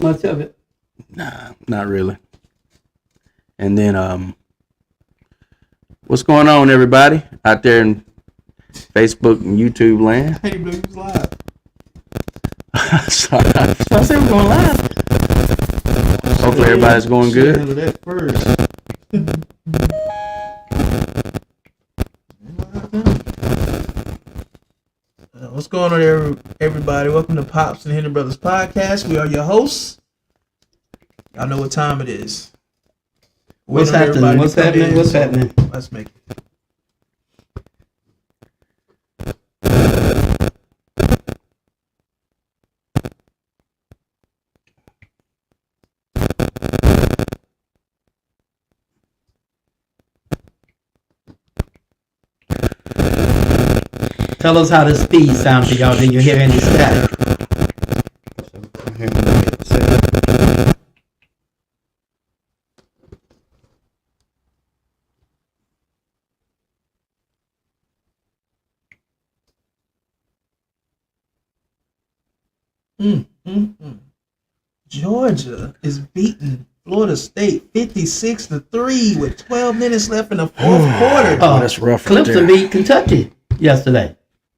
much of it. Nah, not really. And then, what's going on, everybody out there in Facebook and YouTube land? Hey, Blue, you was live. Sorry, I said we're going live. Hopefully, everybody's going good. Handle that first. What's going on, everybody? Welcome to Pops and Henry Brothers Podcast. We are your hosts. Y'all know what time it is. What's happening? What's happening? What's happening? Let's make it. Tell us how the speed sounds to y'all. Did you hear any static? Georgia is beating Florida State 56-3 with 12 minutes left in the fourth quarter. Oh, that's rough. Right Clemson there. beat Kentucky yesterday.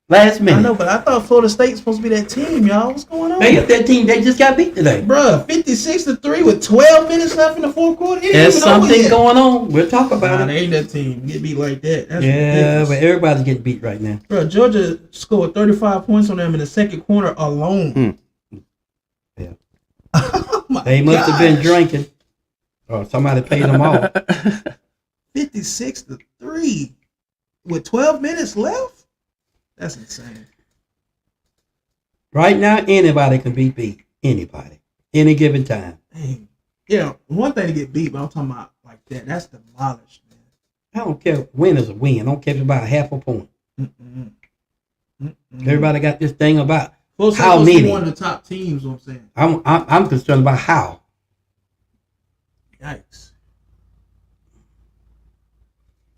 Last minute. I know, but I thought Florida State's supposed to be that team, y'all. What's going on? They got that team. They just got beat today. Bruh, 56-3 with 12 minutes left in the fourth quarter. There's something going on. We'll talk about They it. ain't that team. Get beat like that. That's Yeah, ridiculous. but everybody's getting beat right now. Bro, Georgia scored 35 points on them in the second quarter alone. Yeah. Oh my They must have been gosh. drinking. Or somebody paid them off. 56-3 with 12 minutes left? That's insane. Right now, anybody can be beat. Anybody. Any given time. Dang. Yeah, one thing to get beat, but I'm talking about like that. That's demolished, man. I don't care. Win is a win. I don't care if it's about half a point. Mm-mm. Mm-mm. Everybody got this thing about Florida State how supposed to be many. one of the top teams, what I'm saying. I'm concerned about how. Yikes.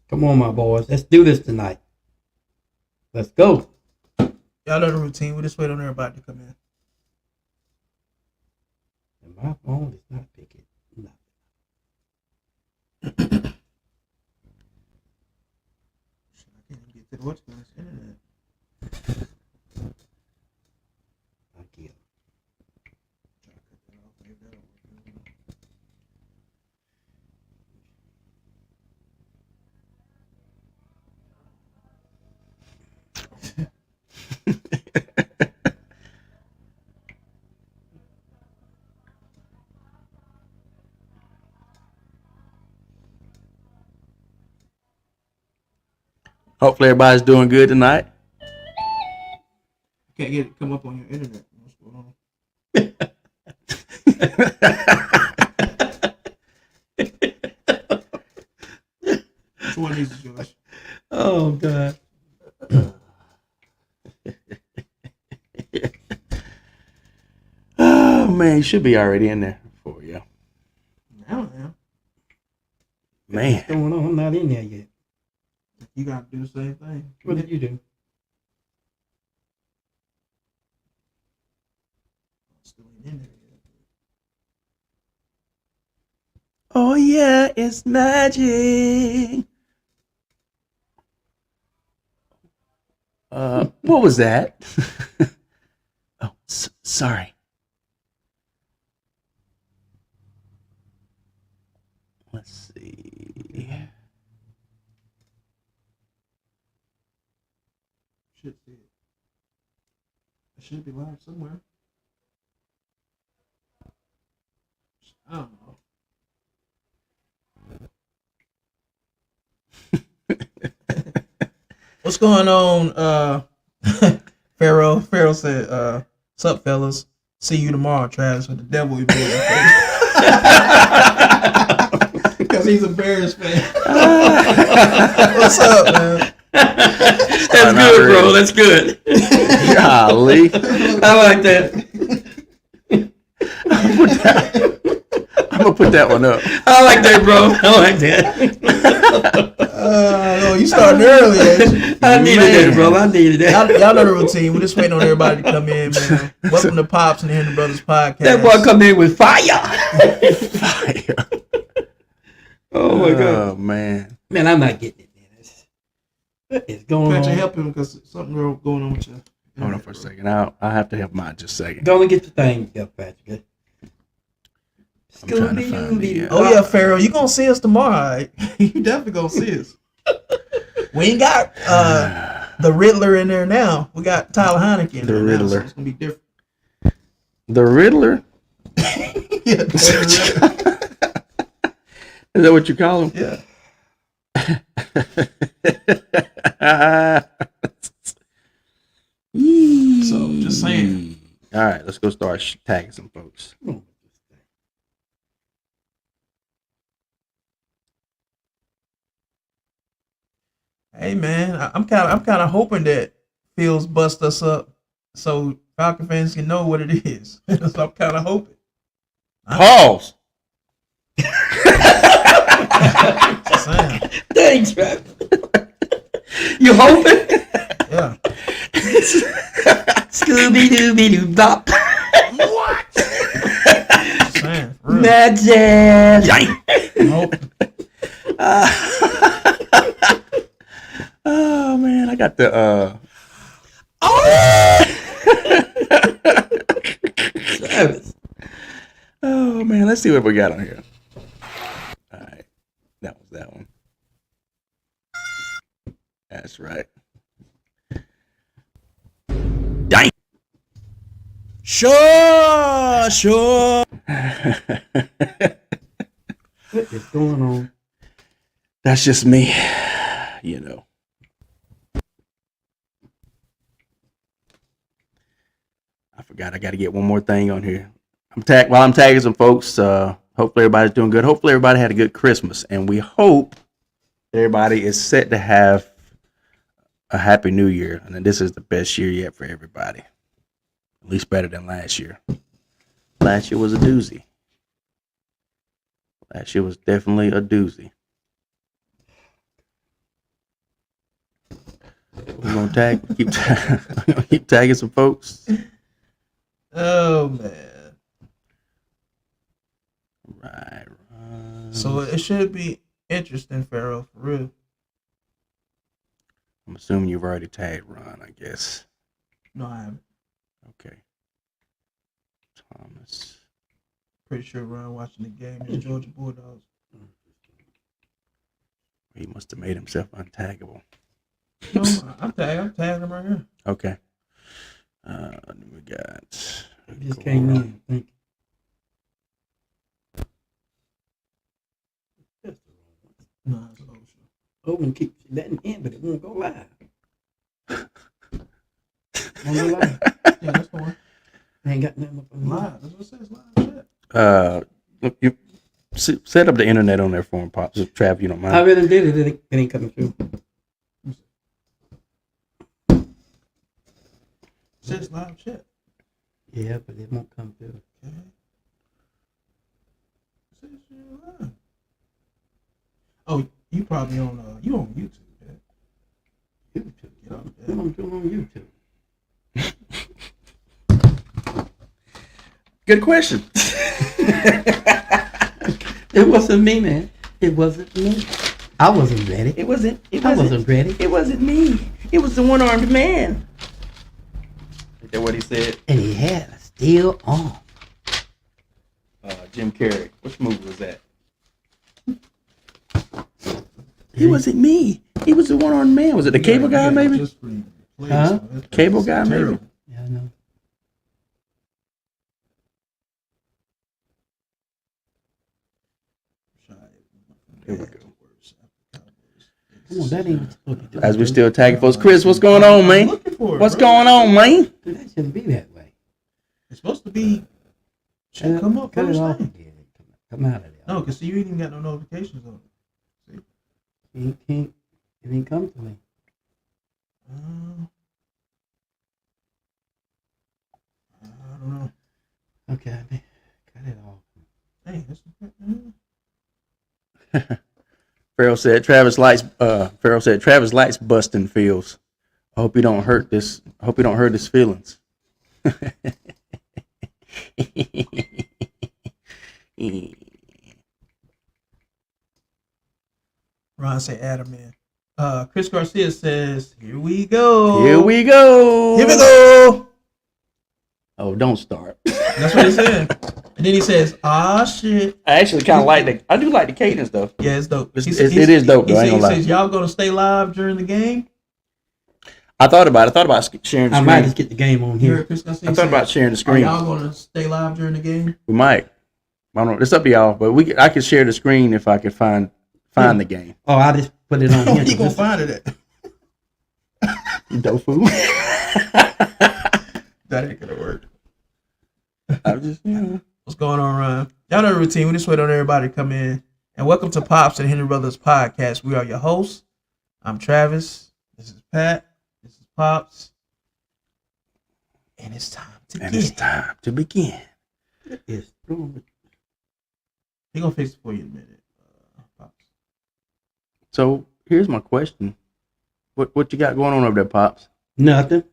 Come on, my boys. Let's do this tonight. Let's go. Y'all know the routine. We just wait on everybody to come in. And my phone is not picking nothing. I can't even get to the what's going on internet. I get it. Try to cut that off. Maybe that'll work. Hopefully, everybody's doing good tonight. Can't get it come up on your internet. What's going on? Which one of these is yours? Oh, God. Oh man, you should be already in there for you, Now, man. man. What's going on? I'm not in there yet. You got to do the same thing. What did you do? Still ain't in there yet. Oh yeah, it's magic. What was that? Oh, sorry. Let's see. Should see it. It should be live somewhere. I don't know. What's going on? Pharaoh said, "Sup, fellas? See you tomorrow, Travis, with the devil we made." Because he's a Bears fan. What's up, man? That's good, bro. That's good. Golly. I like that. I'm gonna put that one up. I like that, bro. I like that. Oh, you starting early. Ain't you? I needed Man. that, brother. I needed that. Y'all know the routine. We're just waiting on everybody to come in, man. Welcome to Pops and the Henry Brothers podcast. That boy come in with fire. Fire. Oh my god. Oh man. Man, I'm not getting it, man. What is going Patrick, on? help him because something going on with you. Hold on for a second. I'll have to help mine just a second. Go and get your thing together, Patrick. I'm trying to find the, Oh yeah, Pharaoh, you gonna see us tomorrow, right? You definitely gonna see us. We ain't got the Riddler in there now. We got Tyler Heineke in The there now, so Riddler. it's gonna be different. The Riddler? Yeah, the Riddler. Is that what you call him? Yeah. So, just saying. All right, let's go start tagging some folks. Hey man, I'm kind of hoping that Fields bust us up so Falcon fans can know what it is. So I'm kind of hoping. Pause. Just saying. Thanks, Travis. You hoping? Yeah. Scooby Dooby Doo Bop. Just saying. For real. Magic. I'm hoping. Oh man, I got the Travis. oh man, let's see what we got on here. All right, that was that one. That's right. Dang. Sure. What is going on? That's just me, you know. I forgot I got to get one more thing on here. While I'm tagging some folks. Hopefully everybody's doing good. Hopefully everybody had a good Christmas, and we hope everybody is set to have a happy New Year. And this is the best year yet for everybody. At least better than last year. Last year was a doozy. Last year was definitely a doozy. We're gonna keep tagging some folks. Oh man. Right. So it should be interesting, Pharaoh, for real. I'm assuming you've already tagged Ron, I guess. No, I haven't. Okay. Thomas. Pretty sure Ron watching the game is Georgia Bulldogs. He must have made himself untaggable. No, I'm tagging him right here. Okay. We got. You just came in. Thank you. That's the wrong one. No, it's Ocean. Owen keeps letting in, but it won't go live. Won't go live. Yeah, that's the one. I ain't got nothing up on live. Live. That's what it says. Live chat. Look, you set up the internet on there for him, Pops. If Trav, you don't mind. I really did it. It ain't coming through. It says live chat. Yeah, but it won't come through. Okay. It says you're live. Oh, you probably on you on YouTube, man. YouTube. Get on What I'm doing on YouTube. Good question. It wasn't me, man. It wasn't me. I wasn't ready. It wasn't ready. It wasn't me. It was the one-armed man. Is that what he said? And he had a steel arm. Jim Carrey. Which movie was that? He wasn't me. He was the one-armed man. Was it the cable guy, maybe? Just for you. Please, Huh? man. Cable guy, maybe? Terrible. Yeah, I know. Here we go. Come on, that ain't supposed to do. As we still tagging folks. Chris, what's going on, I'm man? looking for it, What's bro. going on, man? Dude, that shouldn't be that way. It's supposed to be. Should come up Cut it first off thing. again. Come out of there. No, because you ain't even got no notifications on it. It ain't come to me. I don't know. Okay, cut it off. Hey, that's Farrell said Travis likes busting feels. I hope you don't hurt this. I hope you don't hurt his feelings. Ron said Adam in. Chris Garcia says, here we go. Here we go. Here we go. Oh, don't start. That's what he said. And then he says, ah, shit. I actually kind of I do like the cadence though. Yeah, it's dope. It is dope though. He says, y'all going to stay live during the game? I thought about sharing the I screen. might just get the game on You heard here. Chris Garcia I thought say, about sharing the are screen. y'all going to stay live during the game? We might. I don't know. It's up to y'all, but I could share the screen if I could find the game. Oh, I just put it on Where here. you going to find it at? Dofu. That ain't going to work. I'm just, What's going on, Ron? Y'all know the routine. We just wait on everybody to come in. And welcome to Pops and Henry Brothers Podcast. We are your hosts. I'm Travis. This is Pat. This is Pops. And it's time to begin. It's true. He gonna fix it for you in a minute, Pops. So here's my question: What you got going on over there, Pops? Nothing.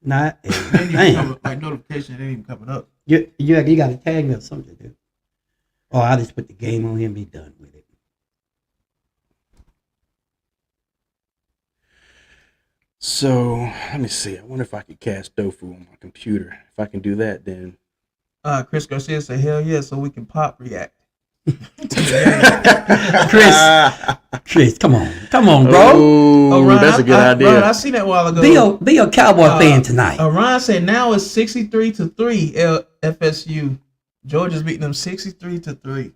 Not a It ain't even thing. coming, like notification, it ain't even coming up. You got to tag me or something, dude. Oh, I just put the game on here and be done with it. So let me see. I wonder if I could cast Dofu on my computer. If I can do that, then Chris Garcia said, "Hell yeah!" So we can pop react. Chris, come on, bro. Oh, Ron, that's a good idea. Ron, I seen that a while ago. Be a Cowboy fan tonight. Ron said now it's 63-3 FSU. Georgia's beating them 63-3.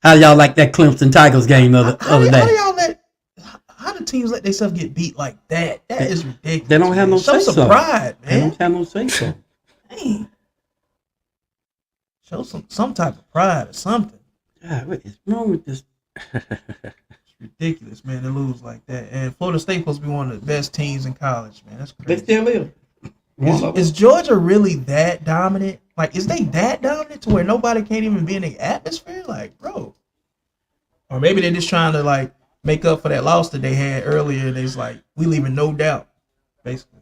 How y'all like that Clemson Tigers game the other How do day? y'all how do teams let themselves get beat like that? That is ridiculous. They don't have no Show some say-so. pride, They man. don't have no say so. Dang. Show some type of pride or something. God, what is wrong with this? It's ridiculous, man, to lose like that. And Florida State supposed to be one of the best teams in college, man. That's They crazy. still live. Is Georgia really that dominant? Like, is they that dominant to where nobody can't even be in the atmosphere? Like, bro. Or maybe they're just trying to, like, make up for that loss that they had earlier. And it's like, we leaving no doubt, basically.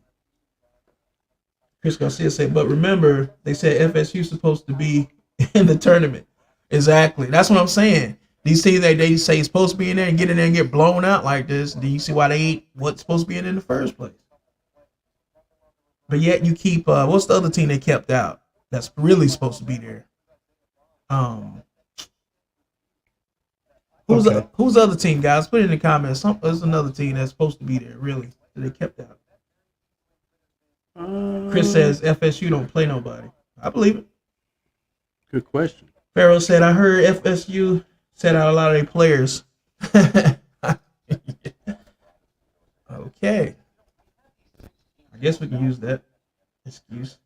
Chris Garcia said, but remember, they said FSU supposed to be in the tournament. Exactly. That's what I'm saying. These teams that they say is supposed to be in there and get in there and get blown out like this, do you see why they ain't what's supposed to be in the first place? But yet you keep what's the other team they kept out that's really supposed to be there? Who's Okay. who's the other team, guys? Put it in the comments. There's another team that's supposed to be there, really, that they kept out. Chris says FSU don't play nobody. I believe it. Good question. Pharaoh said, I heard FSU set out a lot of their players. Okay. I guess we can use that excuse.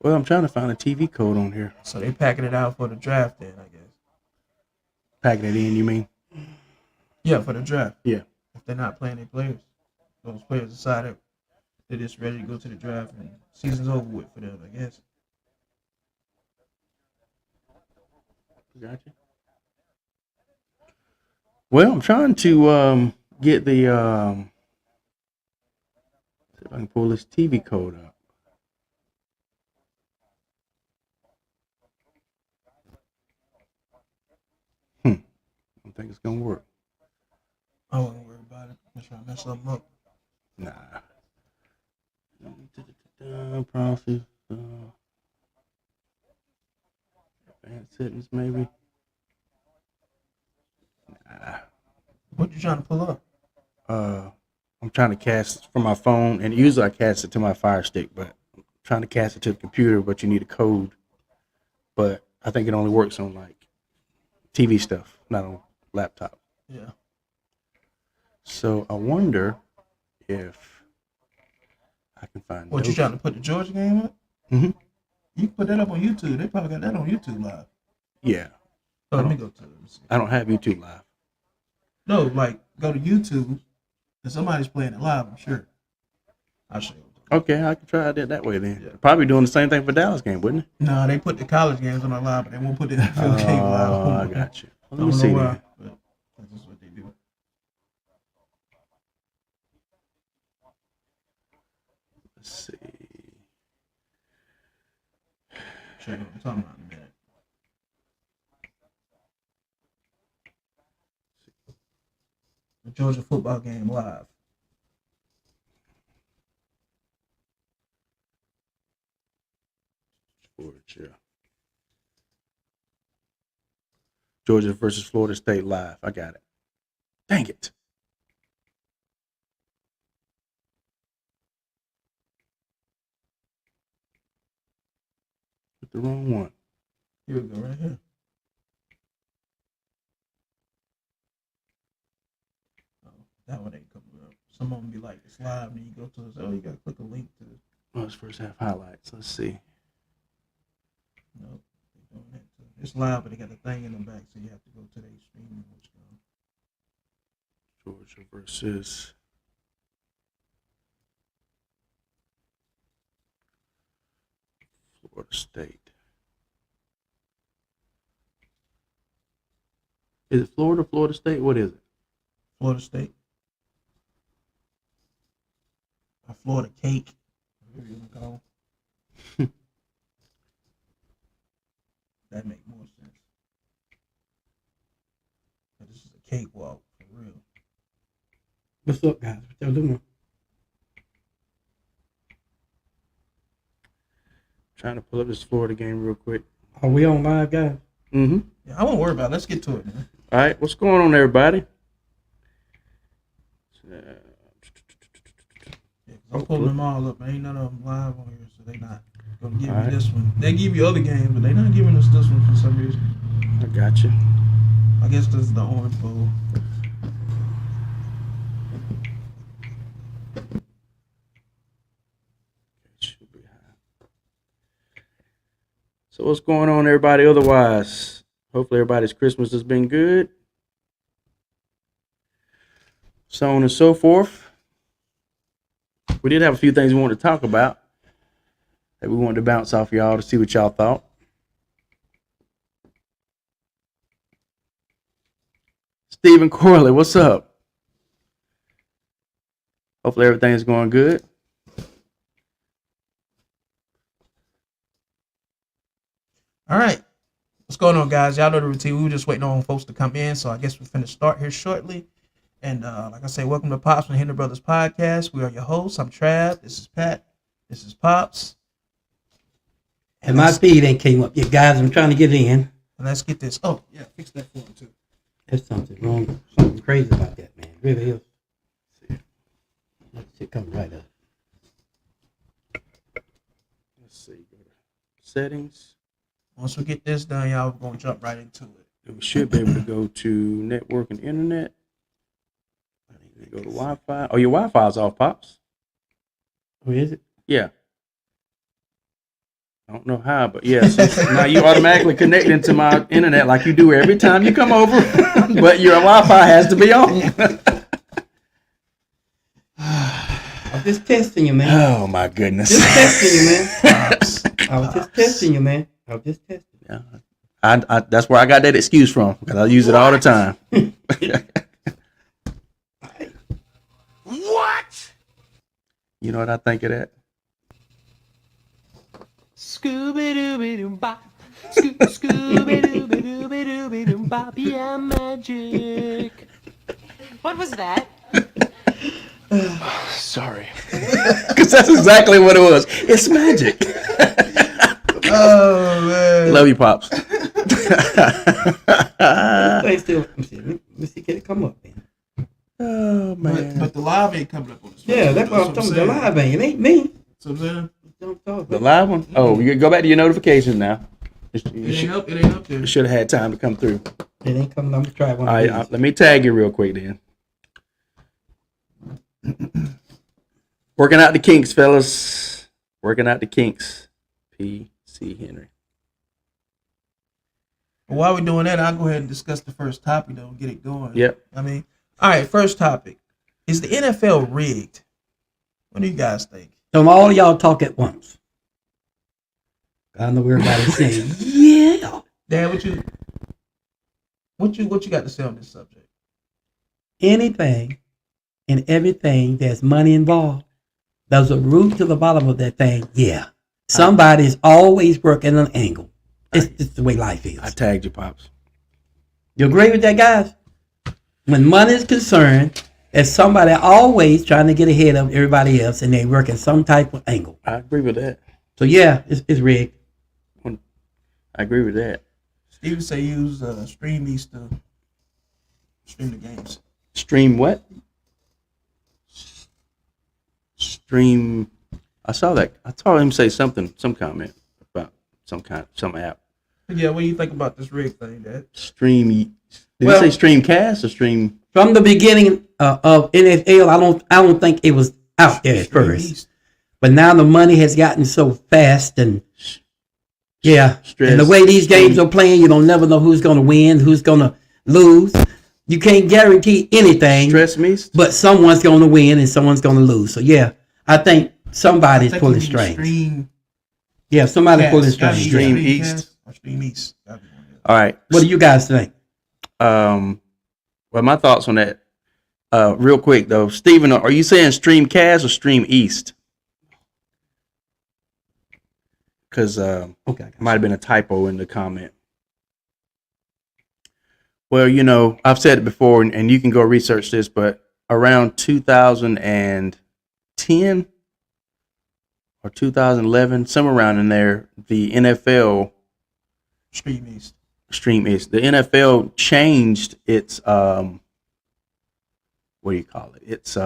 Well, I'm trying to find a TV code on here. So they packing it out for the draft then, I guess. Packing it in, you mean? Yeah, for the draft. Yeah. If they're not playing their players. Those players decided they're just ready to go to the draft and season's over with for them, I guess. Gotcha. Well, I'm trying to get the see if I can pull this TV code up. I don't think it's gonna work. I wouldn't worry about it. I'm trying to mess something up. Nah. Process. Advanced settings, maybe. Nah. What you trying to pull up? I'm trying to cast from my phone, and usually I cast it to my Fire Stick, but I'm trying to cast it to the computer, but you need a code. But I think it only works on like TV stuff, not on laptop. Yeah. So I wonder if I can find. What, you trying to put the Georgia game up? Mhm. You can put that up on YouTube. They probably got that on YouTube live. Yeah, Oh, let me go to it. Let me see. I don't have YouTube Live. No, like go to YouTube and somebody's playing it live, I'm sure. I'll show you. Okay, I can try it that way then. Yeah. Probably doing the same thing for Dallas game, wouldn't it? No, they put the college games on our live, but they won't put the NFL game live. Oh, I got you. Let me see that. but that's just what they do. Let's see. Check what I'm talking about in a minute. The Georgia football game live. Georgia versus Florida State live. I got it. Dang it. Put the wrong one. Here we go, right here. Oh, that one ain't coming up. Some of them be like, it's live, and you go to it. Oh, you gotta click a link to it. Oh, it's first half highlights. Let's see. Nope. They're doing that too. It's live, but they got a thing in the back, so you have to go to their streaming. Georgia versus Florida State. Is it Florida State? What is it? Florida State. A Florida cake. Whatever you want to call it. That make more sense. But this is a cakewalk, for real. What's up, guys? What y'all doing? Trying to pull up this Florida game real quick. Are we on live, guys? Mm-hmm. Yeah, I won't worry about it. Let's get to it, man. All right, what's going on, everybody? Yeah, 'cause I'm pulling them all up. Ain't none of them live on here, so they not gonna give All me right. this one. They give you other games, but they not giving us this one for some reason. I got you. I guess this is the Orange Bowl. Should be high. So what's going on, everybody? Otherwise, hopefully everybody's Christmas has been good. So on and so forth. We did have a few things we wanted to talk about that we wanted to bounce off y'all to see what y'all thought. Stephen Corley, what's up? Hopefully everything's going good. All right. What's going on, guys? Y'all know the routine. We were just waiting on folks to come in, so I guess we're finna start here shortly. And like I say, welcome to Pops from Henry Brothers Podcast. We are your hosts. I'm Trav. This is Pat. This is Pops. And my feed ain't came up yet, guys. I'm trying to get in. And let's get this. Oh, yeah, fix that for him, too. There's something wrong, something crazy about that, man. It really is. That shit come right up. Let's see. Go to settings. Once we get this done, y'all, we're going to jump right into it. We should be able to go to network and internet. Go to Wi-Fi. Oh, your Wi-Fi's off, Pops. Who is it? Yeah. I don't know how, but yes. Now you automatically connect into my internet like you do every time you come over, but your Wi-Fi has to be on. I'm just testing you, man. Oh my goodness. Just testing you, man. I was just testing you, man. I was just testing. Yeah. I that's where I got that excuse from because I use it all the time. What? You know what I think of that? Scooby Dooby Doo Bop. Scooby Dooby Dooby Dooby Doo Bop. Yeah, magic. What was that? Sorry. Because that's exactly what it was. It's magic. Oh, man. Love you, Pops. Stay still. Let me see, can it come up, man? Oh man. But the live ain't coming up on this. Yeah, that's what I'm talking about. The live ain't. It ain't me. So I'm saying, Don't talk The about live one? Oh, you go back to your notifications now. it ain't up. It ain't up there. You should have had time to come through. it. It ain't coming. I'm gonna try one All of right, these. let me tag you real quick then. Working out the kinks, fellas. Working out the kinks. P.C. Henry. While we're doing that, I'll go ahead and discuss the first topic, though, and get it going. Yep. I mean, all right, first topic. Is the NFL rigged? What do you guys think? So all of y'all talk at once. I know everybody's saying, yeah. Dad, what you? What you got to say on this subject? Anything and everything there's money involved, there's a root to the bottom of that thing. Yeah. Somebody's always working an angle. It's just the way life is. I tagged you, Pops. You agree with that, guys? When money is concerned, there's somebody always trying to get ahead of everybody else, and they working some type of angle. I agree with that. So yeah, it's rigged. I agree with that. Steven say use Stream East to stream the games. Stream what? Stream. I saw that. I saw him say something, some comment about some app. Yeah, what do you think about this rig thing, Dad? Stream. Did Well- you say Streamcast or Stream? From the beginning of NFL, I don't think it was out there at Stream first. East. But now the money has gotten so fast, and yeah, Stress. and the way these games are playing, you don't never know who's going to win, who's going to lose. You can't guarantee anything, Stress me. but someone's going to win and someone's going to lose. So yeah, I think somebody's I think pulling you need strings. Stream Yeah, somebody's Cast. pulling Gotta be strings. Stream Stream East. Cast or Stream East. Gotta be one of those. All right. What do you guys think? Well, my thoughts on that. Real quick though, Steven, are you saying Streamcast or Stream East? Because Okay. might have been a typo in the comment. Well, I've said it before, and you can go research this, but around 2010 or 2011, somewhere around in there, the NFL Stream East. Stream East, the NFL changed its what do you call it? Its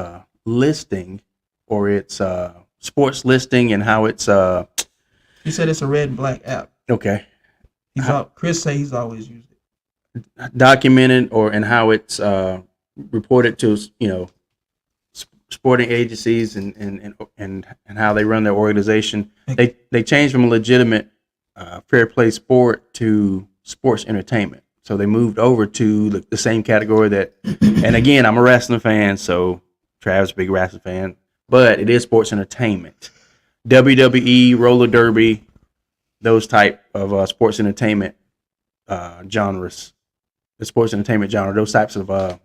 listing, or its sports listing, and how it's He said it's a red and black app. okay. Chris say he's always used it. Documented, and how it's reported to sporting agencies and how they run their organization. They changed from a legitimate fair play sport to sports entertainment. So they moved over to the same category that, and again, I'm a wrestling fan, so Travis, big wrestling fan, but it is sports entertainment. WWE, roller derby, those type of sports entertainment genres. The sports entertainment genre, those types of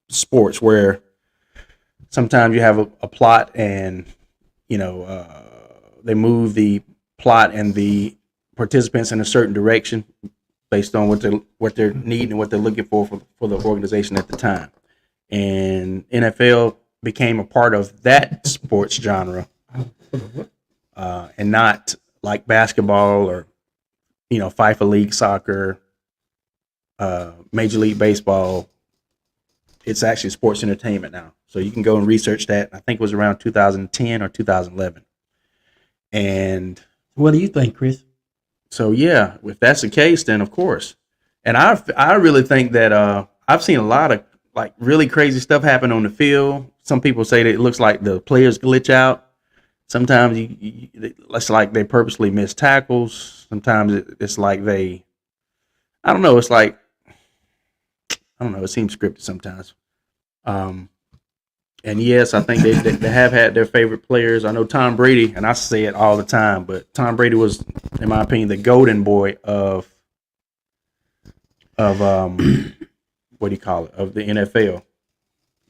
sports where sometimes you have a plot, and they move the plot and the participants in a certain direction based on what they're needing and what they're looking for the organization at the time. And NFL became a part of that sports genre, and not like basketball or FIFA League Soccer, Major League Baseball. It's actually sports entertainment now. So you can go and research that. I think it was around 2010 or 2011. And What do you think, Chris? so, yeah, if that's the case, then of course. And I really think that I've seen a lot of like really crazy stuff happen on the field. Some people say that it looks like the players glitch out. Sometimes it's like they purposely miss tackles. Sometimes it's like I don't know. It's like, I don't know. It seems scripted sometimes. And yes, I think they have had their favorite players. I know Tom Brady, and I say it all the time, but Tom Brady was, in my opinion, the golden boy of what do you call it? Of the NFL.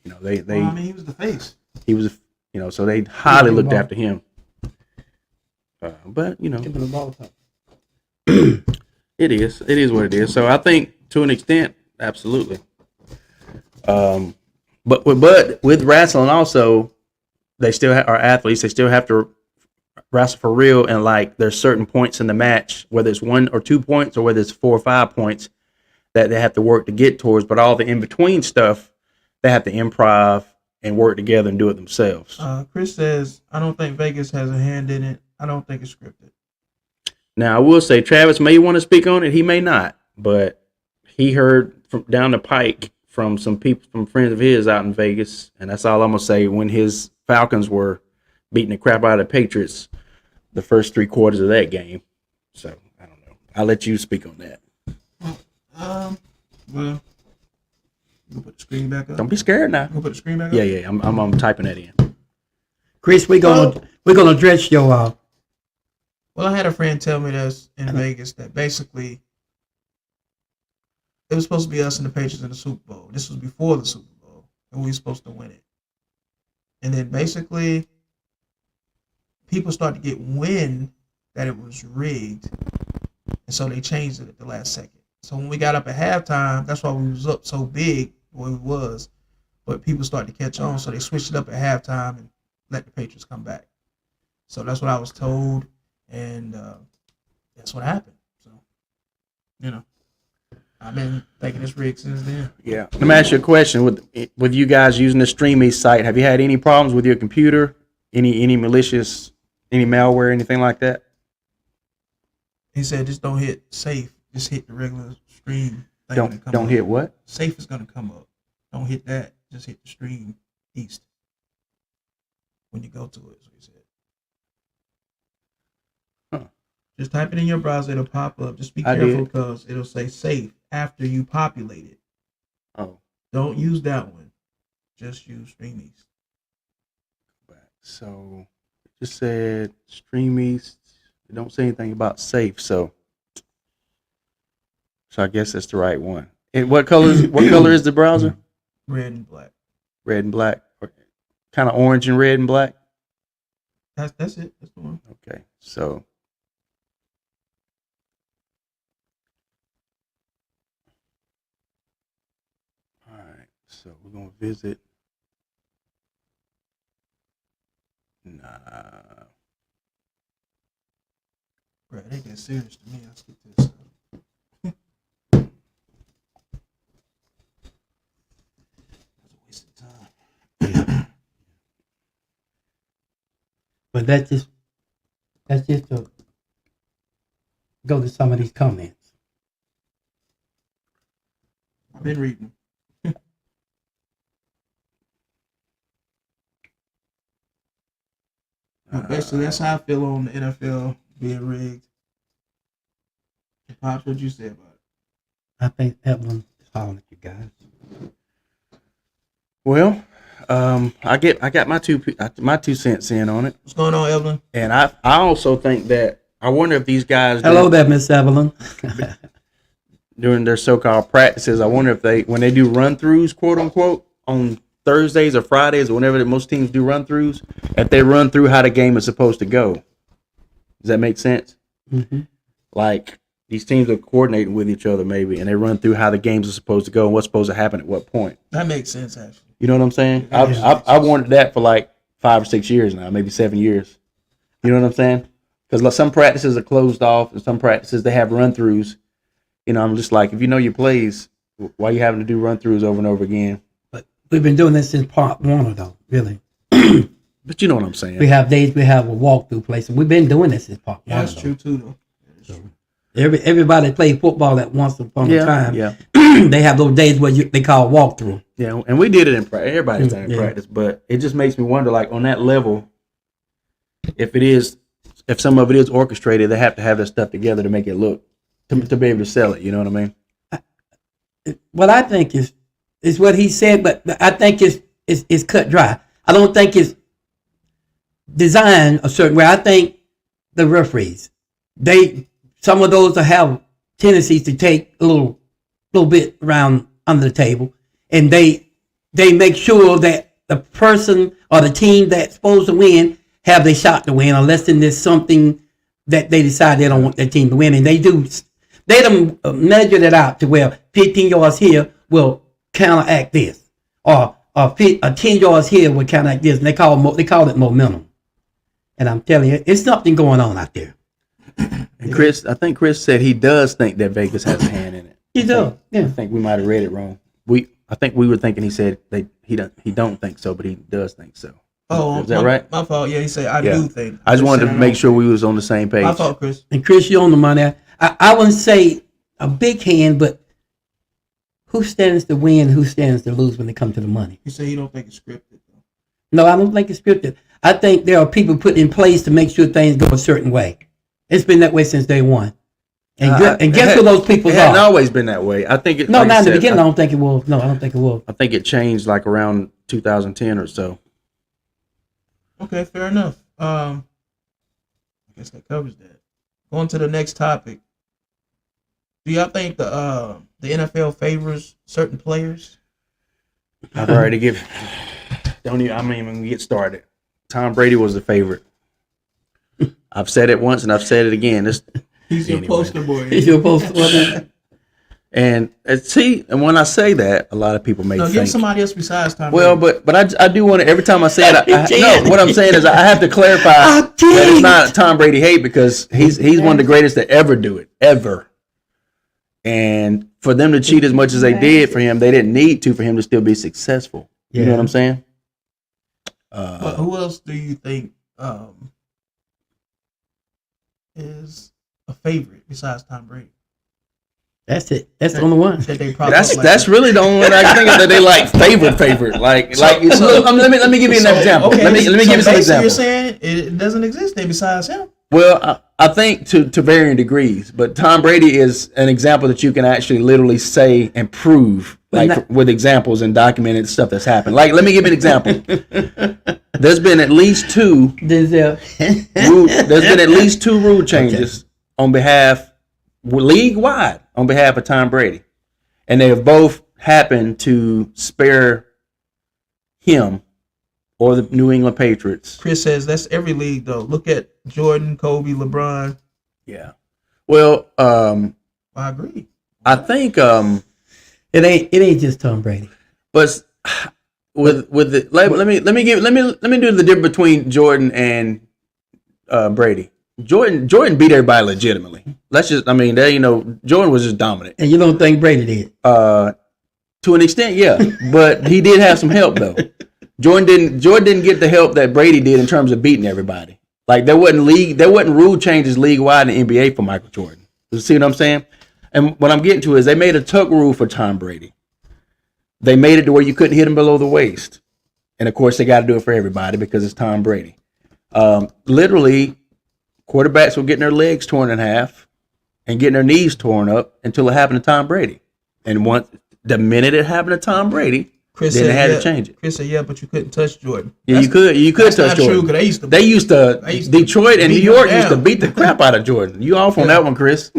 Well, I mean, he was the face. he was, so they highly looked after him. But Give him the ball top. it is what it is. So I think to an extent, absolutely. But with wrestling also, they still are athletes. They still have to wrestle for real, and like there's certain points in the match, whether it's 1 or 2 points or whether it's 4 or 5 points, that they have to work to get towards. But all the in between stuff, they have to improv and work together and do it themselves. Chris says, I don't think Vegas has a hand in it. I don't think it's scripted. Now I will say Travis may want to speak on it. He may not, but he heard from down the pike from some people, from friends of his out in Vegas, and that's all I'm gonna say. When his Falcons were beating the crap out of the Patriots the first 3 quarters of that game. So I don't know. I'll let you speak on that. Well, you put the screen back up. Don't be scared now. You put the screen back up. Yeah. I'm typing that in. Chris, we're gonna address your Well, I had a friend tell me this in Vegas that basically it was supposed to be us and the Patriots in the Super Bowl. This was before the Super Bowl, and we were supposed to win it. And then basically, people started to get wind that it was rigged, and so they changed it at the last second. So when we got up at halftime, that's why we was up so big the way we was. But people started to catch on, so they switched it up at halftime and let the Patriots come back. So that's what I was told, and that's what happened. So, I've been thinking it's rigged since then. Yeah. Let me ask you a question. With you guys using the StreamEast site, have you had any problems with your computer? Any malicious, any malware, anything like that? He said, just don't hit safe. Just hit the regular stream thing. when it come Don't up. hit what? Safe is gonna come up. Don't hit that. Just hit the stream east when you go to it. So he said. Huh. Just type it in your browser. It'll pop up. Just be I careful did. because it'll say safe after you populate it. Oh, Don't use that one. Just use stream east. so it just said StreamEast. It don't say anything about safe, so I guess that's the right one. And what color is the browser? Red and black. Red and black, or kind of orange and red and black. That's it. That's the one. Okay, so all right, so we're gonna visit. Nah, Right, they get serious to me. Let's get this. That's a waste of time. But that's just to go to some of these comments. I've been reading. Basically, that's how I feel on the NFL being rigged. Pops, what you say about it? I think Evelyn is hollering at you guys. well, I got my 2 cents in on it, What's going on, Evelyn? and I also think that I wonder if these guys Hello there, Miss Evelyn. during their so-called practices, I wonder if when they do run-throughs, quote unquote, on Thursdays or Fridays or whenever most teams do run-throughs, if they run through how the game is supposed to go. Does that make sense? Mm-hmm. Like these teams are coordinating with each other maybe, and they run through how the games are supposed to go and what's supposed to happen at what point. That makes sense, actually. You know what I'm saying? Yeah. I've wanted that for like 5 or 6 years now, maybe 7 years. You know what I'm saying? Because some practices are closed off, and some practices they have run-throughs. You know, I'm just like, if you know your plays, why are you having to do run-throughs over and over again? But we've been doing this since part one, though, really. But you know what I'm saying. We have days we have a walkthrough place, and we've been doing this since part Yeah, one. that's though. true, too, though. So, everybody played football at once upon a time. Yeah, They have those days where they call walkthrough. yeah, and we did it in practice. Everybody's done it in Yeah. practice, but it just makes me wonder, like on that level, if some of it is orchestrated, they have to have their stuff together to make it look to be able to sell it. You know what I mean? What I think is what he said, but I think it's cut dry. I don't think it's designed a certain way. I think the referees, some of those that have tendencies to take a little bit around under the table, and they make sure that the person or the team that's supposed to win have their shot to win, unless there's something that they decide they don't want their team to win, and they don't measure that out to where 15 yards here will counteract this, or 10 yards here will counteract this, and they call it momentum. And I'm telling you, it's something going on out there. And I think Chris said he does think that Vegas has a hand in it. He does, I yeah. think we might have read it wrong. I think we were thinking he said he don't think so, but he does think so. Oh, is that right? My fault. Yeah, he said, I Yeah. do think. I just wanted to said make sure we was on the same page. My fault, Chris. And Chris, you on the money. I wouldn't say a big hand, but who stands to win, who stands to lose when it comes to the money? He said he don't think it's scripted, though. No, I don't think it's scripted. I think there are people put in place to make sure things go a certain way. It's been that way since day one. And guess who those people It hadn't are? always been that way. I think it. No, like I not in the said, beginning. I don't think it was. No, I don't think it was. I think it changed like around 2010 or so. Okay, fair enough. I guess that covers that. Going to the next topic. Do y'all think the NFL favors certain players? I've already given. Don't even. I'm not even gonna get started. Tom Brady was the favorite. I've said it once and I've said it again. He's your Anyway. poster boy. Is your post one? And see, and when I say that, a lot of people may No, think. give somebody else besides Tom. Well, Brady. but I do want to. Every time I say it, can't. no. What I'm saying is I have to clarify I that it's can't. not Tom Brady hate because he's one of the greatest to ever do it, ever. And for them to cheat as much as they did for him, they didn't need to for him to still be successful. You know Yeah. what I'm saying? But who else do you think is a favorite besides Tom Brady? That's it. That's the only one. That they probably That's like that's that? really the only one I can think of that they like favorite. Like So- let me give you an So, example. okay, Let me give you some basically examples. You're saying it doesn't exist there besides him. Well, I think to varying degrees, but Tom Brady is an example that you can actually literally say and prove, But like not- with examples and documented stuff that's happened. Like, let me give you an example. There's been at least two Denzel. there's been at least two rule changes on behalf, league wide, on behalf of Tom Brady, and they have both happened to spare him or the New England Patriots. Chris says that's every league though. Look at Jordan, Kobe, LeBron. Yeah. Well, I agree. I think It ain't just Tom Brady. but with the let me do the difference between Jordan and Brady. Jordan beat everybody legitimately. Jordan was just dominant. And you don't think Brady did? To an extent, yeah, but he did have some help though. Jordan didn't get the help that Brady did in terms of beating everybody. Like there wasn't rule changes league wide in the NBA for Michael Jordan. You see what I'm saying? And what I'm getting to is they made a tuck rule for Tom Brady. They made it to where you couldn't hit him below the waist, and of course they got to do it for everybody because it's Tom Brady. Literally, quarterbacks were getting their legs torn in half and getting their knees torn up until it happened to Tom Brady. And the minute it happened to Tom Brady, Chris then said, they had yeah. to change it. Chris said, "Yeah, but you couldn't touch Jordan." Yeah, you could That's touch not Jordan. true because They used to Detroit and New beat York him used to down. beat the crap out of Jordan. You off on that one, Chris?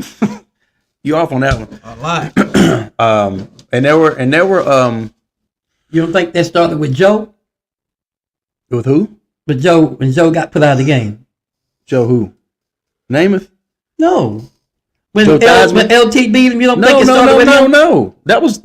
You off on that one? a lot. And there were You don't think that started with Joe? with who? When Joe got put out of the game? Joe who? Namath? No. When Joe Theismann? when LT beat him, you don't think No, it no, started no, with no, him? no. That was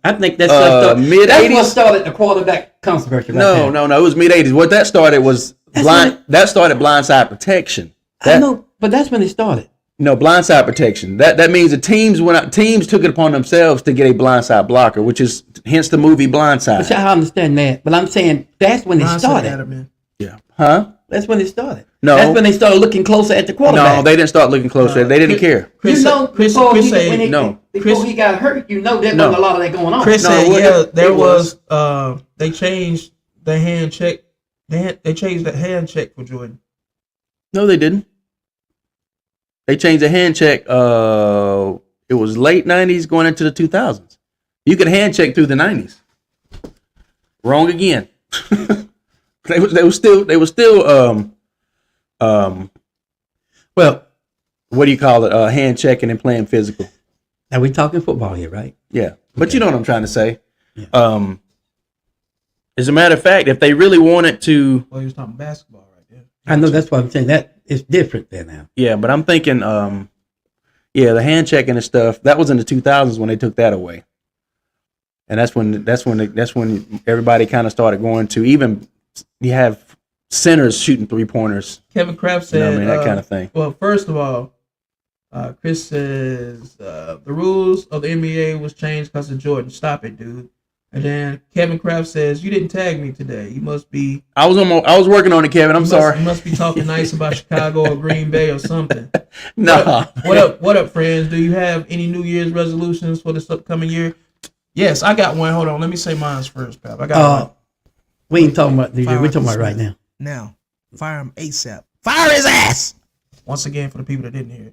I think that's what started. mid-80s? That's what started the quarterback controversy. Right there. no. It was mid '80s. What that started was That's that started blindside protection. I know, but that's when it started. No, blindside protection. That means the teams took it upon themselves to get a blindside blocker, which is hence the movie Blindside. Which I understand that, but I'm saying that's when it Ron said started. Adam, man. Yeah. Huh? That's when it started. No. That's when they started looking closer at the quarterback. No, they didn't start looking closer. They didn't care. Chris, You know, Chris, before Chris he, said, when he, no. before Chris- he got hurt, you know there No. wasn't a lot of that going on. Chris No, said, it yeah, wasn't. there It was. was. They changed the hand check. They changed the hand check for Jordan. No, they didn't. They changed the hand check. It was late '90s going into the 2000s. You could hand check through the '90s. Wrong again. They were still Well, what do you call it? Hand checking and playing physical. now we talking football here, right? Yeah, but you know what I'm trying to say. Yeah. As a matter of fact, if they really wanted to, Well, he was talking basketball right there. I know that's what I'm saying. That is different there now. yeah. But I'm thinking, the hand checking and stuff that was in the 2000s when they took that away, and that's when everybody kind of started going to even you have centers shooting 3-pointers. Kevin Kraft You know said, what I mean? That kind of thing. Well, first of all, Chris says the rules of the NBA was changed because of Jordan. Stop it, dude. And then Kevin Kraft says, "You didn't tag me today. You must be. I was working on it, Kevin. I'm sorry. You must be talking nice about Chicago or Green Bay or something." No. What up, friends? Do you have any New Year's resolutions for this upcoming year? Yes, I got one. Hold on, let me say mine first, Pap. I got one. We ain't talking about New Year. Fire We're talking up about right Smith. now. Now, fire him ASAP. Fire his ass. Once again, for the people that didn't hear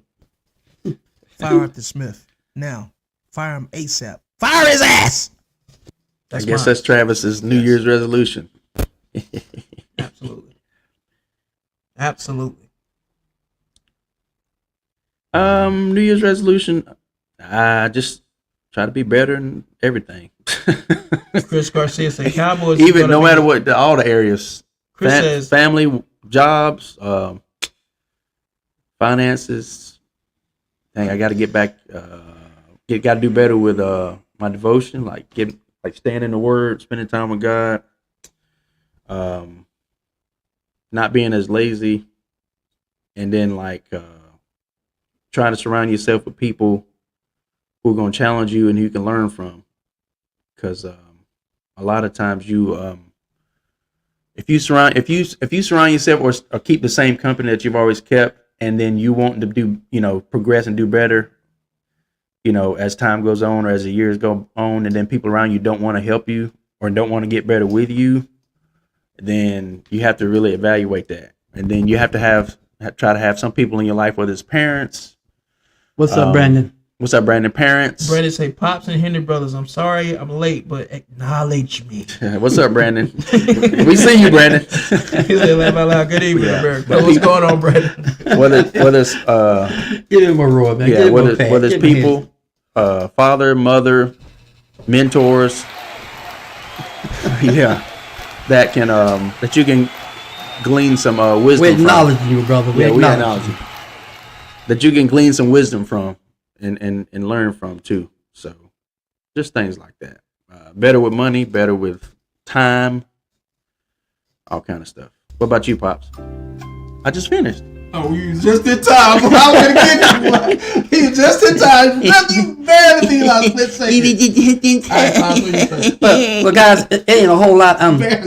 it. Fire Arthur Smith. Now, fire him ASAP. Fire his ass. I That's guess mine. that's Travis's New Year's resolution. Absolutely. Absolutely. New Year's resolution. I just try to be better in everything. Chris Garcia said Cowboys. Even no matter what, all the areas. Chris says Family, jobs, finances. Dang, I got to get back. Got to do better with my devotion, like staying in the Word, spending time with God. Not being as lazy, and then trying to surround yourself with people who are going to challenge you and who you can learn from. Because a lot of times if you surround yourself or keep the same company that you've always kept, and then you want to do progress and do better, as time goes on or as the years go on, and then people around you don't want to help you or don't want to get better with you, then you have to really evaluate that. And then you have to try to have some people in your life, whether it's parents. What's up, Brandon? What's up, Brandon? Parents. Brandon say, Pops and Henry brothers, I'm sorry I'm late, but acknowledge me. What's up, Brandon? We see you, Brandon. He said, laugh out loud. Good evening, America. What's going on, Brandon? Whether it's Give him a roar, man. yeah, Give him whether a pat. it's Give him a people, father, mother, mentors, yeah, that you can glean some wisdom We from. acknowledge you, brother. We Yeah, we acknowledge acknowledge you. you. That you can glean some wisdom from and learn from too. So just things like that. Better with money, better with time, all kind of stuff. What about you, Pops? I just finished. Oh, you was just in time. I was going to get you one. He was just in time. You barely be like, let's say. But guys, it ain't a whole lot.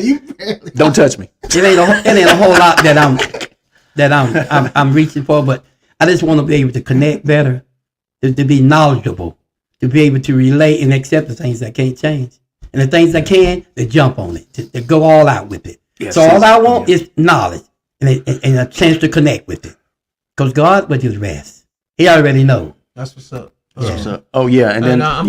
You barely. Don't touch me. It ain't a whole lot that I'm reaching for. But I just want to be able to connect better, to be knowledgeable, to be able to relate and accept the things that can't change, and the things that can, to jump on it, to go all out with it. Yes, So all yes, I want yes. is knowledge and a chance to connect with it. Because God with his rest, he already knows. That's what's up. So, oh yeah, and then I'm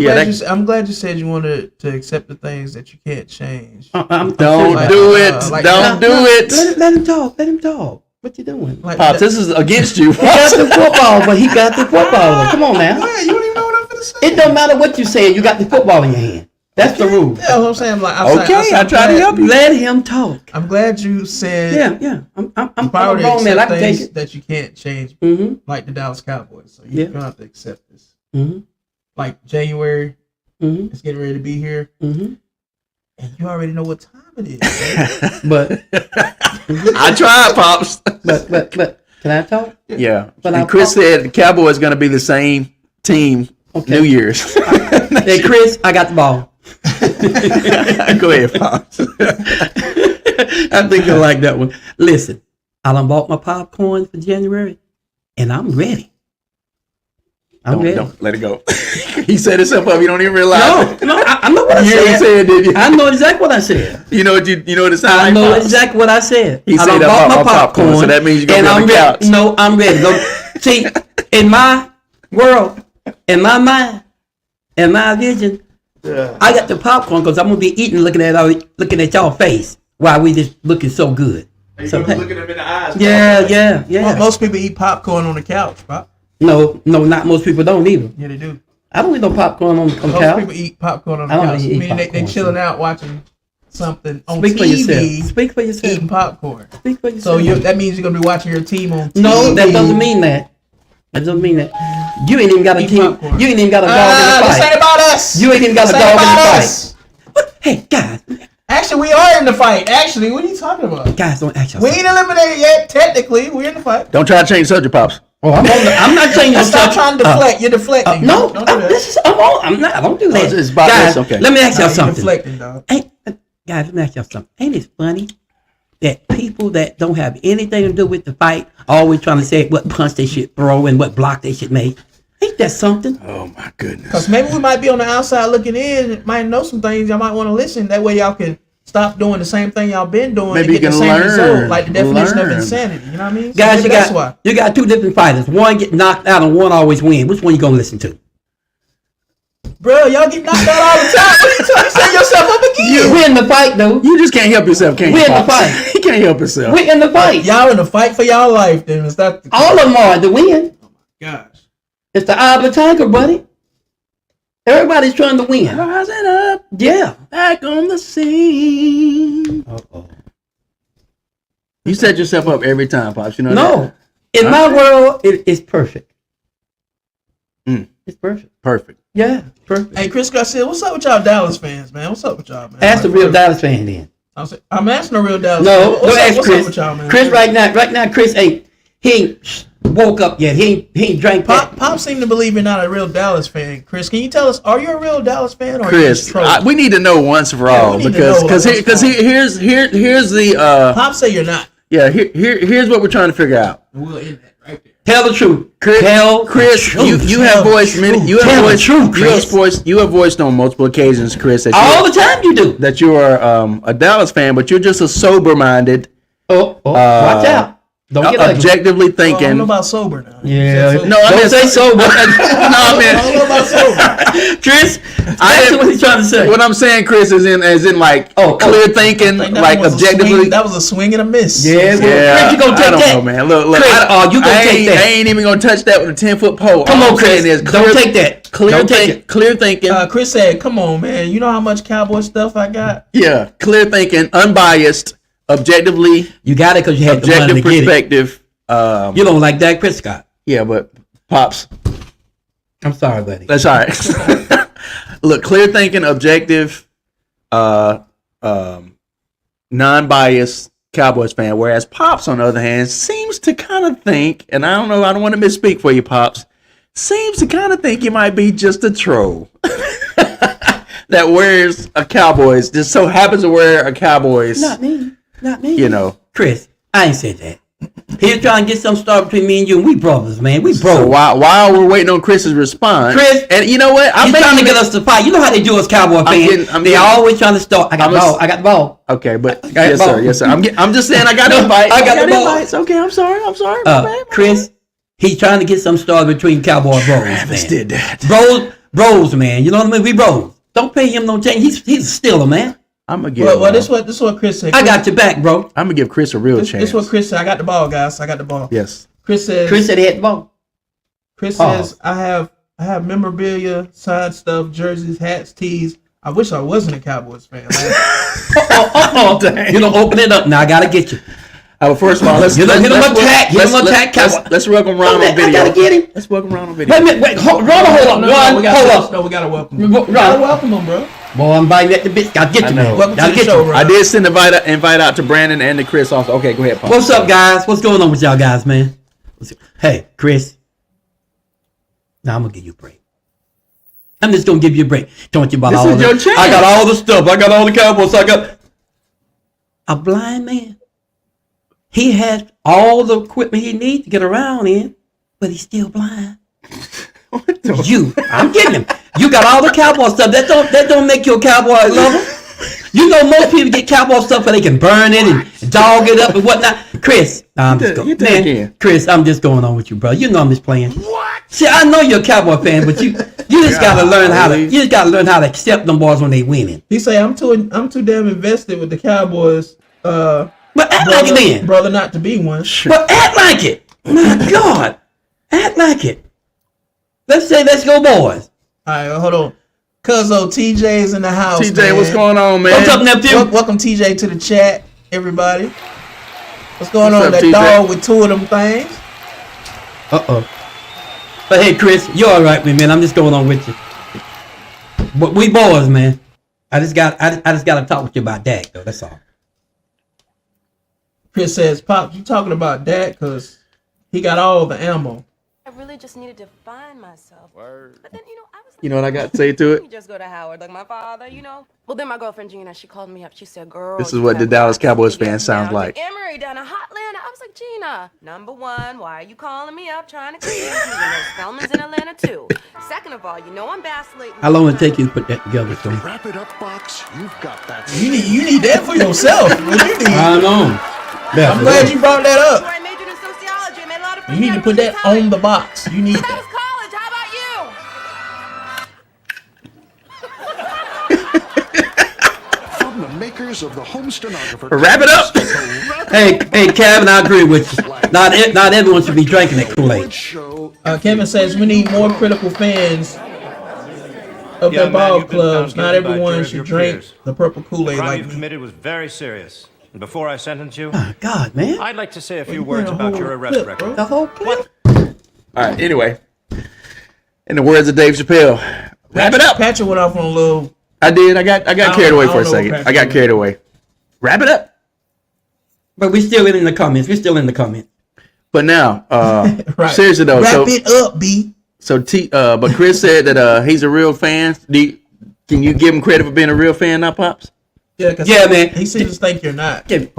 glad you said you wanted to accept the things that you can't change. don't Like, do it. like- Don't do it. Let him talk. Let him talk. What you doing? Like Pops, this is against you. He got the football, but he got the football. Come on now. yeah, you don't even know what I'm finna say. It don't matter what you say. You got the football in your hand. That's the rule. Yeah, what I'm saying. Like, Okay, I tried to help you. Let him talk. I'm glad you said. Yeah. I'm a Power to grown man. I accept can take things it. that you can't change, Mm-hmm. like the Dallas Cowboys. So you're Yeah. gonna have to accept this. Mm-hmm. Like January, Mm-hmm. it's getting ready to be here, Mm-hmm. and you already know what time it is. Right? But I tried, Pops. but can I talk? Yeah. But And I Chris thought- said the Cowboys going to be the same team Okay. New Year's. Hey Chris, I got the ball. Go ahead, Pops. I think you like that one. Listen, I done bought my popcorn for January, and I'm ready. I'm ready. Don't let it go. He set himself up. You don't even realize. No, I know what I You said. said, did you? I know exactly what I said. You know what it sounds I like? know Pops? exactly what I said. He I said done I bought bought my my popcorn, so that means you're gonna and be on I'm the ready. couch. No, I'm ready. See, in my world, in my mind, in my vision, I got the popcorn because I'm gonna be eating, looking at y'all face while we just looking so good. So, them in the eyes. yeah. Most people eat popcorn on the couch, Pop. No, not most people don't either. Yeah, they do. I don't eat no popcorn on the Most couch. people eat popcorn on the I don't couch. eat Meaning they popcorn, chilling so. out watching something on Speak for TV, yourself. Speak for yourself. eating popcorn. Speak for yourself. So that means you're gonna be watching your team on TV. No, that doesn't mean that. That doesn't mean that. You ain't even got a Eat team. popcorn. You ain't even got a dog in the This ain't fight. about us. You ain't even got a This ain't dog in the about fight. us. What? Hey, guys, Actually, we are in the fight. Actually, what are you talking about? guys, don't act We yourself. ain't eliminated yet. Technically, we're in the fight. Don't try to change the subject, Pops. Oh, I'm not changing the Stop subject. trying to deflect. You're deflecting. No, Don't do that. I'm not. I don't do that. it's about guys, this, okay. let me ask Nah, y'all you're something. deflecting, dog. Guys, let me ask y'all something. Ain't it funny that people that don't have anything to do with the fight always trying to say what punch they should throw and what block they should make? Ain't that something? Oh my goodness. Because maybe we might be on the outside looking in, might know some things. Y'all might want to listen. That way, y'all can stop doing the same thing y'all been doing Maybe and you get the can same learn. result, like the definition of Learn. insanity. You know what I mean? So Guys, maybe that's why. you got two different fighters. One get knocked out and one always win. Which one you gonna listen to? Bro, y'all get knocked out all the time. What are you trying to set yourself up again? You win the fight, though. You just can't help yourself, can you? We in the Pops? fight. He can't help himself. We in the fight. Y'all in the fight for y'all life, then. Is that the All of them are the win. gosh? It's the eye of the tiger, buddy. Everybody's trying to win. Rising up, Yeah. back on the scene. Uh-oh. You set yourself up every time, Pops. You know No. In my world, it's perfect. Mm. It's perfect. that? Perfect. Yeah, perfect. Hey, Chris Garcia, what's up with y'all Dallas fans, man? What's up with y'all, man? Ask the real Dallas fan then. I'm asking a real Dallas No, fan. don't ask What's Chris. up with y'all, man? Chris, right now, Chris ain't woke up yet. He ain't drank that. Pop seemed to believe you're not a real Dallas fan. Chris, can you tell us, are you a real Dallas fan or are you Chris, just trolling? we need to know once for all we need to because know, because like, what's here's the Pop say you're not. here's what we're trying to figure out. We'll end that right there. Tell the truth. Chris, Tell Chris, the truth. you have voiced the many. truth. You have Tell the voiced. truth, You have Chris. voiced. You have voiced on multiple occasions, Chris, that all you the time you do. that you are a Dallas fan, but you're just a sober-minded, Watch out. Don't get ugly. objectively I don't thinking. know about sober now. Yeah. You said No, I Don't mean, say sober. no, I I don't know about sober. mean, Chris, I that's what he's trying to say. what I'm saying, Chris, is in like clear thinking, Like, like was a objectively. swing, that was a swing and a miss. Yeah, well, Chris, you gonna take I don't that? know, man. Look, Chris, you gonna I take ain't, that? I ain't even gonna touch that with a 10-foot pole. Come All on, I'm saying Chris. is Don't take that. Clear, Don't take it. clear thinking. Chris said, "Come on, man. You know how much cowboy stuff I got." Yeah, clear thinking, unbiased, objectively, You got it because you had the money objective to get it. perspective. You don't like Dak Prescott. Yeah, but Pops, I'm sorry, buddy. that's all right. Look, clear thinking, objective, non-biased Cowboys fan. Whereas Pops, on the other hand, seems to kind of think, and I don't know, I don't want to misspeak for you, Pops. Seems to kind of think you might be just a troll that wears a Cowboys. Just so happens to wear a Cowboys. Not me. Not me. You know. Chris, I ain't said that. He's trying to get some start between me and you, and we brothers, man. We brothers. So while we're waiting on Chris's response, Chris, and you know what? He's trying to get us to fight. You know how they do us Cowboy fans. I'm They getting- always trying to start. I got the ball. I got the ball. Okay, but got yes, the sir, ball. yes, sir. I'm just saying I got No, invites. I got the ball. invites. Okay, I'm sorry. My bad, my bad. Chris, he's trying to get some start between Cowboy and Bros, Travis man. did that. Bros, man. You know what I mean? We bros. Don't pay him no change. He's a stealer, man. I'm gonna give. Well, this is what Chris said. I got your back, bro. I'm gonna give Chris a real This chance. is what Chris said. I got the ball, guys. I got the ball. Yes. Chris says. Chris said he had the ball. Chris Oh. says I have memorabilia, signed stuff, jerseys, hats, tees. I wish I wasn't a Cowboys fan. You don't open it up. Now I gotta get you. Well, first of all, let's Hit him let's- attack. Hit him attack. Let's welcome Ron on video. I gotta get him. Let's welcome Ron on video. Wait. Hold on. we Hold gotta welcome Ron. him. We gotta welcome him, bro. Boy, I'm biting at the bitch. Gotta get I you, know. man. Welcome Gotta to the get show, you. bro. I did send invite out to Brandon and to Chris also. Okay, go ahead, Paul. What's up, guys? What's going on with y'all guys, man? Hey, Chris. Now I'm gonna give you a break. I'm just gonna give you a break. Don't you about This all is the, your chance. I got all the stuff. I got all the Cowboys. I got a blind man. He has all the equipment he needs to get around in, but he's still blind. I'm getting him. You got all the Cowboy stuff. That don't make you a Cowboy lover. You know most people get Cowboy stuff where they can burn it and dog it up and whatnot. Chris, I'm just You going. take Man, it. Chris, I'm just going on with you, bro. You know I'm just playing. What? See, I know you're a Cowboy fan, but you just gotta learn how to. You just gotta learn how to accept them boys when they winning. He say I'm too damn invested with the Cowboys. But act like it then. Brother, not to be one. But act like it. My God, act like it. Let's go, boys. All right, hold on. Cuzzo, TJ's in the house. TJ, man. what's going on, man? What's up, nephew? Welcome TJ to the chat, everybody. What's going What's on? up, That TJ? dog with two of them things. But hey, Chris, you're all right, man. I'm just going on with you. But we boys, man. I just got to talk with you about Dak, though. That's all. Chris says, "Pop, you talking about Dak? Cause he got all the ammo." I really just needed to find myself. But then, I was like, You know what I got to say to it? you just go to Howard like my father, Well, then my girlfriend Gina, she called me up. She said, girl. This is you what the gotta Dallas watch Cowboys this. fan You sounds down to like. Emory down in Hotlanta. I was like, Gina, number one, why are you calling me up trying to confuse me? There's Spellman's in Atlanta too. Second of all, I'm vacillating. How long it take you to put that together, son? Wrap it up, box. You've got that. You need that for yourself. What you need? I know. I'm glad you brought that up. I majored in sociology. I made a lot of You need to put that on the box. You need That that. was college. How about you? From the makers of the home stenographer. Wrap it up. Hey, Kevin, I agree with you. Not everyone should be drinking that Kool-Aid. Show. Kevin says we need more critical fans. of Young the man, ball you've been clubs, found not guilty by a everyone jury of should your drink peers. the purple The Kool-Aid crime like you me. committed was very serious. And before I sentence you, Oh, God, man. I'd like to say a few you words playing a about whole your arrest clip, record. The whole clip. All right. Anyway, in the words of Dave Chappelle, wrap it up. Patrick went off on a little. I did. I got carried away I for a don't know second. what I got carried away. Wrap it up. But we're still in the comments. We're still in the comments. But now, Right. seriously though, Wrap so it up, B. but Chris said that he's a real fan. Can you give him credit for being a real fan now, Pops? Yeah, cause Yeah, man. He seems to think you're not. Give him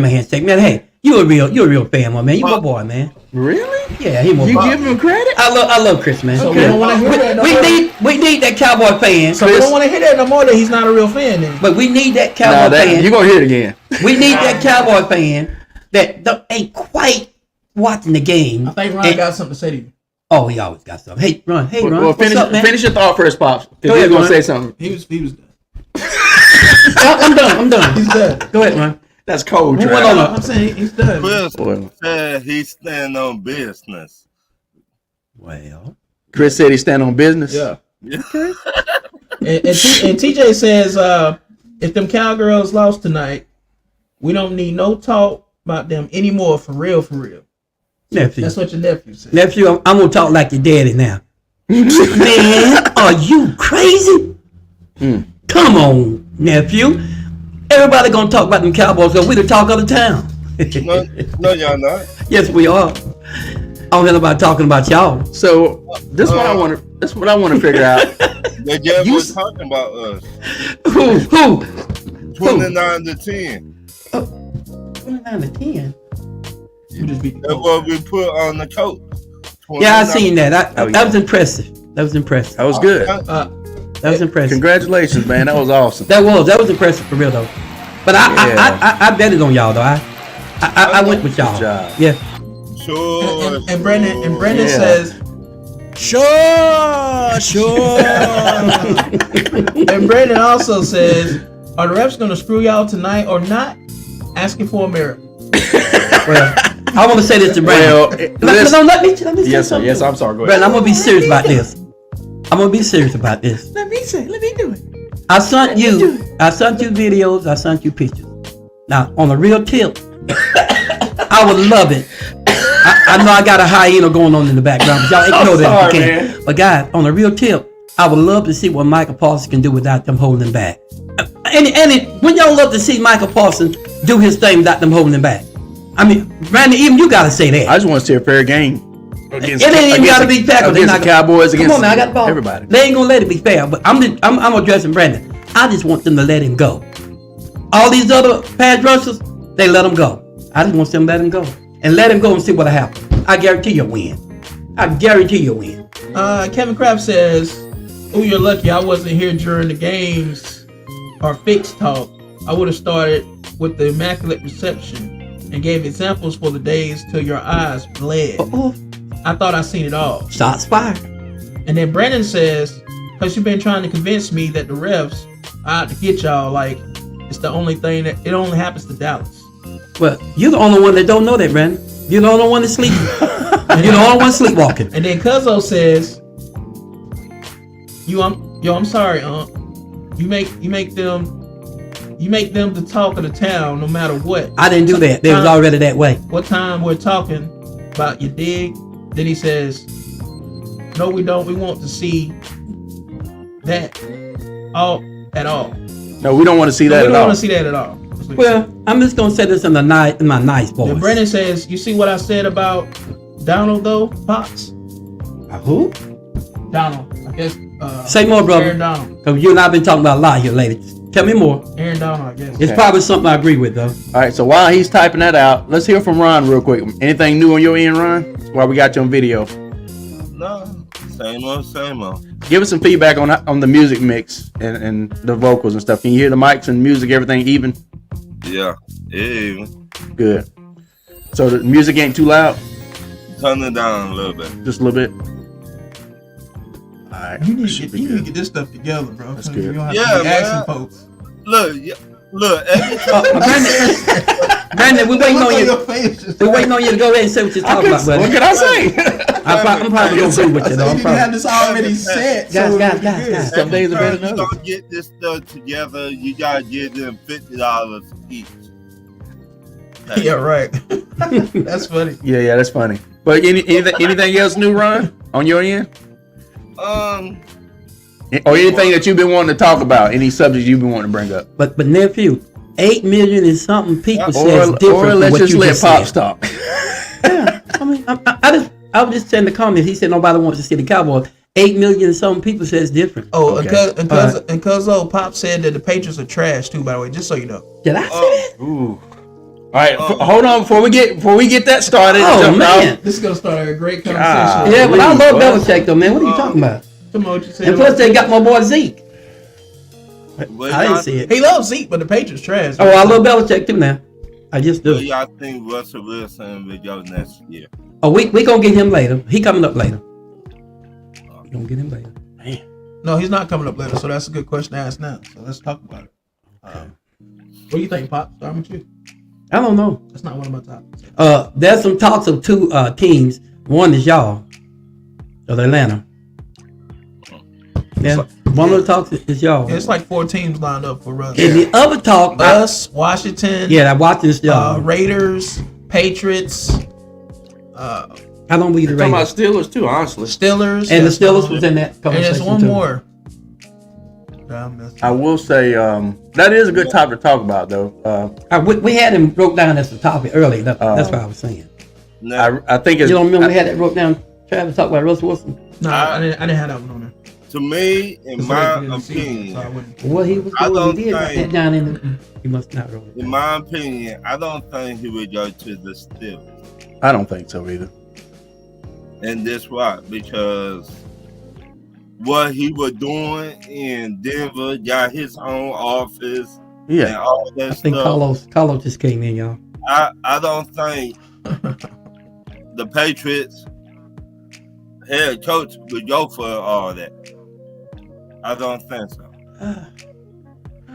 a handshake, man. Hey, you're a real fan, my man. You my boy, man. Really? Yeah, he my You boy. give him credit? I love Chris, man. So Okay. we don't want to hear that no We more. we need that Cowboy fan. So we don't want to hear that no more. That he's not a real fan. Then. But we need that Nah, Cowboy fan. you're gonna hear it again. We need that Cowboy fan that ain't quite watching the game. I think Ron And- got something to say to you. Oh, he always got something. Hey, Ron. Hey, Ron. Well, What's finish up, man? finish your thought first, Pops. If Go you're ahead, gonna Ron. say something. He was done. I'm done. He's done. Go ahead, Ron. That's cold, Who Trav. went on I'm saying he's done. Chris Well, said he stand on business. Well, Chris said he stand on business. Yeah. And TJ says, if them Cowgirls lost tonight, we don't need no talk about them anymore. For real. nephew. That's what your nephew said. Nephew, I'm gonna talk like your daddy now. Man, are you crazy? Come on, nephew. Everybody gonna talk about them Cowboys because we the talk of the town. No, y'all not. Yes, we are. I don't hear nobody talking about y'all. So this what I want to. That's what I want to figure out. They just You was s- talking about us. Who? 29 to 10. 29 to 10. You just beat the That's what we put on the coat. Yeah, I seen that. Oh, yeah. That was impressive. That was impressive. That was good. That was impressive. Congratulations, man. That was awesome. That was impressive for real though. But I bet it on y'all though. I went with y'all. Good job. Yeah. Sure. And Brendan Yeah. says, Sure. and Brendan also says, are the refs gonna screw y'all tonight or not? Asking for a miracle. Well, I want to say this to Brandon. Let me say Yes, sir. something. Yes, I'm sorry. Go Brandon, ahead. I'm gonna be serious about this. I'm gonna be serious about this. Let me do it. I sent you videos. I sent you pictures. Now, on a real tip, I would love it. I know I got a hyena going on in the background, but y'all ain't know that if you sorry, can. But guys, on a real tip, I would love to see what Michael Paulson can do without them holding him back. When y'all love to see Michael Paulson do his thing without them holding him back. I mean, Brandon, even you gotta say that. I just want to see a fair game. It ain't even gotta be fair. Against the Cowboys. Come Against on, man, I got the ball. everybody. They ain't gonna let it be fair. But I'm addressing Brandon. I just want them to let him go. All these other pass rushers, they let him go. I just want them to let him go and let him go and see what'll happen. I guarantee you'll win. I guarantee you'll win. Kevin Kraft says, "Oh, you're lucky I wasn't here during the games or fixed talk. I would have started with the immaculate reception and gave examples for the days till your eyes bled. Oh, I thought I seen it all." shots fired. And then Brandon says, "Cause you've been trying to convince me that the refs are out to get y'all. Like it's the only thing that it only happens to Dallas." Well, you're the only one that don't know that, Brandon. You're the only one that's sleeping. You're the only one sleepwalking. And then Cuzzo says, I'm sorry, you make them the talk of the town no matter what. I didn't do that. They was already that way. What time we're talking about, you dig?" Then he says, "No, we don't. We want to see that at all. No, we don't want to see that we at don't all. want to see that at all." Well, I'm just gonna say this in my nice voice. And Brennan says, "You see what I said about Donald though, Pops? Who? Donald, I guess. Say more, brother. Aaron Donald. Because you and I have been talking about a lot here lately. Tell me more. Aaron Donald, I guess. It's probably something I agree with, though. All right, so while he's typing that out, let's hear from Ron real quick. Anything new on your end, Ron? While we got you on video, No, same old. give us some feedback on the music mix and the vocals and stuff. Can you hear the mics and music, everything even? Yeah, even. Good. So the music ain't too loud? Turn it down a little bit. Just a little bit? All right. You need Should to be good. get this stuff together, bro. That's So good. You don't have Yeah, to be man. asking folks. Look, every Brandon, we're waiting on you. Face just We're waiting on you to go ahead and say what you're talking about, buddy. What can I say? I'm probably gonna agree with you though. So I'm you didn't have probably, this already set. Guys, so guys, it'd be guys, good. guys. Some days are better If than you others. gonna get this stuff together, you gotta give them $50 each. Yeah, right. That's funny. Yeah, that's funny. But anything else new, Ron, on your end? Or anything that you've been wanting to talk about? Any subjects you've been wanting to bring up? but nephew, 8 million is something people says different Or from let's what just you let just Pops said. talk. Yeah, I mean, I was just saying the comments. He said nobody wants to see the Cowboys. 8 million some people says different. Oh, Okay. and cause old Pop said that the Patriots are trash too. By the way, just so you know. Did I say that? Ooh. All right, hold on before we get that started. Oh Jump man. out. This is gonna start a great God. conversation. Yeah, but I love What? Belichick though, man. What are you talking about? Come on, what you said. And plus, they got my boy Zeke. Where I y'all, didn't see it. He loves Zeke, but the Patriots trash. Oh, I love Belichick too now. I just where do. y'all think Russell Wilson will go next year? Oh, we gonna get him later. He coming up later. We gonna get him later. No, he's not coming up later, so that's a good question to ask now. So let's talk about it. What do you think, Pop? Starting with you. I don't know. That's not one of my topics. There's some talks of two teams. One is y'all, of Atlanta. Yeah, one of the talks is y'all. Yeah, it's like 4 teams lined up for Russ. And the other talk, Us, Washington, yeah, I watched this y'all. Raiders, Patriots, I don't believe the Talking about Raiders. Steelers too, honestly. Steelers, And the that's Steelers one. was in that And conversation there's one too. more. Nah, I missed it. I will say that is a good topic to talk about, though. We had him broke down as the topic earlier. That's what I was saying. Now, I think You it's. don't remember we had that broke down? Travis talked about Russell Wilson. No, I didn't have that one on there. to me, in It's my late in the season, so I opinion, wouldn't- What he was I doing, don't he did write think- that down in the. He must not roll it. in my opinion, I don't think he would go to the Steelers. I don't think so either. And this why? Because what he was doing in Denver, got his own office and Yeah, all that I think stuff. Carlos just came in, y'all. I don't think the Patriots head coach would go for all that. I don't think so.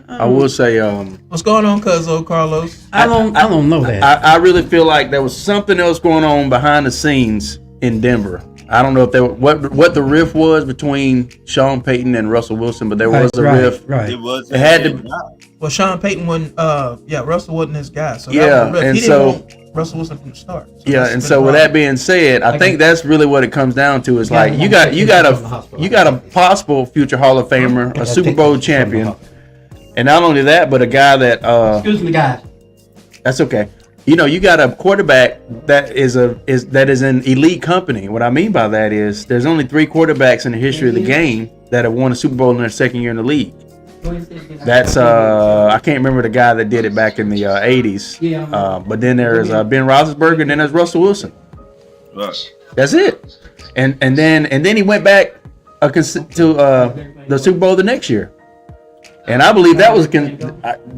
I will say. What's going on, Cuzzo Carlos? I don't know that. I really feel like there was something else going on behind the scenes in Denver. I don't know if there what the riff was between Sean Payton and Russell Wilson, but there was a riff. Right. It was It had to- Well, Sean Payton wasn't. Russell wasn't his guy. So Yeah, that was the riff. and He so- didn't want Russell Wilson from the start. So Yeah, that's and been so a with problem. that being said, I think that's really what it comes down to. Is like you got a possible future Hall of Famer, a Super Bowl champion, and not only that, but a guy that Excuse me, guys. that's okay. You know, you got a quarterback that is an elite company. What I mean by that is there's only 3 quarterbacks in the history of the game that have won a Super Bowl in their second year in the league. That's I can't remember the guy that did it back in the 80s. But then there's Ben Roethlisberger, and then there's Russell Wilson. Right. That's it. And then he went back to the Super Bowl the next year. And I believe that was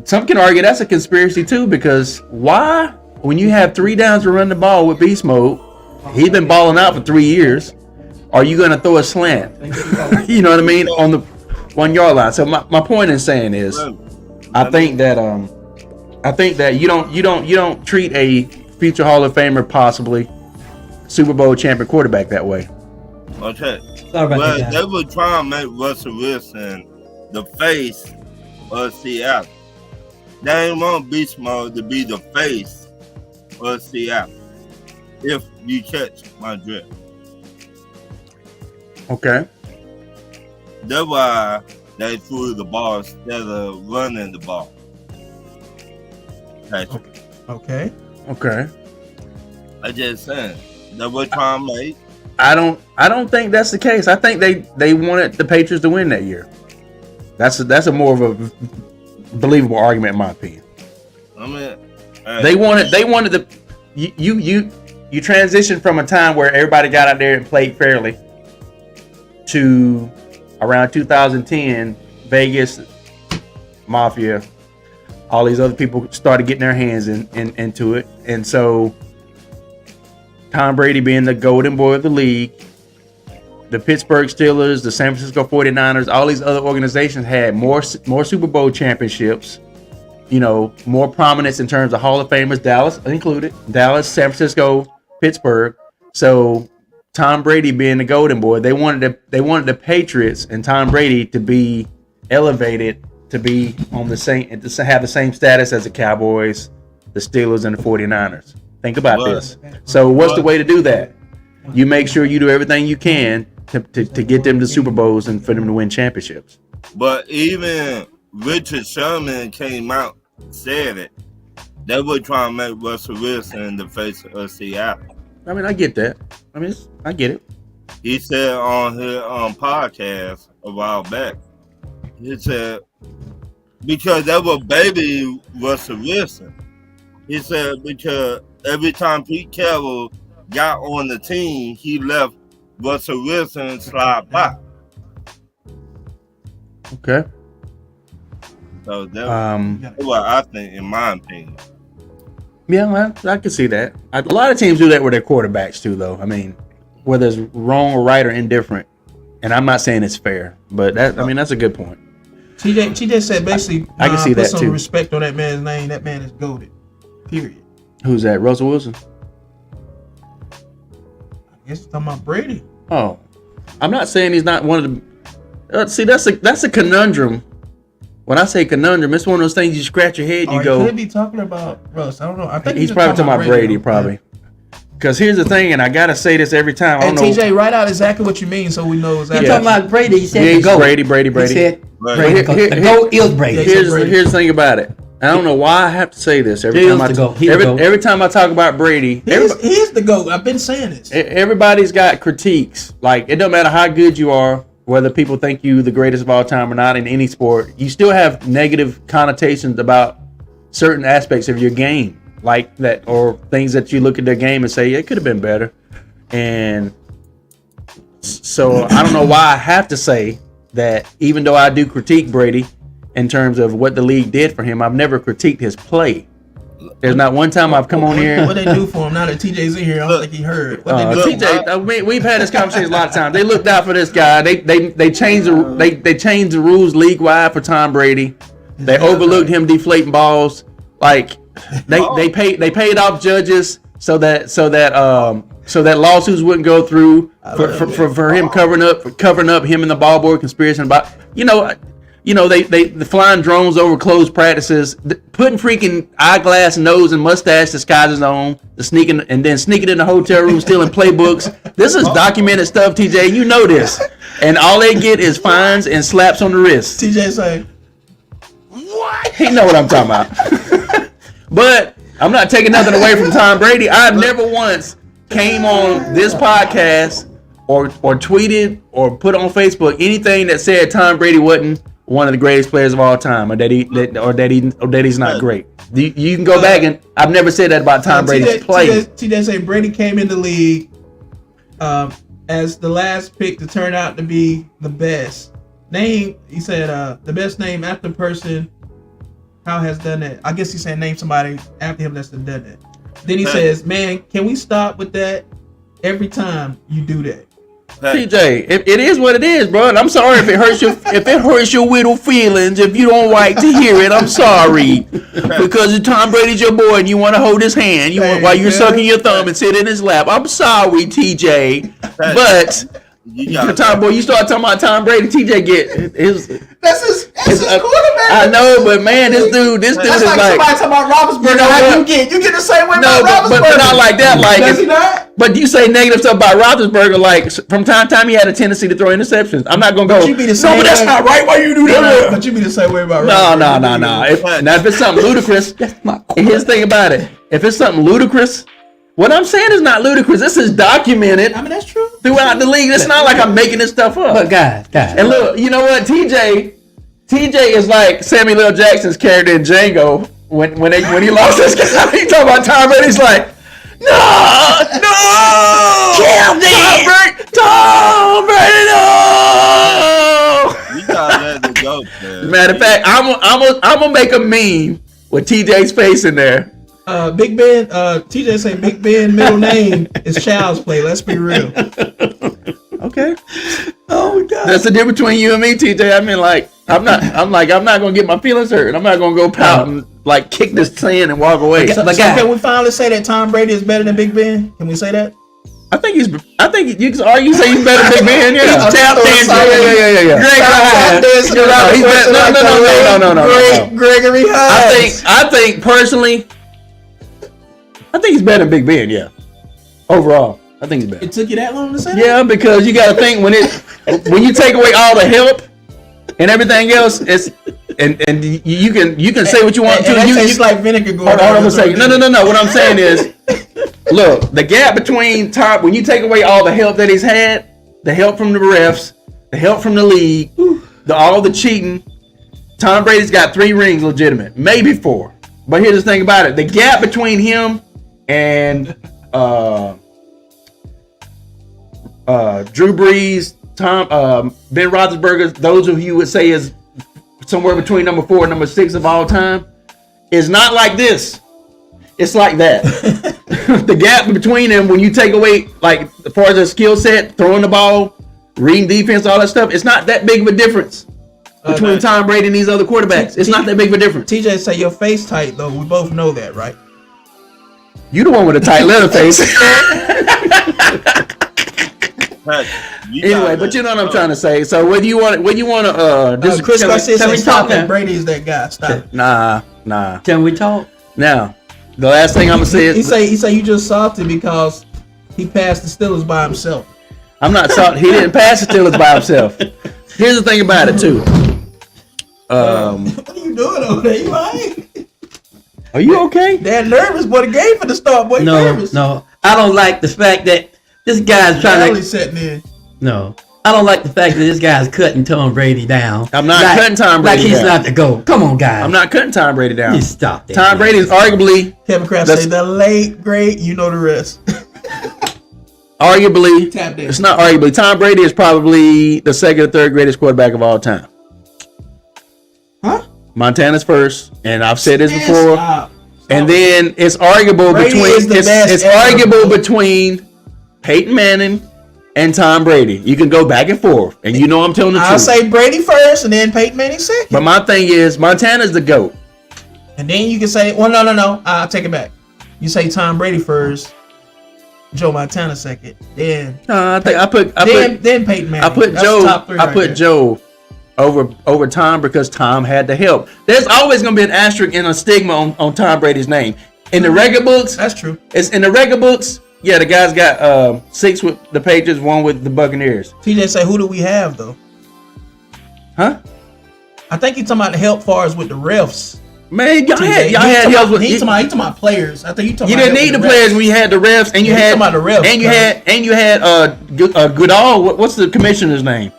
some can argue that's a conspiracy too, because why, when you have 3 downs to run the ball with beast mode, he's been balling out for 3 years, are you going to throw a slant? You know what I mean, on the 1 yard line? So my point in saying is, I think that you don't treat a future Hall of Famer, possibly Super Bowl champion quarterback that way. Okay. Sorry about Well, that, they guys. were trying to make Russell Wilson the face of Seattle. They didn't want Beast Mode to be the face of Seattle. If you catch my drift. Okay. That's why they threw the ball instead of running the ball. Patrick. Okay. Okay. I just saying. They were trying to make. I don't think that's the case. I think they wanted the Patriots to win that year. That's a more of a believable argument in my opinion. I mean, They wanted the you transitioned from a time where everybody got out there and played fairly to around 2010, Vegas, Mafia, all these other people started getting their hands into it. And so Tom Brady being the golden boy of the league, the Pittsburgh Steelers, the San Francisco 49ers, all these other organizations had more Super Bowl championships, you know, more prominence in terms of Hall of Famers, Dallas included, Dallas, San Francisco, Pittsburgh. So Tom Brady being the golden boy. They wanted the Patriots and Tom Brady to be elevated to be on the same, to have the same status as the Cowboys, the Steelers, and the 49ers. Think about this. So what's the way to do that? You make sure you do everything you can to get them to Super Bowls and for them to win championships. But even Richard Sherman came out, said it. They were trying to make Russell Wilson the face of Seattle. I mean, I get that. I mean, I get it. He said on his podcast a while back, he said, because they were baby Russell Wilson. He said, because every time Pete Carroll got on the team, he left Russell Wilson slide by. Okay. So that's what I think, in my opinion. Yeah, well, I can see that. A lot of teams do that with their quarterbacks too, though. I mean, whether it's wrong or right or indifferent. And I'm not saying it's fair, but that's a good point. TJ said basically, I can see put that some too. respect on that man's name. That man is goated. Period. Who's that? Russell Wilson? I guess talking about Brady. Oh, I'm not saying he's not one of the. See, that's a conundrum. When I say conundrum, it's one of those things you scratch your head. You go. He could be talking about Russ. I don't know. I think He's probably talking about Brady, probably. Because here's the thing, and I gotta say this every time. And TJ, write out exactly what you mean, so we know exactly. You're talking about Brady. He said Yeah, the GOAT. Brady. He said Right. Brady. The GOAT is Brady. Here's the thing about it. I don't know why I have to say this every He time is the GOAT. He the GOAT. every time I talk about Brady. He's the GOAT. I've been saying this. Everybody's got critiques. Like, it don't matter how good you are, whether people think you the greatest of all time or not in any sport, you still have negative connotations about certain aspects of your game, like that, or things that you look at their game and say, yeah, it could have been better. And so I don't know why I have to say that, even though I do critique Brady in terms of what the league did for him, I've never critiqued his play. There's not one time I've come on here. What they do for him now that TJ's in here? I don't think he heard. What they do? TJ, we've had this conversation a lot of times. They looked out for this guy. They changed the rules league wide for Tom Brady. They overlooked him deflating balls. Like they paid off judges so that lawsuits wouldn't go through for him covering up him and the ball boy conspiracy about they flying drones over closed practices, putting freaking eyeglass, nose, and mustache disguises on, sneaking in the hotel room, stealing playbooks. This is documented stuff, TJ. You know this, and all they get is fines and slaps on the wrist. TJ say, "What?" He know what I'm talking about. But I'm not taking nothing away from Tom Brady. I've never once came on this podcast or tweeted or put on Facebook anything that said Tom Brady wasn't one of the greatest players of all time, or that he's not great. You can go back, and I've never said that about Tom Brady's play. TJ say Brady came in the league as the last pick to turn out to be the best. He said the best name after person how has done that. I guess he's saying name somebody after him that's done that. Then he says, man, can we stop with that every time you do that? TJ, it is what it is, bro. And I'm sorry if it hurts your little feelings. If you don't like to hear it, I'm sorry. Because Tom Brady's your boy and you want to hold his hand while you're sucking your thumb and sit in his lap. I'm sorry, TJ. But Tom, boy, you start talking about Tom Brady, TJ get his. That's his quarterback. I know, but man, this dude is like somebody talking about Roethlisberger. How you get the same way about Roethlisberger. but not like that. Like, does he not? But you say negative stuff about Roethlisberger, like from time to time he had a tendency to throw interceptions. I'm not gonna go. You be the same no, but that's not right. Why you do that? But you be the same way about No. Now if it's something ludicrous, here's the thing about it. If it's something ludicrous, what I'm saying is not ludicrous. This is documented. I mean, that's true. Throughout the league. It's not like I'm making this stuff up. But guys. And look, you know what? TJ is like Samuel L. Jackson's character in Django when he lost this guy. He talking about Tom Brady. He's like, no, kill me, Tom Brady, no. You gotta let it go, man. Matter of fact, I'm gonna make a meme with TJ's face in there. Big Ben, TJ say Big Ben middle name is Child's Play. Let's be real. Okay. Oh my God. That's the difference between you and me, TJ. I mean, like, I'm not gonna get my feelings hurt. I'm not gonna go pout and like kick this sand and walk away. So can we finally say that Tom Brady is better than Big Ben? Can we say that? I think you can argue say he's better than Big Ben. Yeah, I'm tap so dance. excited. Yeah. Greg Hines. You're right. He's better. No. Gregory Hines. I think personally, I think he's better than Big Ben. Yeah, overall, I think he's better. It took you that long to say that? Yeah, because you got to think when you take away all the help and everything else, it's and you can say what you want to. And You tastes like vinegar going hold on on a second. No. What I'm saying is, look, the gap between Tom, when you take away all the help that he's had, the help from the refs, the help from the league, all the cheating, Tom Brady's got 3 rings legitimate, maybe 4. But here's the thing about it: the gap between him and Drew Brees, Ben Roethlisberger, those of you would say is somewhere between number 4 and number 6 of all time, is not like this. It's like that. The gap between them, when you take away, like, as far as the skill set, throwing the ball, reading defense, all that stuff, it's not that big of a difference between Tom Brady and these other quarterbacks. It's not that big of a difference. TJ say your face tight though. We both know that, right? You the one with a tight leather face. Anyway, but you know what I'm trying to say. So whether you want to, Chris Garcia can we says talk stop that now? Brady is that guy. Stop. Nah. Can we talk? Now, the last thing I'm gonna say is He say you just salty because he passed the Steelers by himself. I'm not salty. He didn't pass the Steelers by himself. Here's the thing about it too. What are you doing over there? You alright? Are you okay? They're nervous, boy. The game for the start, boy. Nervous. No. I don't like the fact that this guy's trying Only to. setting in. No. I don't like the fact that this guy's cutting Tom Brady down. I'm not cutting Tom Brady like he's down. not the GOAT. Come on, guys. I'm not cutting Tom Brady down. You stop that. Tom Brady is arguably, Kevin Kraft That's- say the late great. You know the rest. arguably, Tap dance. it's not arguably. Tom Brady is probably the 2nd or 3rd greatest quarterback of all time. Huh? Montana's first, and I've said this before. Stop. And then it's arguable Brady is the best it's ever. arguable between Peyton Manning and Tom Brady. You can go back and forth, and you know I'm telling the I'll truth. say Brady first, and then Peyton Manning second. But my thing is, Montana's the GOAT. And then you can say, well, no. I'll take it back. You say Tom Brady first, Joe Montana second, then I put then Peyton Manning. I put That's Joe. the top 3 I right put there. Joe over Tom because Tom had the help. There's always gonna be an asterisk and a stigma on Tom Brady's name in the record books. That's true. It's in the record books. Yeah, the guy's got 6 with the Patriots, 1 with the Buccaneers. TJ say, who do we have though? Huh? I think he's talking about the help far as with the refs. Man, y'all TJ, had help with. He's talking about players. I think you talking You about didn't need the players when you had the refs, and you Yeah, had talking about the refs, and you had Goodall. What's the commissioner's name?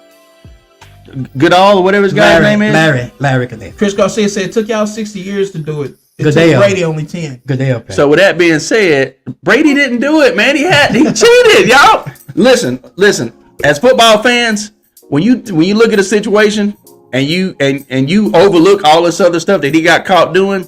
Goodall or whatever his guy's name is. Larry Goodell. Chris Garcia said it took y'all 60 years to do it. It Goodell. took Brady only 10. Goodell. So with that being said, Brady didn't do it, man. He cheated, y'all. Listen. As football fans, when you look at a situation and you overlook all this other stuff that he got caught doing,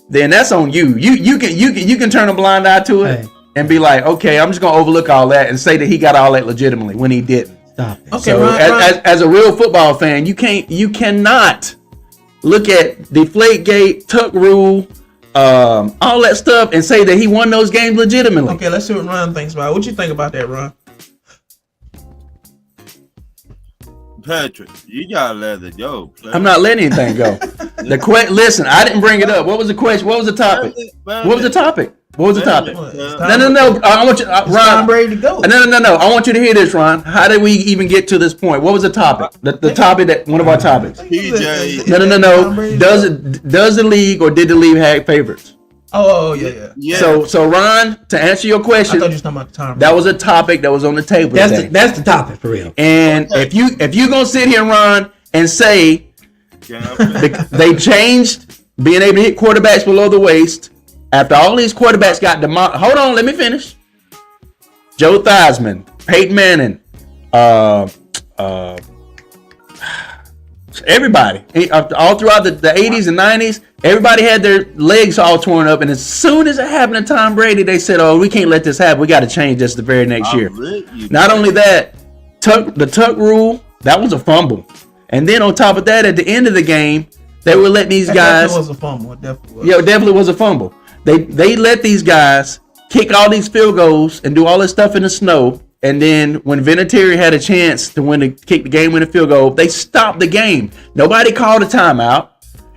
then that's on you. You can turn a blind eye to it and be like, okay, I'm just gonna overlook all that and say that he got all that legitimately when he didn't. Stop it. Okay, So Ron. as a real football fan, you cannot look at Deflategate, Tuck Rule, all that stuff, and say that he won those games legitimately. Okay, let's see what Ron thinks about it. What you think about that, Ron? Patrick, you gotta let it go. Player. I'm not letting anything go. Listen, I didn't bring it up. What was the question? What was the topic? What was the topic? No. I want you, It's Ron. Tom Brady to go. No. I want you to hear this, Ron. How did we even get to this point? What was the topic? The topic that one of our topics. TJ. No. Does the league or did the league have favorites? Oh, yeah. Yeah. So Ron, to answer your I question, thought you was talking about Tom Brady. that was a topic that was on the table today. That's the topic for real. And if you gonna sit here, Ron, and say they changed being able to hit quarterbacks below the waist after all these quarterbacks got demolished. Hold on, let me finish. Joe Theismann, Peyton Manning, everybody, all throughout the 80s and 90s, everybody had their legs all torn up. And as soon as it happened to Tom Brady, they said, oh, we can't let this happen. We got to change this the very next year. Not only that, the tuck rule, that was a fumble. And then on top of that, at the end of the game, they were letting these That guys. definitely was a fumble. It definitely was. Yeah, it definitely was a fumble. They let these guys kick all these field goals and do all this stuff in the snow. And then when Vinatieri had a chance to kick the game-winning field goal, they stopped the game. Nobody called a timeout.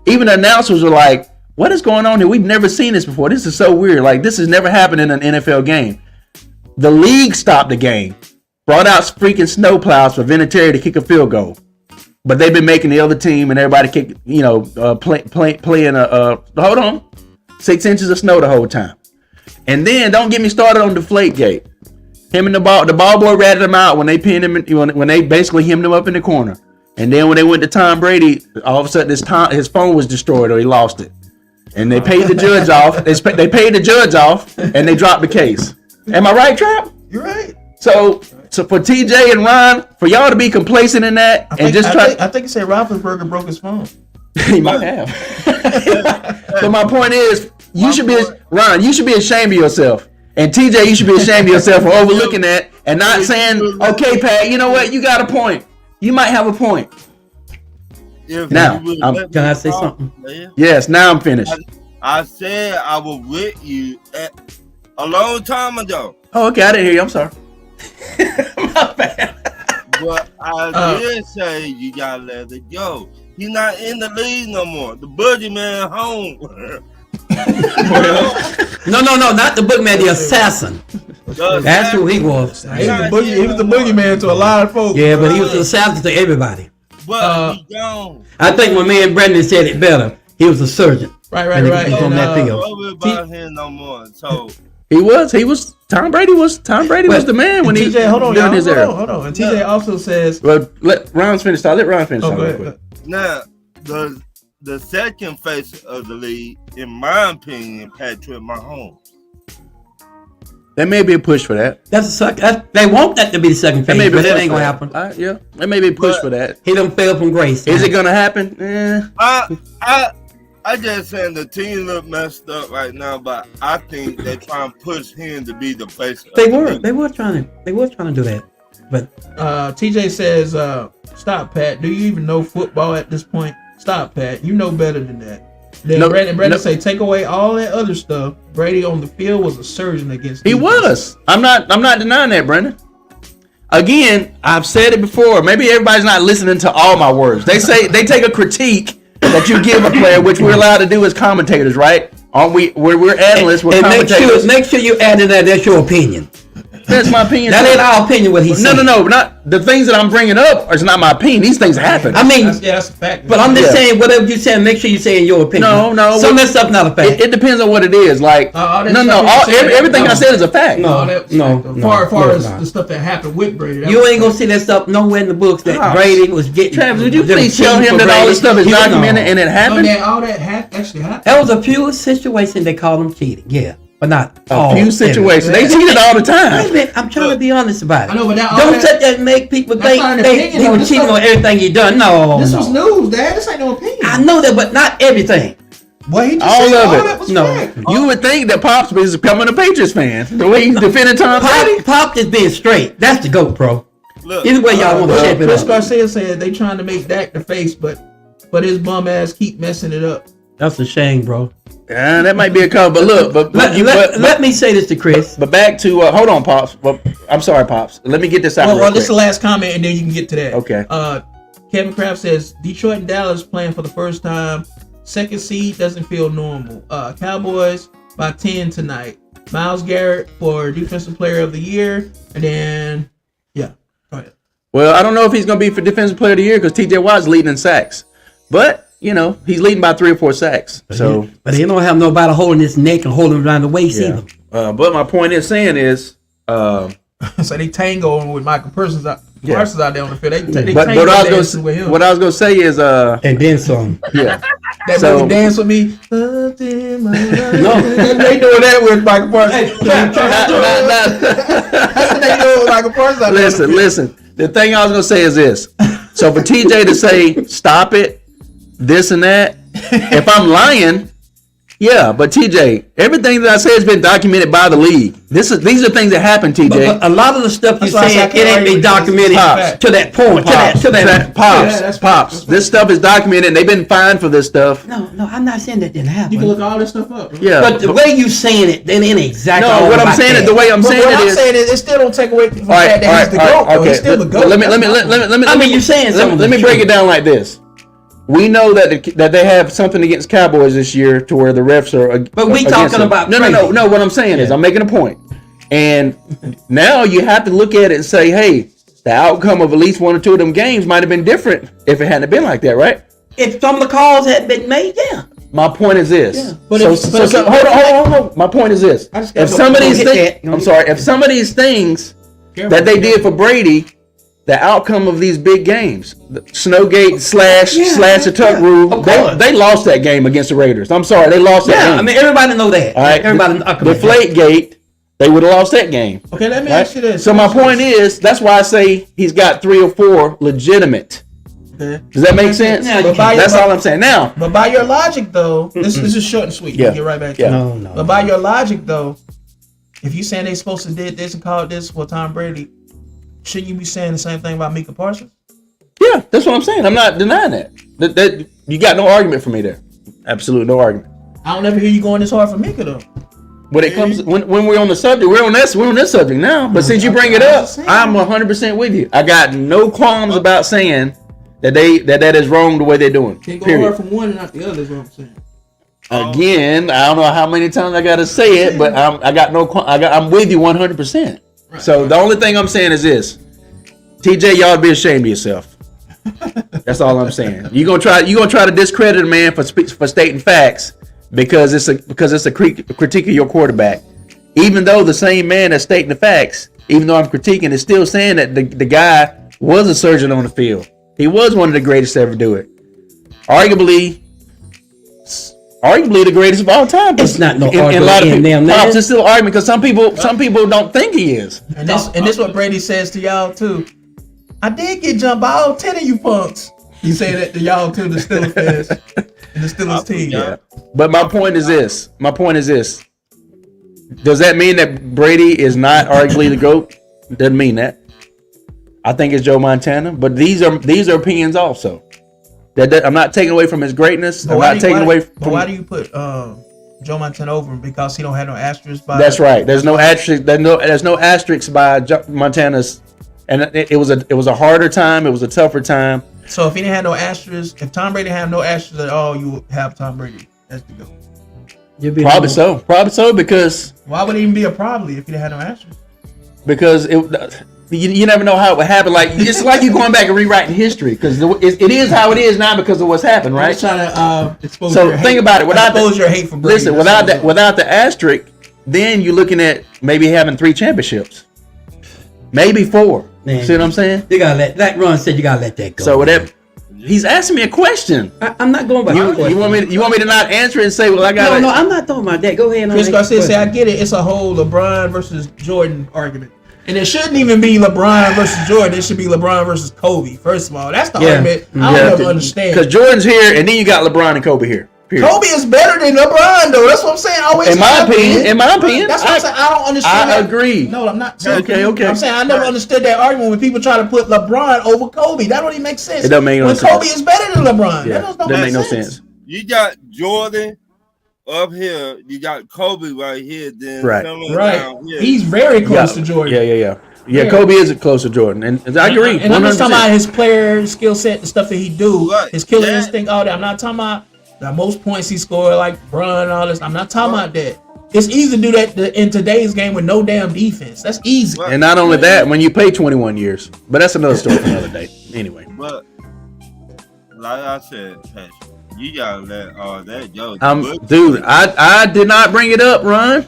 Even the announcers were like, what is going on here? We've never seen this before. This is so weird. Like, this has never happened in an NFL game. The league stopped the game, brought out freaking snowplows for Vinatieri to kick a field goal. But they've been making the other team and everybody kick, playing hold on, 6 inches of snow the whole time. And then don't get me started on Deflategate. Him and the ball boy ratted him out when they pinned him, when they basically hemmed him up in the corner. And then when they went to Tom Brady, all of a sudden his phone was destroyed or he lost it. And they paid the judge off. They paid the judge off and they dropped the case. Am I right, Trap? You're right. So for TJ and Ron, for y'all to be complacent in that I and just try. I think he said Roethlisberger broke his phone. He might have. But my point is, you should be ashamed of yourself. And TJ, you should be ashamed of yourself for overlooking that and not saying, okay, Pat, you know what? You got a point. You might have a point. Now, can I say something? Yes, now I'm finished. I said I was with you a long time ago. Oh, okay. I didn't hear you. I'm sorry. My bad. But I did say you gotta let it go. He's not in the league no more. The boogeyman home. No, not the boogeyman, the assassin. That's who he was. He was the boogeyman to a lot of folks. Yeah, but he was the assassin to everybody. But he gone. I think my man Brendan said it better. He was a surgeon. Right. He was on that field. Don't worry about him no more. So He was. Tom Brady was the man when he TJ, hold on, during his era. hold on. And TJ also says, Well, let Ron's finish. Let Ron finish. oh, go real ahead. quick. now the second face of the league, in my opinion, Patrick Mahomes. There may be a push for that. That's a suck. They want that to be the second There phase, may be but a it push ain't for gonna that. happen. Yeah, there may be a push for that. He done fell from grace. Is it gonna happen? I just saying the team look messed up right now, but I think they're trying to push him to be the face. They were trying to do that, but TJ says, stop, Pat. Do you even know football at this point? Stop, Pat. You know better than that. Then Brandon say, take away all that other stuff. Brady on the field was a surgeon against He defense. was. I'm not denying that, Brendan. Again, I've said it before. Maybe everybody's not listening to all my words. They take a critique that you give a player, which we're allowed to do as commentators, right? We're analysts, we're and commentators. make sure you add in that. That's your opinion. That's my opinion. That ain't our opinion. What he said. No, not the things that I'm bringing up. Is not my opinion. These things happen. I mean, that's a fact. but I'm just saying, whatever you say, make sure you say in your opinion. No. Some of that stuff not a fact. It depends on what it is. Like everything I said is a fact. No. Far as the stuff that happened with Brady, You ain't gonna see that stuff nowhere in the books that Brady was getting. Travis, would you please tell him that all this stuff is documented and it happened? All that actually happened. That was a few situations they called them cheating. Yeah, but not A few situations. They cheated all the Wait a time. minute, I'm trying to be honest about it. I know, but that- all Don't that- sit there and make people That's think not an he opinion, though. was This cheating stuff- on everything he done. No, This no. was news, Dad. This ain't no opinion. I know that, but not everything. Well, he just All said of all it. that was No. fact. You would think that Pops is becoming a Patriots fan. The way he's defending Tom Brady. Pop is being straight. That's the GOAT, bro. Look, Either way y'all want to shape it Chris up. Garcia said they trying to make Dak the face, but his bum ass keep messing it up. That's a shame, bro. Yeah, that might be a couple. But look, Let me say this to Chris. But back to hold on, Pops. Well, I'm sorry, Pops. Let me get this out. Well, real this is the quick. last comment, and then you can get to that. Okay. Kevin Kraft says Detroit and Dallas playing for the first time. Second seed doesn't feel normal. Cowboys by 10 tonight. Myles Garrett for Defensive Player of the Year, and then go ahead. Well, I don't know if he's going to be for Defensive Player of the Year because T.J. Watt's leading in sacks, but he's leading by 3 or 4 sacks. But he don't have nobody holding his neck and holding him around the waist either. But my point is So they tango with Michael Parsons out there on the field. They but tango what I dancing with him. was going to say is And then some. yeah. That So- movie Dance With Me. No. They doing that with Michael Parsons. They doing with Michael Parsons. out there on the field. Listen. The thing I was going to say is this. So for TJ to say, stop it, this and that, if I'm lying, Yeah, but TJ, everything that I say has been documented by the league. These are things that happen, TJ. But a lot of the stuff you That's why I saying, say I it can't ain't been argue with documented this. to that point. To that. Yeah, that's Pops. This stuff is documented, and they've been fined for this stuff. No, I'm not saying that didn't happen. You can look all this stuff up. Bro. Yeah, But the way you saying it, then it ain't exactly. no, all what I'm about saying that. is the way I'm But saying what it I'm is. saying is, it still don't take away from the fact that he's the GOAT. Though. He's still the GOAT. Let me I mean, you're saying something. Let me break it down like this. We know that they have something against Cowboys this year to where the refs are. But we against talking them. about no. Brady. What I'm saying is, I'm making a point, and now you have to look at it and say, hey, the outcome of at least one or two of them games might have been different if it hadn't been like that, right? If some of the calls had been made, yeah. My point is this. Yeah. But Hold on. My point is this. I just gotta If go- some of go these hit things, that. I'm sorry, if some of these things that they did for Brady, the outcome of these big games, the Snowgate slash the tuck rule, of course. they lost that game against the Raiders. I'm sorry, they lost that Yeah, game. I mean, everybody know that. all right, Everybody Deflate Gate, they would have lost that game. Okay, let me Right? ask you this. So my point is, that's why I say he's got 3 or 4 legitimate. Okay. Does that make sense? Yeah, But by That's your- all I'm saying. Now, But by your logic, though, this is short and sweet. Yeah. We'll get right back to Yeah. it. No. But by your logic, though, if you saying they supposed to did this and called this for Tom Brady, shouldn't you be saying the same thing about Micah Parsons? yeah, that's what I'm saying. I'm not denying that. That you got no argument for me there. Absolutely no argument. I don't ever hear you going this hard for Micah though. When it comes when we're on the subject, we're on this subject now. But since you bring it up, I'm 100% with you. I got no qualms about saying that that is wrong the way they're doing. Can't go Period. hard from one and not the other. Is what I'm saying. Again, I don't know how many times I gotta say it, but I'm with you 100%. So the only thing I'm saying is this: TJ, y'all be ashamed of yourself. That's all I'm saying. You gonna try to discredit a man for stating facts because it's a critique of your quarterback, even though the same man that's stating the facts, even though I'm critiquing, is still saying that the guy was a surgeon on the field. He was one of the greatest to ever do it. Arguably the greatest of all time. It's not no in a lot of argument in people. them, Pops, man. it's still argument because some people don't think he is. And this what Brady says to y'all too. I did get jumped by all 10 of you punks. You say that to y'all too, the Steelers fans and the Steelers team. Yeah. But my point is this. Does that mean that Brady is not arguably the GOAT? Doesn't mean that. I think it's Joe Montana, but these are opinions also. That I'm not taking away from his greatness. I'm not taking away from. But why do you put Joe Montana over him? Because he don't have no asterisks by. That's right. There's no asterisk. There's no asterisks by Montana's, and it was a harder time. It was a tougher time. So if he didn't have no asterisks, if Tom Brady had no asterisks at all, you would have Tom Brady. That's the GOAT. Probably so because Why would it even be a probably if he didn't have no asterisks? you never know how it would happen. Like it's like you going back and rewriting history because it is how it is now because of what's happened, I'm right? just trying to expose. So your hate. think about it. Expose your hate for Brady. Listen, That's all. without the asterisk, then you're looking at maybe having 3 championships, maybe 4. Man. See what I'm saying? You gotta let, like Ron said, you gotta let that go. So whatever. He's asking me a question. I'm not going by You want me to not answer it and say, well, I got No, I'm not talking about that. Go ahead. Chris Garcia say, I get it. It's a whole LeBron versus Jordan argument. And it shouldn't even be LeBron versus Jordan. It should be LeBron versus Kobe. First of all, that's the argument I don't ever understand. Because Jordan's here, and then you got LeBron and Kobe here. Period. Kobe is better than LeBron, though. That's what I'm saying. Always In my have opinion, been. in my opinion, That's what I'm saying. I don't understand. I that. agree. No, I'm not saying. Okay. I'm saying I never understood that argument when people try to put LeBron over Kobe. That don't even make sense. It doesn't make no when sense. Kobe is better than LeBron. Yeah, That doesn't make no sense. You got Jordan up here. You got Kobe right here. Then Right. coming Right. down here. He's very close to Jordan. Yeah, Kobe is close to Jordan, and I agree. And I'm just talking 100%. about his player skill set, the stuff that he do, Right. his killer Yeah. instinct, all that. I'm not talking about the most points he scored, like Bron and all this. I'm not talking about that. It's easy to do that in today's game with no damn defense. That's easy. Right. And not only that, when you play 21 years, but that's another story for another day. Anyway, But like I said, Patrick, you gotta let all that go. dude, I did not bring it up, Ron.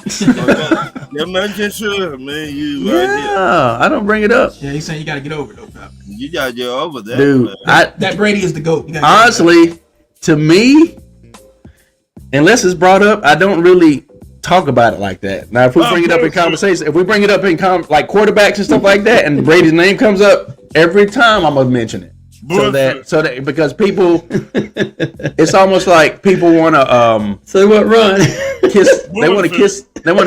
You're making sure, man. You right here. Yeah, I don't bring it up, Yeah, he's saying you got to get over it, though, pal. You gotta get over that, dude. man. That Brady is the GOAT. You gotta get over Honestly, to me, unless it's brought up, I don't really talk about it like that. Now, if we bring it up in conversation, if we bring it up in like quarterbacks and stuff like that, and Brady's name comes up every time, I'm gonna mention it. so that because people, it's almost like people want to So what run? kiss. They want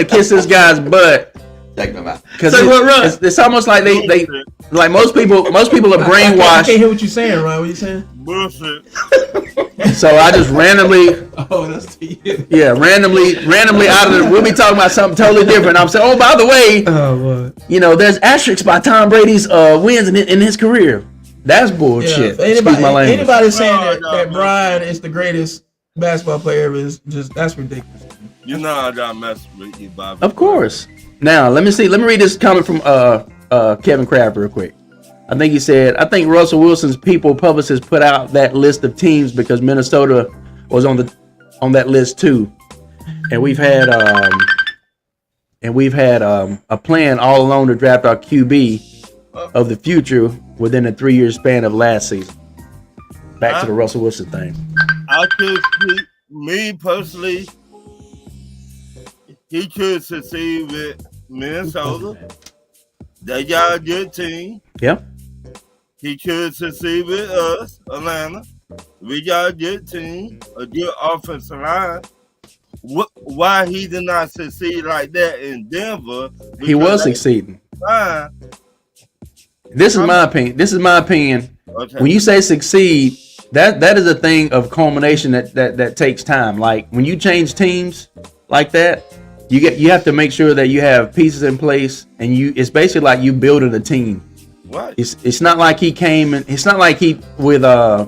to kiss this guy's butt. Check them out. Because So what run? it's almost like they like most people are I can't brainwashed. hear what you're saying, Ron. What you saying? Bullshit. So I just randomly, Oh, that's to you. randomly out of the. We'll be talking about something totally different. I'm saying, oh, by the way, Oh, what? there's asterisks by Tom Brady's wins in his career. That's bullshit. Yeah, Excuse my language. anybody saying No, that Brian is the greatest basketball player ever is just that's ridiculous. You know I got messed with you, Bobby. Of course. Now let me see. Let me read this comment from Kevin Kraft real quick. I think he said, I think Russell Wilson's people publicists put out that list of teams because Minnesota was on that list too, and we've had a plan all along to draft our QB of the future within a 3-year span of last season. Back to the Russell Wilson thing. I could see, me personally, he could succeed with Minnesota. They got a good team. Yeah. He could succeed with us, Atlanta. We got a good team, a good offensive line. Why he did not succeed like that in Denver? He was succeeding. Fine. This is my opinion. Okay. When you say succeed, that is a thing of culmination that takes time. Like when you change teams like that, you have to make sure that you have pieces in place, and it's basically like you building a team. What? It's not like he came and it's not like he with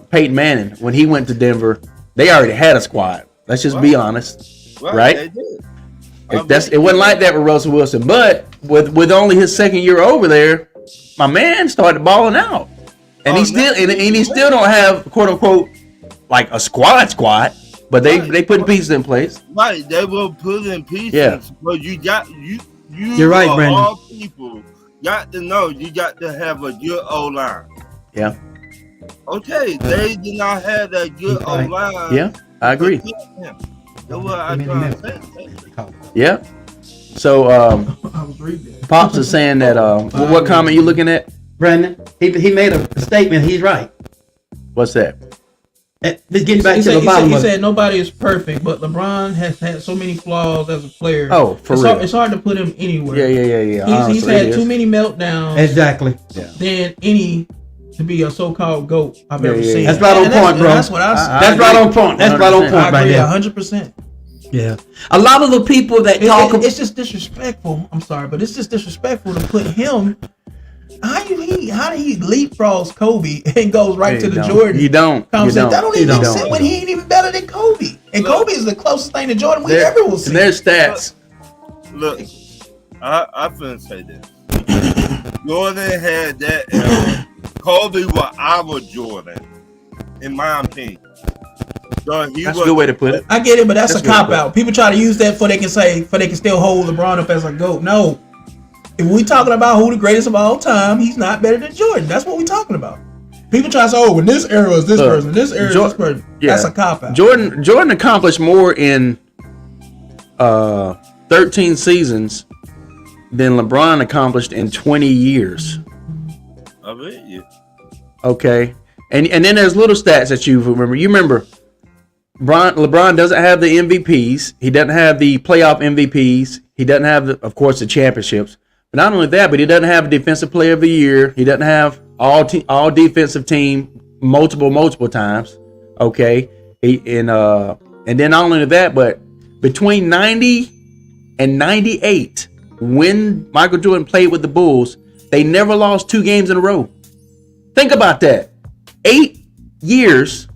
Peyton Manning when he went to Denver. They already had a squad. Let's just be honest, right? They did. It wasn't like that with Russell Wilson, but with only his second year over there, my man started balling out, and he still don't have quote unquote like a squad, but they putting pieces in place. Right, they will put in pieces. Yeah. But You're right, Brandon. All people got to know you got to have a good O line. Yeah, Okay, they did not have that good O Right. line. yeah, I agree. That's what I try to say. Yeah. So I was reading it. Pops is saying that. What comment you looking at? Brandon, he made a statement. He's right. What's that? Just getting back He to the said, bottom he of it. said nobody is perfect, but LeBron has had so many flaws as a player. Oh, for it's real. Hard, it's hard to put him anywhere. Yeah. He's Honestly, had it too is. many meltdowns Exactly. than any to be a so-called GOAT I've ever Yeah. seen. That's right on And point, bro. That's what I said. That's right on point. That's right on 100%. point I right agree there. 100%. Yeah. A lot of the people that talk about It's just disrespectful. I'm sorry, but it's just disrespectful to put him. How did he leapfrogs Kobe and goes right to the Jordan? You don't. Conversation? That don't even You make sense when he ain't even better than Kobe. And Kobe is the closest thing to Jordan we ever will see. And there's stats. Look, I finna say this. Jordan had that era. Kobe was our Jordan, in my opinion. So That's a good way to put it. I get it, but that's a That's cop good. out. People try to use that for they can still hold LeBron up as a GOAT. No. If we talking about who the greatest of all time, he's not better than Jordan. That's what we talking about. People try to say, oh, in this era is this person, this era is this person. Yeah. That's a cop out. Jordan accomplished more in 13 seasons than LeBron accomplished in 20 years. I bet you. Okay, and then there's little stats that you remember. You remember, LeBron doesn't have the MVPs. He doesn't have the playoff MVPs. He doesn't have, of course, the championships. But not only that, but he doesn't have a defensive player of the year. He doesn't have all defensive team multiple times. Okay, and then not only that, but between 90 and 98, when Michael Jordan played with the Bulls, they never lost 2 games in a row. Think about that. 8 years,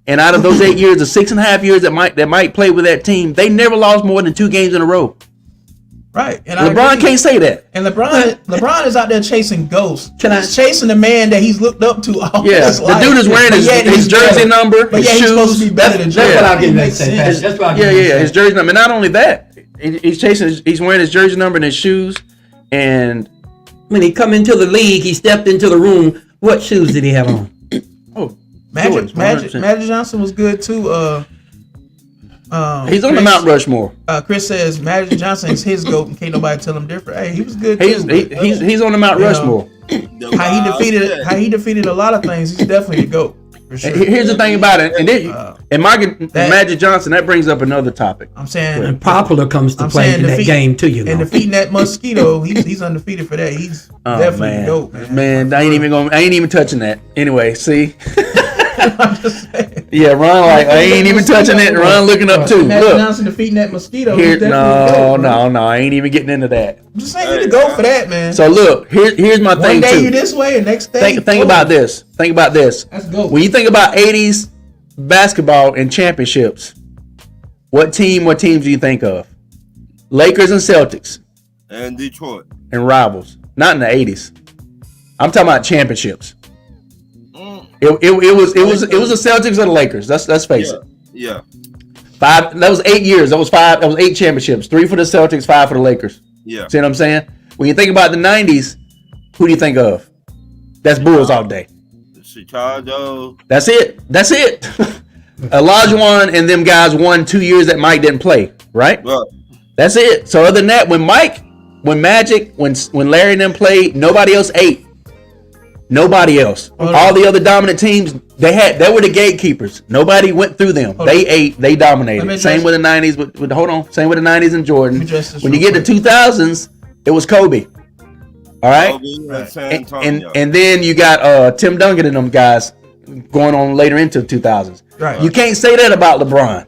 and out of those 8 years, the 6.5 years that Mike played with that team, they never lost more than 2 games in a row. Right. And LeBron can't say that. And LeBron is out there chasing ghosts. He's chasing the man that he's looked up to all Yeah, his the life. dude is wearing But yet his he's jersey better. number, But his yeah, he's supposed to shoes. be better than Jordan. That's what I'm getting That at. makes sense. That's what I'm Yeah, getting at. his jersey number. And not only that, he's wearing his jersey number and his shoes. And When he come into the league, he stepped into the room. What shoes did he have on? Magic Jordans, 100%. Johnson was good too. He's on the Mount Rushmore. Chris says Magic Johnson is his GOAT and can't nobody tell him different. Hey, he was good too. He's on the Mount You know, Rushmore. How he defeated a lot of things. He's definitely the GOAT. For sure. Here's the thing about it, and Magic Johnson, that brings up another topic. I'm saying, And popular comes to play in that game too. You know, and defeating that mosquito, he's undefeated for that. He's definitely the GOAT, man. Man, I ain't even touching that. Anyway, see. I'm just saying. Yeah, Ron, like I ain't even touching it. Ron looking up too. Magic Look, Johnson defeating that mosquito. here, he's definitely the GOAT, no, I ain't even getting into that. I'm just saying, he's the GOAT for that, man. So look, here's my One thing day too. you this way, and next day. Think about this. Think about this. Let's go. When you think about 80s basketball and championships, what teams do you think of? Lakers and Celtics And Detroit. and rivals. Not in the 80s. I'm talking about championships. It was the Celtics or the Lakers. Let's face it. Yeah. That was 8 years. That was 8 championships. 3 for the Celtics, 5 for the Lakers. Yeah. See what I'm saying? When you think about the 90s, who do you think of? That's Bulls all day. Chicago. That's it. Olajuwon and them guys won 2 years that Mike didn't play, right? Well, That's it. So other than that, when Magic, when Larry and them played, nobody else ate. Nobody else. All the other dominant teams, they were the gatekeepers. Nobody went through them. They ate. They dominated. Same with the 90s. Same with the 90s and Jordan. When you get to 2000s, it was Kobe. All right. Kobe and San Antonio. And then you got Tim Duncan and them guys going on later into 2000s. Right. You can't say that about LeBron.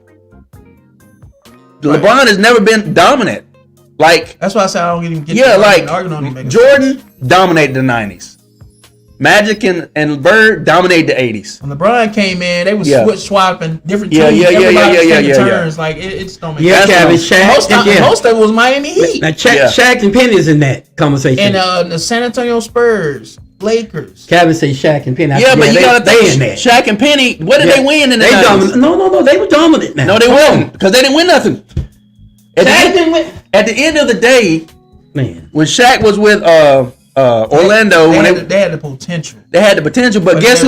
LeBron has never been dominant. Like, That's why I said I don't even get. yeah, like arguing on him. Jordan dominated the 90s. Magic and Bird dominated the 80s. When LeBron came in, they was switch swapping different Yeah, teams. yeah, yeah, Everybody was yeah, taking yeah, yeah. turns. Like it's don't make yeah, sense. Kevin, Shaq. Most of it was Miami Heat Now, Shaq and Penny is in that conversation. and the San Antonio Spurs, Lakers. Kevin say Shaq and Penny. Yeah, but you gotta they in think that. Shaq and Penny. What did they win in the They 90s? dominant. No, they were dominant now. No, they weren't, because they didn't win nothing. At the end of the day, Man, when Shaq was with Orlando, They had the potential. they had the potential, but guess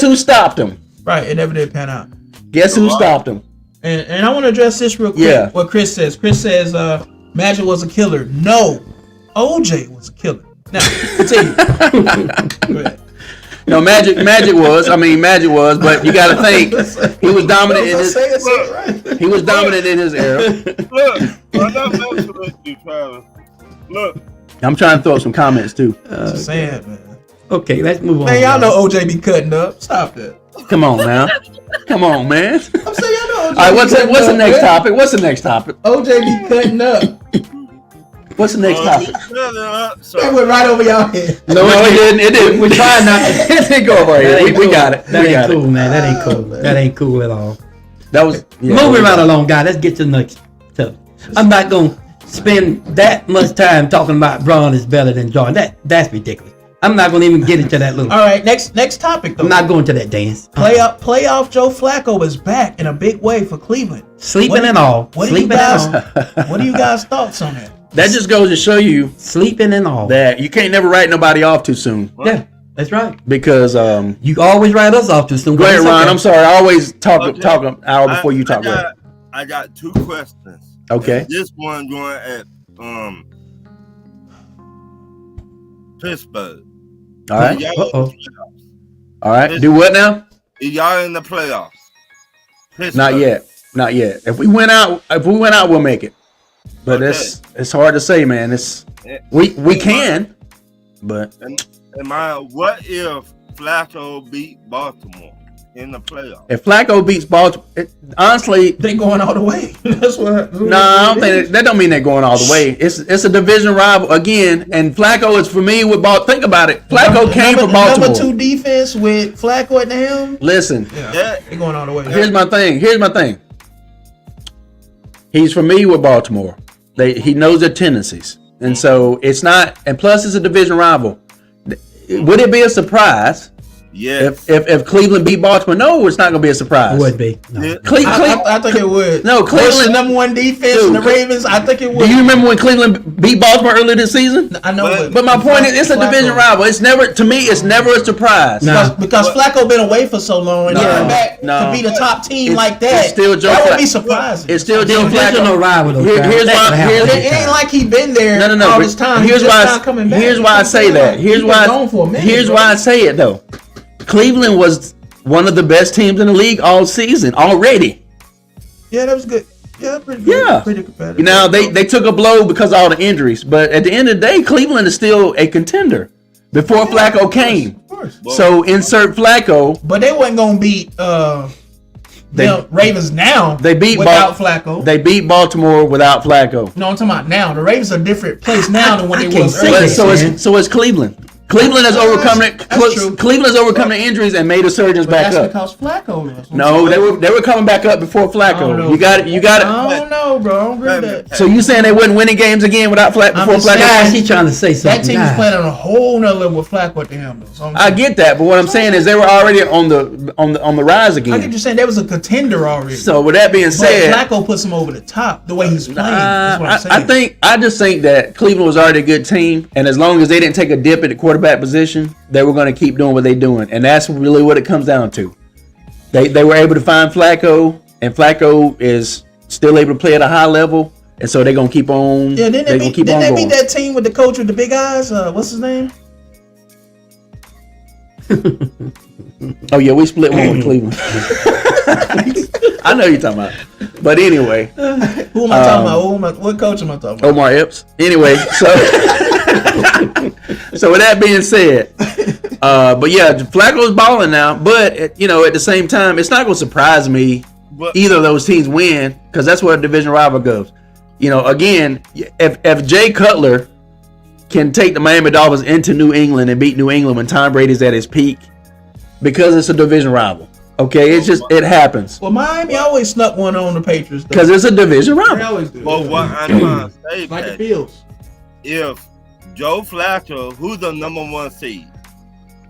who stopped them? Right, it never did pan out. Guess who stopped them? And I want to address this real quick. Yeah. What Chris says. Chris says Magic was a killer. No, OJ was a killer. Now continue. Go ahead. No, Magic was, but you got to think he was dominant in his. Right. He was dominant in his era. Look, I'm not messing with you, Travis. Look. I'm trying to throw up some comments too. Just saying, man. okay, let's move on. Man, y'all know OJ be cutting up. Stop that. Come on now, come on, man. I'm saying y'all know OJ. All right, what's the next man. topic? What's the next topic? OJ be cutting up. What's the next topic? That went right over y'all head. No, it didn't. It didn't. We tried not. It didn't go over our head. We got it. That We ain't got cool, it. man. That ain't cool. That ain't cool at all. That was Moving right along, guys. Let's get to the next stuff. I'm not gonna spend that much time talking about Braun is better than Jordan. That's ridiculous. I'm not gonna even get into that little. All right, next topic though. I'm not going to that dance. Playoff Joe Flacco is back in a big way for Cleveland. Sleeping and all. What do you Sleeping guys? and all. What do you guys thoughts on that? That just goes to show you Sleeping and all. that you can't never write nobody off too soon, Yeah, that's right. because You always write us off too soon. go ahead, It's Ron. okay. I'm sorry. I always talk Okay. an hour before you talk. I got 2 questions. Okay. This one going at Pittsburgh. All right. Y'all, Uh-oh. All right. Do what now? y'all in the playoffs? Pittsburgh. Not yet. Not yet. If we went out, we'll make it. But Okay. it's hard to say, man. We can, but What if Flacco beat Baltimore in the playoffs? if Flacco beats Baltimore, honestly, They going all the way. That's what. no, I don't think that don't mean they're going all the way. It's a division rival again, and Flacco is familiar with ball. Think about it. Flacco came from Baltimore. Number 2 defense with Flacco at the helm. Listen, Yeah. They going all the way. here's my thing. He's familiar with Baltimore. He knows their tendencies, and so it's not. And plus, it's a division rival. Would it be a surprise Yes. If Cleveland beat Baltimore, no, it's not going to be a surprise. It would be. No. Yeah. I think it would. No, Cleveland Cleveland- number one defense Dude, and the Ravens. I think it would. Do you remember when Cleveland beat Baltimore earlier this season? I know, But my point is, it's a division rival. It's never, to me, it's never a surprise. No. because Flacco been away for so long and No, he come back no. to be the top team It's- like that. it's still Joe that would Flacco. be surprising. It's still Joe Divisional Flacco. rival, though. Here's Travis. why- That can happen here's- it anytime. ain't like he been there No. all this time. Here's He's why. just not coming back. Here's why I say that. Here's He been why. gone for a minute, Here's bro. why I say it though. Cleveland was one of the best teams in the league all season already. Yeah, that was good. Yeah, pretty good. Yeah. Pretty competitive. Now they took a blow because of all the injuries, but at the end of the day, Cleveland is still a contender before Flacco came. Of course. So insert Flacco. But they wasn't gonna beat the Ravens now. They beat without Flacco. They beat Baltimore without Flacco. No, I'm talking about now. The Ravens are a different place now than when I they can't was say earlier. that. So it's Cleveland. Cleveland has overcome it. That's true. Cleveland has overcome the injuries and made a surge But back that's up. because Flacco was. No, they were coming back up before I don't Flacco. know. You got it. I don't know, bro. I don't agree with that. So you saying they wasn't winning games again without I'm before just Flacco? saying- Guys, he trying to say something. That team is Guys. playing on a whole nother level with Flacco at the helm. Though. So I'm I saying- get that, but what I'm saying is they were already on the rise I get again. you saying that was a contender already. So with that being but said, Flacco puts him over the top the way he's playing. That's what I'm saying. I just think that Cleveland was already a good team, and as long as they didn't take a dip at the quarterback position, they were going to keep doing what they're doing, and that's really what it comes down to. They were able to find Flacco, and Flacco is still able to play at a high level, and so they're going to keep on. Yeah, didn't they're they going to beat, keep on didn't they going. beat that team with the coach with the big eyes? What's his name? Oh yeah, we split one with Cleveland. I know you're talking about, but anyway, Who am I talking about? What coach am I talking about? Omar Epps. Anyway, so so with that being said, but yeah, Flacco's balling now. But at the same time, it's not going to surprise me But either of those teams win because that's where a division rival goes. Again, if Jay Cutler can take the Miami Dolphins into New England and beat New England when Tom Brady's at his peak, because it's a division rival. Okay, it happens Well, Miami always snuck one on the Patriots. though. because it's a division They rival. always do. but what I'm trying to say, Like the Pat, Bills. if Joe Flacco, who's the number one seed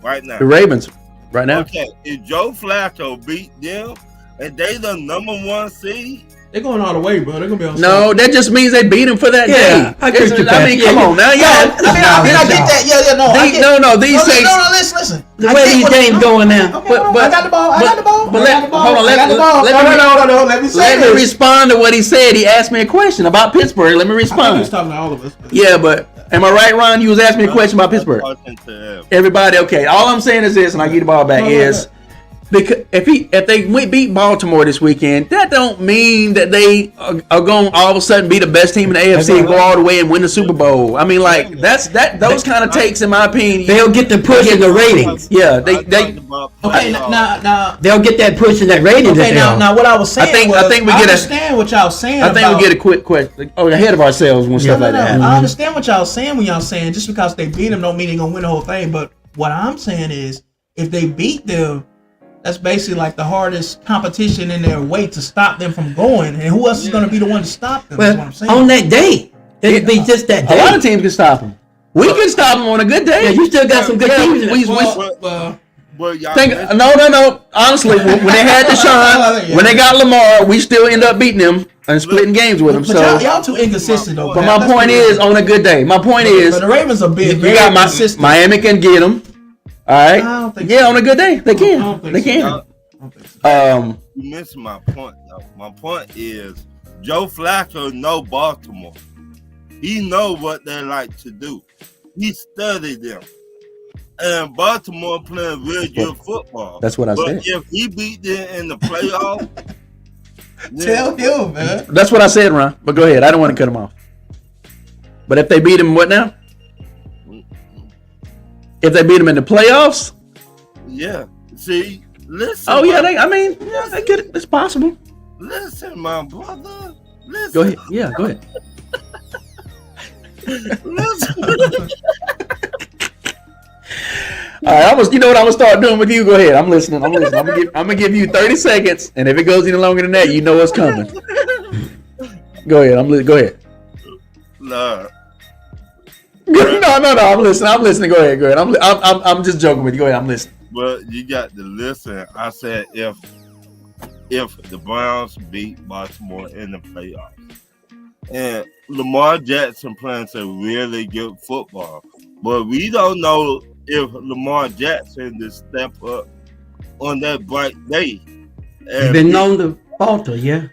right now? The Ravens right now. Okay, if Joe Flacco beat them and they the number one seed, They're going all the way, bro. They're gonna be on. No, that just means they beat him for that Yeah, day. I agree with you, I mean, Pat. come Yeah, on now, I get that. Yeah, no. I get, These things. No, listen. The I way get these what- games going now. Okay, But- I got the ball. I got the ball. but I got the ball. hold on, I got the ball. let me- No. Let me say Let me this. respond to what he said. He asked me a question about Pittsburgh. Let me I think he was respond. talking to all of us. Yeah, but am I right, Ron? You was asking me a question about Pittsburgh. talking to them. Everybody, okay. All I'm saying is this, and I get the ball back. No, Is because if they beat Baltimore this weekend, that don't mean that they are going to all of a sudden be the best team in the AFC and go all the way and win the Super Bowl. I mean, like those kind of takes, in my opinion. They'll get the push in the ratings. Yeah, I they talked about Okay, playoffs. now. They'll get that push in that rating. Okay, now what I was saying I think we get understand what y'all was saying. I think about, we get a quick question ahead of ourselves when stuff like that happens. I understand what y'all saying when y'all saying just because they beat them don't mean they're gonna win the whole thing. But what I'm saying is if they beat them, that's basically like the hardest competition in their way to stop them from going. And who else is gonna be the one to stop them? That's what Well, I'm saying. on that day, it'll be just that A lot day. of teams can stop them. We can stop them on a good day. Yeah, you still got some good Yeah, teams. we- But y'all Think, missed- no. Honestly, when they had Deshaun, when they got Lamar, we still end up beating them and splitting games with them. But So, y'all too inconsistent though. but Pat. my That's point what it is, on a good day, my point is, but the Ravens are big. you very got consistent. Miami can get them. All I right. don't think Yeah, so. on a good day, they I can. don't think They so. can. y'all- I don't think so. you missed my point though. My point is Joe Flacco know Baltimore. He know what they like to do. He studied them. And Baltimore playing real good football. That's what I but said. if he beat them in the playoffs, Tell him, man. That's what I said, Ron. But go ahead. I don't want to cut them off. But if they beat them, what now? If they beat them in the playoffs? yeah. See, listen. Oh yeah, my- they get it. It's possible. listen, my brother. Listen. Go ahead. Yeah, go ahead. Listen. All right, you know what I'm gonna start doing with you? Go ahead. I'm listening. I'm gonna give you 30 seconds, and if it goes any longer than that, you know what's coming. Go ahead. Go ahead. Nah. No. I'm listening. Go ahead. I'm just joking with you. Go ahead. I'm listening. But you got to listen. I said if the Browns beat Baltimore in the playoffs, and Lamar Jackson playing some really good football, but we don't know if Lamar Jackson to step up on that bright day. He's been known to falter, yeah.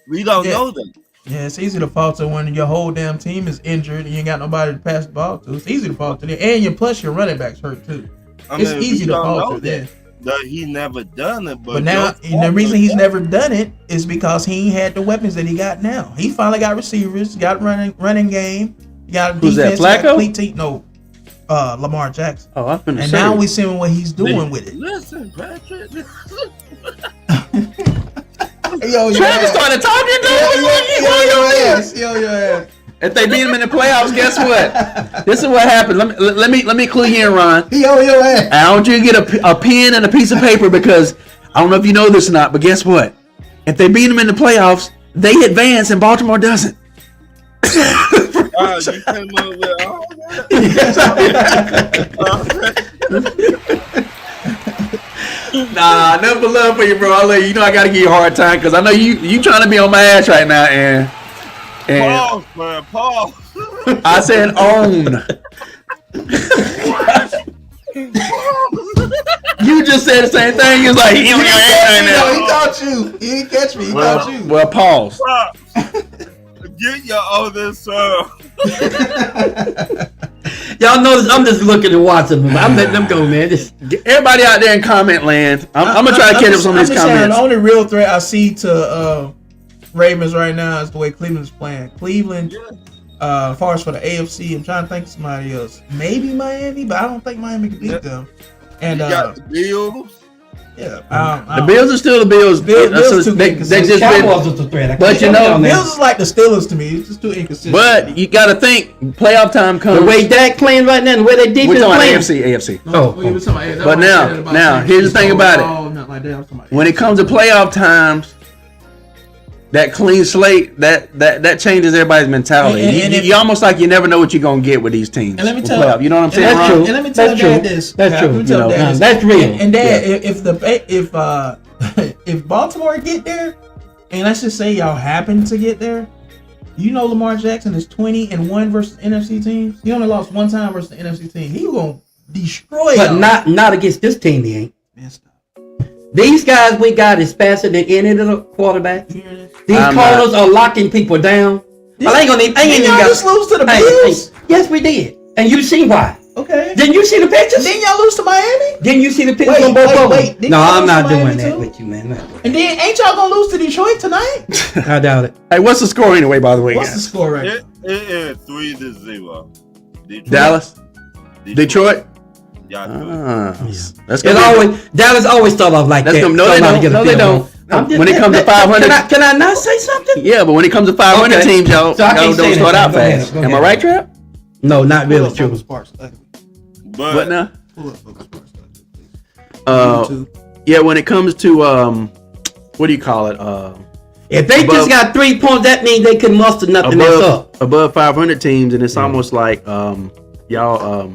We don't know that. Yeah, it's easy to falter when your whole damn team is injured and you ain't got nobody to pass the ball to. It's easy to falter there. And plus your running backs hurt too. It's easy to falter there. That he never done it, but now the reason he's never done it is because he ain't had the weapons that he got now. He finally got receivers, got running game, got Who's defense, that, Flacco? got complete team. No, Lamar Jackson. Oh, I'm finna and say. now we seeing what he's doing with it. Listen, Patrick. Yo, Travis started talking to him. Yo, your ass. If they beat him in the playoffs, guess what? This is what happens. Let me clue you in, Ron. Yo, your ass. I want you to get a pen and a piece of paper because I don't know if you know this or not, but guess what? If they beat them in the playoffs, they advance and Baltimore doesn't. You came up with all Nah, nothing but love for you, bro. You know I gotta give you a hard time because I know you trying to be on my ass right now, and Pause, man. Pause. I said own. You just said the same thing. You was like, he on your ass right now. He caught you. He didn't catch me. He caught you. Well, pause. Get your oldest son. Y'all notice I'm just looking and watching them. I'm letting them go, man. Everybody out there in comment land, I'm gonna try to catch up some of these comments. The only real threat I see to Ravens right now is the way Cleveland's playing. Cleveland, as far as for the AFC, I'm trying to think of somebody else. Maybe Miami, but I don't think Miami can beat them. And you got the Bills. Yeah, the Bills are still the Bills. Bills too they just Cowboys is a threat. But you know, Bills is like the Steelers to me. It's just too inconsistent. But you got to think, playoff time comes. The way Dak playing right now, the way they defense We're talking playing. AFC. Oh. But now, here's the thing about it. When it comes to playoff times, that clean slate, that changes everybody's mentality. You almost like you never know what you're gonna get with these teams. And let me with tell playoff. You know what I'm saying? That's true. And let me tell Dad this. That's true. Let me tell Dad this. That's real. And Dad, if Baltimore get there, and let's just say y'all happen to get there, you know Lamar Jackson is 20-1 versus NFC teams. He only lost one time versus the NFC team. He gonna destroy But y'all. not against this team, he ain't. Man, stop. These guys we got is faster than any of the quarterbacks. You hear this? These corners are locking people down. I ain't even Didn't y'all just lose to the Bills? Yes, we did. And you seen why. Okay. Didn't you see the pictures? Didn't y'all lose to Miami? Didn't you see the pictures Wait, on both wait, of them? wait. Didn't No, y'all I'm lose not to doing Miami that too? with you, man. Not doing And then ain't y'all gonna lose to Detroit tonight? that. I doubt it. Hey, what's the score anyway? By the way, What's the guys? score right now? It is 3-0. Dallas, Detroit. Y'all That's It's gonna be- always Dallas always start off like That's that. gonna, no, they Somebody don't. get a No, they field don't. goal. I'm just- When it comes to 500, can I not say something? yeah, but when it comes to 500 Okay. teams, y'all So I can't don't say start that. out Go ahead, fast. go Am I ahead. right, Trap? No, not really true. But What now? Pull up Focus Sports, please. Yeah, when it comes to what do you call it? If they Above- just got 3 points, that means they can muster nothing else up. above 500 teams, and it's almost like y'all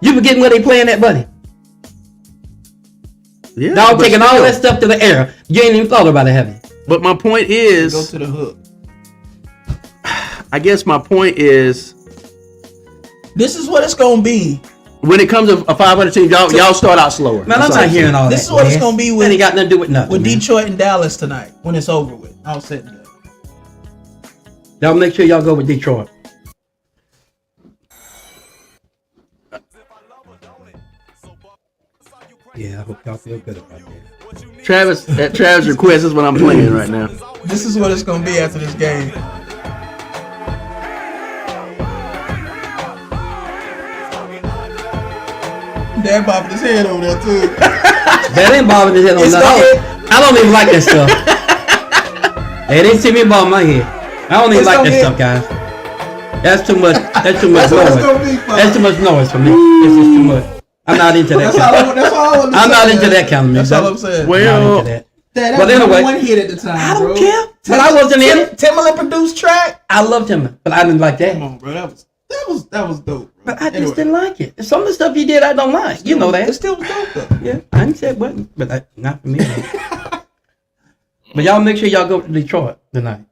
You forgetting where they playing that, buddy? yeah. Dog but taking all still. that stuff to the air. You ain't even thought about it, have you? But my point Go is, to the hook. I guess my point is, This is what it's gonna be. when it comes to a 500 team, y'all start out slower. Man, I'm That's all not I'm hearing all that. This is what it's man. gonna be That with ain't got nothing to do with nothing. with man. Detroit and Dallas tonight when it's over with. I'll say that. Y'all make sure y'all go with Detroit. Yeah, I hope y'all feel good about that. Travis, at Travis' request is what I'm playing right now. This is what it's gonna be after this game. Dad bobbing his head over there too. That ain't bobbing his head on It's nothing. I don't even like that stuff. They didn't see me bob my head. I don't even It's like gonna that be- stuff, guys. That's too much. That's too much That's what it's noise. gonna be, folks. That's too much noise for me. It's just too much. I'm not into that. That's all I want to say. I'm not into that kind of music. That's all I'm saying. I'm Well, not into that. Dad, that But was number anyway, one hit at the time, I don't bro. care. But I wasn't in it. Timberland produced track. I loved him, but I didn't like Come that. on, bro. That That was dope. Bro. But I just didn't like it. Some of the stuff he did, I don't like. You know It that. still was dope though. Yeah, I didn't say it wasn't, but not for me. But y'all make sure y'all go to Detroit tonight.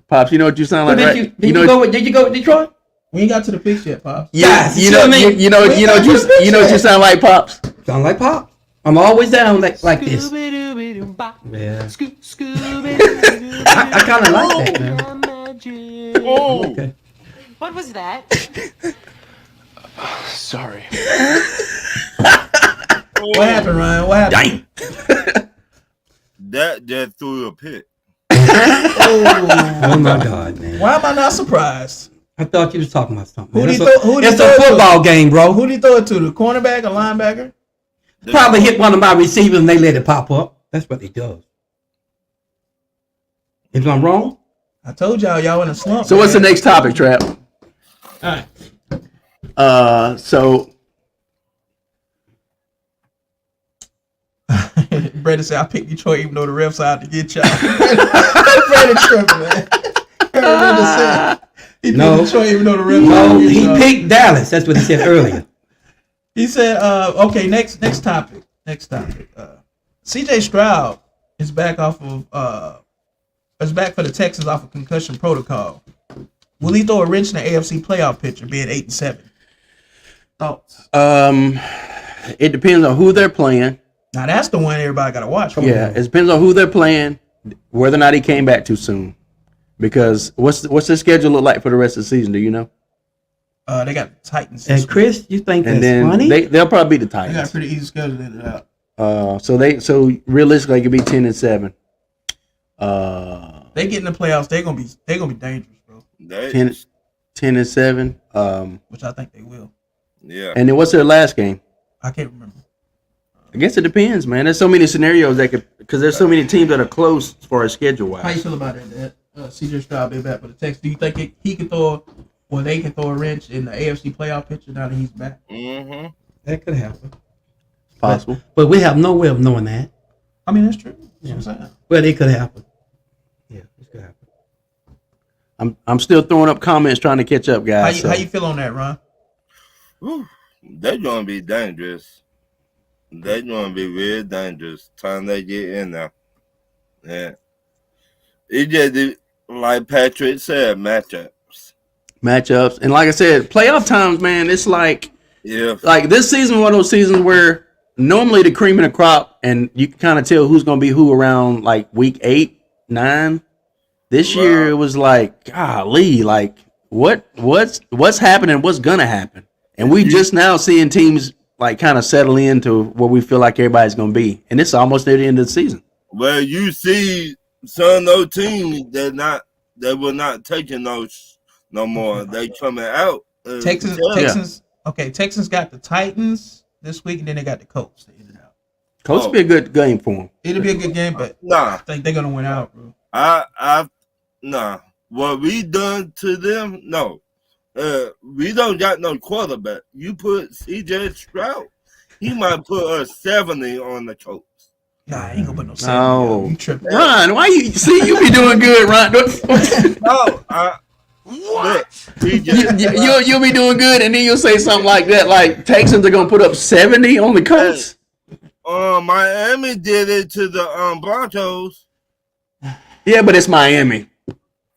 Pops, you know what you sound like, right? Did you go with Detroit? We ain't got to the picks yet, Pops. Yes, you know what you sound like, Pops. Sound like Pop. I'm always down like this. Scooby-Dooby-Doo-bop. Yeah. Scooby-Doo-bop. I kind of like that, man. Magic. Okay. What was that? Sorry. What happened, Ryan? What happened? Dang. That just threw a pick. Oh my God, man. Why am I not surprised? I thought you was talking about something. Who man. did he throw It's it a to? football game, bro. Who did he throw it to? The cornerback or linebacker? Probably hit one of my receivers and they let it pop up. That's what he does. If I'm wrong, I told y'all in a slump. So what's the man. next topic, Trap? All right. So Brandon said, I picked Detroit even though the refs out to get y'all. Brandon tripping, man. Brandon said he picked No. Detroit even though the refs out no, to get he y'all. picked Dallas. That's what he said earlier. He said, okay, next topic. CJ Stroud is back is back for the Texans off of concussion protocol. Will he throw a wrench in the AFC playoff picture, being 8-7? Thoughts? it depends on who they're playing. Now that's the one everybody gotta watch. Yeah, it depends on who they're playing, whether or not he came back too soon. Because what's the schedule look like for the rest of the season? Do you know? They got the Titans. this And Chris, you think And that's then funny? they'll probably beat the week. They got a Titans. pretty easy schedule to it out. So realistically, it could be 10-7. They get in the playoffs, they're gonna be dangerous, bro. 10-7. Which I think they will. Yeah. And then what's their last game? I can't remember. I guess it depends, man. There's so many scenarios that could, because there's so many teams that are close as far as schedule How you wise. feel about that? CJ Stroud being back for the Texans. Do you think he can throw, or they can throw a wrench in the AFC playoff picture now that he's back? Mm-hmm. That could happen. Possible. But we have no way of knowing that. I mean, that's true. That's what I'm saying. But it could happen. Yeah, it could happen. I'm still throwing up comments trying to catch up, guys. How you feel on that, Ron? Whew. They're gonna be dangerous. They're gonna be real dangerous time they get in there. Yeah. It just like Patrick said, matchups. And like I said, playoff times, man, it's like Yeah. this season, one of those seasons where normally the cream of the crop, and you can kind of tell who's going to be who around like week 8, 9. This year it was like, golly, like what's happening, what's gonna happen, and we just now seeing teams like kind of settle into where we feel like everybody's gonna be, and it's almost near the end of the season. Well, you see some of those teams they were not taking those no more. They coming out. Texans. Okay, Texans got the Titans this week, and then they got the Colts to end it out. Colts be a good game for them. It'll be a good game, but Nah, I think they're gonna win out, bro. nah. What we done to them? No. We don't got no quarterback. You put CJ Stroud, he might put a 70 on the Colts. Nah, I ain't gonna put no 70. No. You tripping? Ron, why you see you be doing good, Ron? No, what? You'll be doing good, and then you'll say something like that, like Texans are gonna put up 70 on the Colts. Miami did it to the Broncos. Yeah, but it's Miami.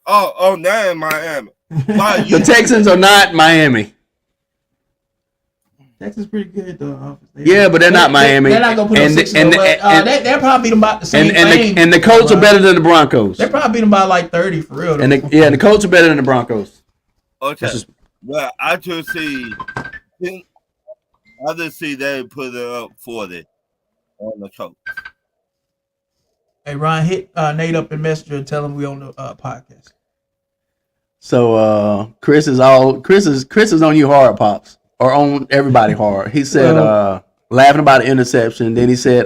Oh, now in Miami. Why The Texans are not Miami. Texas pretty good though. Yeah, but they're not Miami. They're not gonna put up 60. They're probably beating about the same thing. And the Colts are better than the Broncos. They're probably beating by like 30 for real. And the Colts are better than the Broncos. Okay. Well, I just see they put it up 40 on the Colts. Hey, Ryan, hit Nate up in Messenger and tell him we on the podcast. So Chris is on you hard, Pops, or on everybody hard. He said laughing about an interception. Then he said,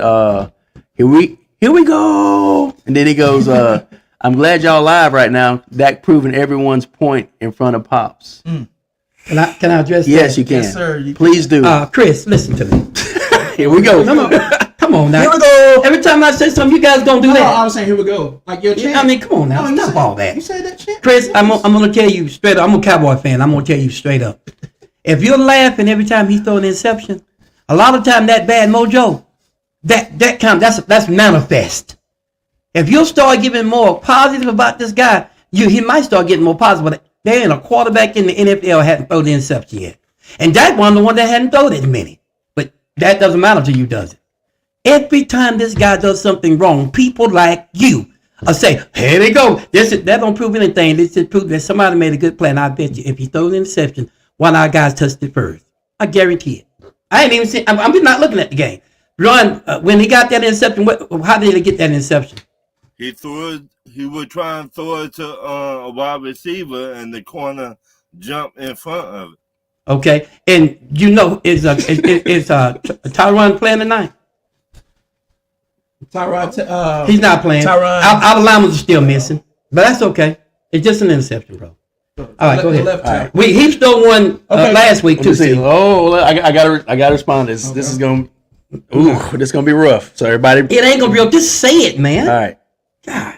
here we go. And then he goes, I'm glad y'all live right now. Dak proving everyone's point in front of Pops. Can I address that? Yes, you can. Yes, sir. Please do. Chris, listen to me. Here we go. Come on now. Here we go. So every time I say something, you guys gonna do No, I that. was saying, here we go. Like your chant. I mean, come on now, No, you stop said- all that. You said that shit. Chris, I'm gonna tell you straight up. I'm a Cowboy fan. I'm gonna tell you straight up. If you're laughing every time he's throwing an interception, a lot of time that bad mojo, that's manifest. If you start giving more positive about this guy, he might start getting more positive. But there ain't a quarterback in the NFL hadn't thrown the interception yet, and that one the one that hadn't thrown it many. But that doesn't matter to you, does it? Every time this guy does something wrong, people like you say, "Here they go." That don't prove anything. This just prove that somebody made a good plan. I bet you, if he throws an interception, one of our guys touched it first. I guarantee it. I ain't even seen. I'm not looking at the game. Ron, when he got that interception, how did he get that interception? He threw it. He would try and throw it to a wide receiver, and the corner jumped in front of it. Okay, and is Tyron playing tonight? Tyrod. He's not playing. Tyron. Our linemen are still missing, but that's okay. It's just an interception, bro. All right, go ahead. Left All right. He stole one Okay. last week Let too. me see. See? Oh, I gotta respond to this. This is gonna, this is gonna be rough. So everybody, It ain't gonna be real. Just say it, man. all right. God.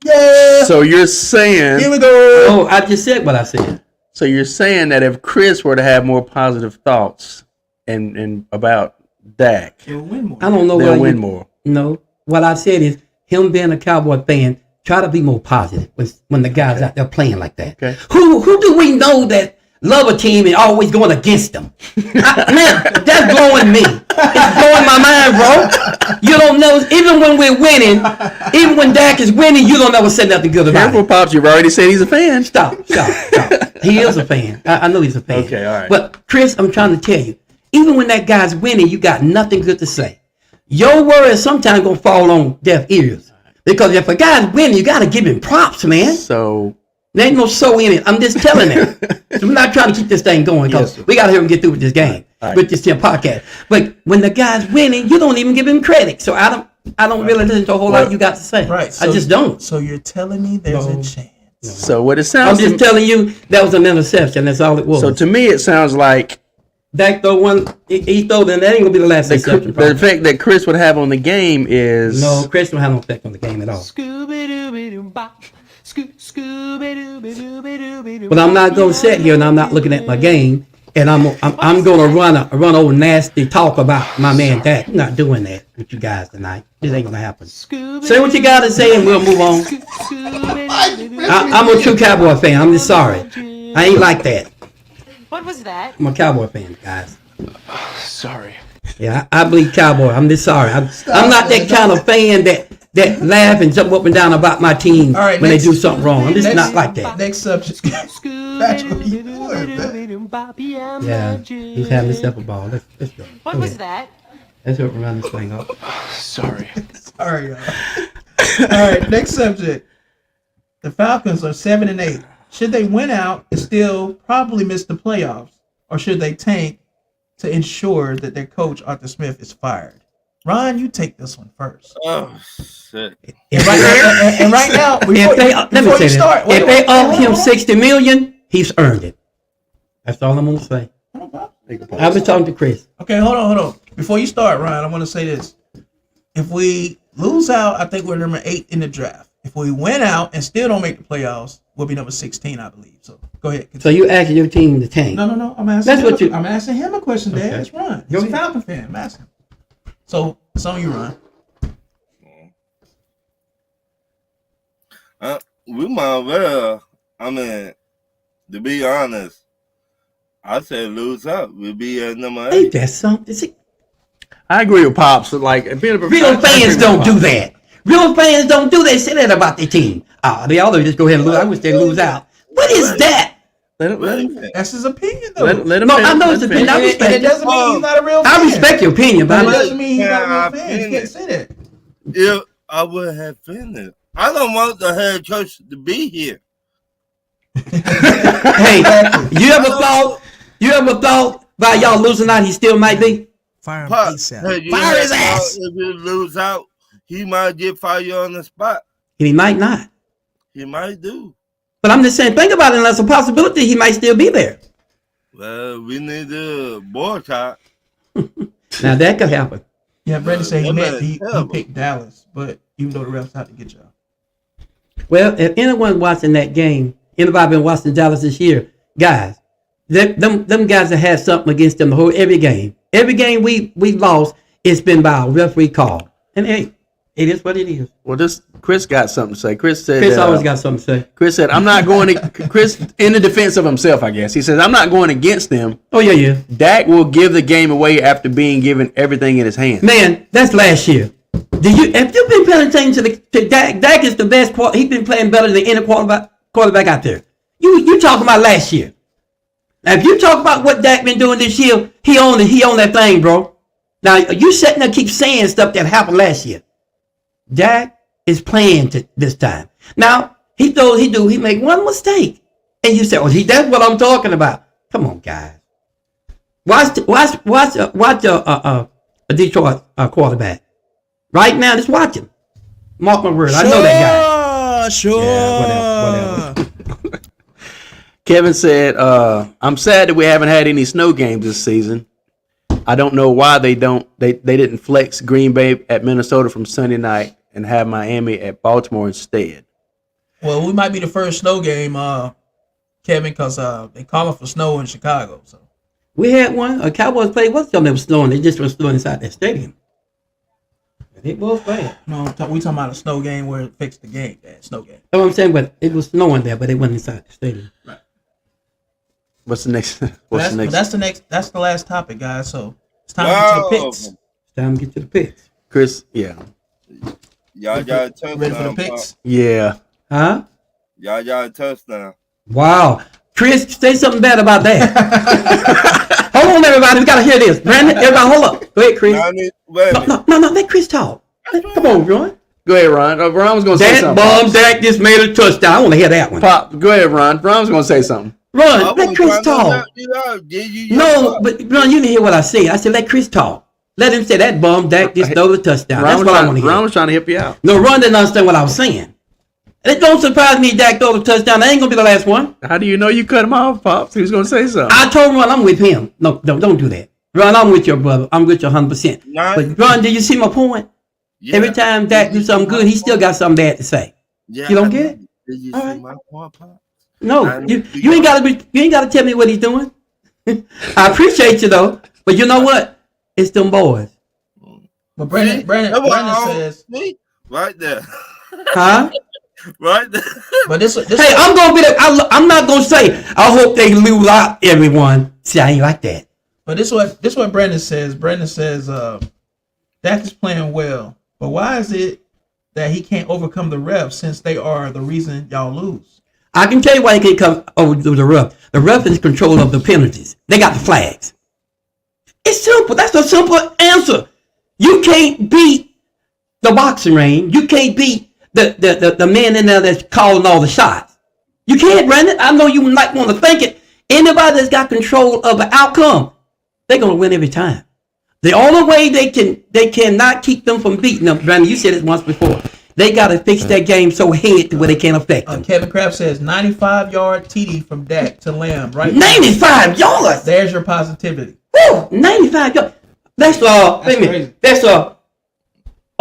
Yeah. So you're saying, Here we go. Oh, I just said what I said. so you're saying that if Chris were to have more positive thoughts and about Dak, He'll win more. I don't know they'll why win you, more. No, what I said is him being a Cowboy fan. Try to be more positive when the guys out there playing like that. Okay. Who do we know that love a team and always going against them? Man, that's blowing me. It's blowing my mind, bro. You don't know. Even when we're winning, even when Dak is winning, you don't ever say nothing good about Careful, it. Pops. You've already said he's a fan. Stop. He is a fan. I know he's a fan. Okay, all right. But Chris, I'm trying to tell you, even when that guy's winning, you got nothing good to say. Your words sometimes gonna fall on deaf ears. Because if a guy's winning, you gotta give him props, man. So There ain't no so in it. I'm just telling them. So I'm not trying to keep this thing going because Yes, sir. we gotta hear him get through with this game, All right. with this podcast. But when the guy's winning, you don't even give him credit. So I don't really listen to a whole lot you got to say. Right. I just don't. So you're telling me there's No. a chance. so what it I'm sounds just telling you that was an interception. That's all it was. so to me it sounds like Dak throw one, he threw it, and that ain't gonna be the last interception. the probably. effect that Chris would have on the game is No, Chris don't have no effect on the game at all. Scooby-Dooby-Doo-bop. Scooby-Dooby-Dooby-Doo-bop. But I'm not gonna sit here and I'm not looking at my game, and I'm gonna run over nasty talk about my man Dak. I'm not doing that with you guys tonight. This ain't gonna happen. Say what you gotta say, and we'll move on. I'm a true Cowboy fan. I'm just sorry. I ain't like that. What was that? I'm a Cowboy fan, guys. Sorry. Yeah, I believe Cowboy. I'm just sorry. I'm not that kind of fan that laugh and jump up and down about my team All right, when next- they do something wrong. I'm just next- not like that. Next subject. Patrick, what you doing, man? Yeah, he's having himself a ball. Let's go. What Go was ahead. that? Let's hope we run this thing up. Sorry. Sorry, y'all. All right, next subject. The Falcons are 7-8. Should they win out and still probably miss the playoffs, or should they tank to ensure that their coach Arthur Smith is fired? Ron, you take this one first. Oh shit! And right now, before, If they, let me before say you this. start, If they hold offer him on. 60 million, he's earned it. That's all I'm gonna say. I was talking to Chris. Okay, hold on. Before you start, Ryan, I want to say this. If we lose out, I think we're number 8 in the draft. If we win out and still don't make the playoffs, we'll be number 16, I believe. So go ahead. So you asking your team to tank? No. I'm asking. That's him what you- I'm asking him a question, Dad. Okay. It's Ron. Go He's a ahead. Falcon fan. I'm asking. So it's on you, Ron. We might well. I mean, to be honest, I said lose out. We'll be at number Ain't 8. that something? See, I agree with Pops. Like being a real fans don't do that. Real fans don't do that. Say that about their team. They all just go ahead and lose. I wish they lose out. What is that? Let him That's his opinion, though. let him No, finish, I know let his him opinion. finish. I and respect it doesn't mean he's not a real fan. I respect your opinion, But but it I'm doesn't mean he's not a real fan. You opinion. can't say that. If I would have finished, I don't want the head coach to be here. hey, you ever thought by y'all losing out, he still might be? Fire him Pop, ASAP. hey, you Fire ever his thought ass. If he lose out, he might get fired on the spot. He might not. He might do. But I'm just saying, think about it. Unless a possibility, he might still be there. Well, we need to boycott. Now that could happen. Yeah, Brandon said he That meant man he terrible. picked Dallas, but even though the refs had to get y'all. Well, if anyone watching that game, anybody been watching Dallas this year, guys, them guys that had something against them the whole every game we lost, it's been by a referee call. And hey, it is what it is. Well, this Chris got something to say. Chris said. Chris always got something to say. Chris said, "I'm not going to." Chris, in the defense of himself, I guess he says, "I'm not going against them. Oh yeah. Dak will give the game away after being given everything in his hands." Man, that's last year. Have you been paying attention to Dak? Dak is the best. He's been playing better than any quarterback out there. You talking about last year? Now, if you talk about what Dak been doing this year, he owned that thing, bro. Now you sitting there keep saying stuff that happened last year. Dak is playing this time. Now he make one mistake, and you say, "Oh, that's what I'm talking about." Come on, guys. Watch a Detroit quarterback right now. Just watch him. Mark my word. I know that guy. Sure. Yeah, whatever. Kevin said, "I'm sad that we haven't had any snow games this season. I don't know why they didn't flex Green Bay at Minnesota from Sunday night and have Miami at Baltimore instead." Well, we might be the first snow game, Kevin, because they calling for snow in Chicago. So We had one. Cowboys played. What's them? They were snowing. They just were snowing inside that stadium. It was bad. no, we talking about a snow game where it fixed the game. That snow game. That's what I'm saying. But it was snowing there, but it wasn't inside the stadium. What's the next? That's the last topic, guys. So it's time to Wow. get to the picks. It's time to get to the picks. Chris, yeah. Y'all got a touchdown. Ready for the Pop. picks? Yeah. Huh? Y'all got a touchdown. Wow. Chris, say something bad about that. Hold on, everybody. We got to hear this. Brandon, everybody, hold up. Go ahead, Chris. Wait a minute. No. Let Chris talk. Come on, Ron. Go ahead, Ron. Ron was going to say That something. bomb Dak just made a touchdown. I want to hear that one. Pop, go ahead, Ron. Ron was going to say something. Ron, let Chris talk. No, but Ron, you didn't hear what I said. I said let Chris talk. Let him say that bomb Dak just stole the touchdown. That's what I want to hear. Ron was trying to help you out. No, Ron didn't understand what I was saying. It don't surprise me Dak stole the touchdown. That ain't going to be the last one. How do you know you cut him off, Pops? He was going to say something. I told Ron I'm with him. No, don't do that. Ron, I'm with your brother. I'm with you 100%. But Ron, did you see my point? Yeah. Every time Dak do something good, he still got something bad to say. Yeah, You don't get it? Did you All see right. my point, Pop? No, you ain't gotta tell me what he's doing. I appreciate you though, but you know what? It's them boys, But Brandon says, See? Right there. huh? Right there. but this Hey, I'm gonna be. I'm not gonna say. I hope they lose out, everyone. See, I ain't like that. But this what Brandon says. Brandon says, Dak is playing well, but why is it that he can't overcome the refs since they are the reason y'all lose? I can tell you why he can't come over the ref. The ref is in control of the penalties. They got the flags. It's simple. That's a simple answer. You can't beat the boxing ring. You can't beat the man in there that's calling all the shots. You can't, Brandon. I know you might want to think it. Anybody that's got control of the outcome, they're gonna win every time. The only way they cannot keep them from beating them, Brandon, you said it once before. They got to fix that game so head to where they can't affect them. Kevin Kraft says 95-yard TD from Dak to Lamb. Right. 95 yards. There's your positivity. Woo, 95 yards. That's wait a minute. crazy. That's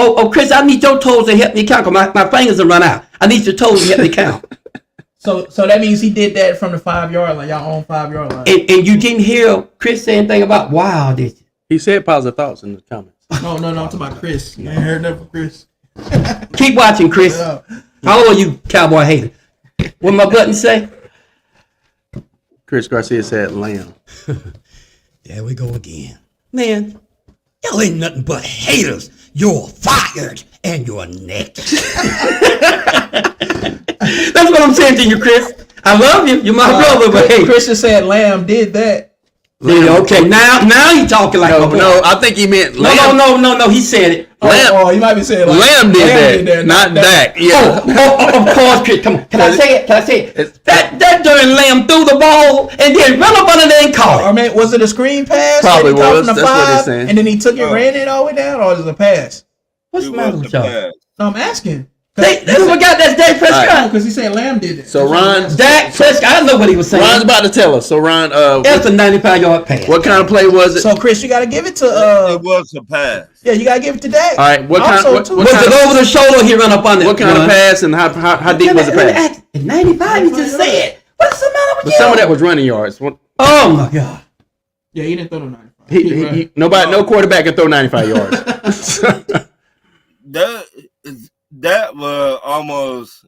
Oh, Chris, I need your toes to help me count. 'Cause my fingers will run out. I need your toes to help me count. So that means he did that from the 5-yard line, y'all own 5-yard line. And you didn't hear Chris say anything about wow, did you? He said positive thoughts in the comments. No, I'm talking about Chris. You ain't heard that from Chris. Keep watching, Chris. Yeah. How old are you, cowboy hater? What my button say? Chris Garcia said Lamb. There we go again. Man, y'all ain't nothing but haters. You're fired and you're next. That's what I'm saying to you, Chris. I love you. You're my brother, but hey. Chris just said Lamb did that. Yeah, okay, now you talking like a boy. No, I think he meant Lamb. No, he said it. Lamb, He might be saying like, Lamb did that, not Dak. Yeah. Oh, of course, Chris. Come on. Can I say it? That darn Lamb threw the ball and then run up under there and caught I it. mean, was it a screen pass? Probably that he caught was. from the That's what they're 5, saying. And then he took it, ran it all the way down, or was it a pass? What's the matter with y'all? No, I'm asking. They forgot that's Dak Prescott. Because he said Lamb did it. So Ron, Dak Prescott. I know what he was saying. Ron's about to tell us. So Ron, That's a 95-yard pass. what kind of play was it? So Chris, you got to give it to It was a pass. yeah, you got to give it to Dak. All right, what kind? Also, What, too. what Was kind it of, over the shoulder? He run up on it. what kind of pass and how deep was the pass? 95. He just said. What's the matter with But you? some of that was running yards. What- Oh my God. Yeah, he didn't throw no 95. no quarterback can throw 95 yards. That was almost.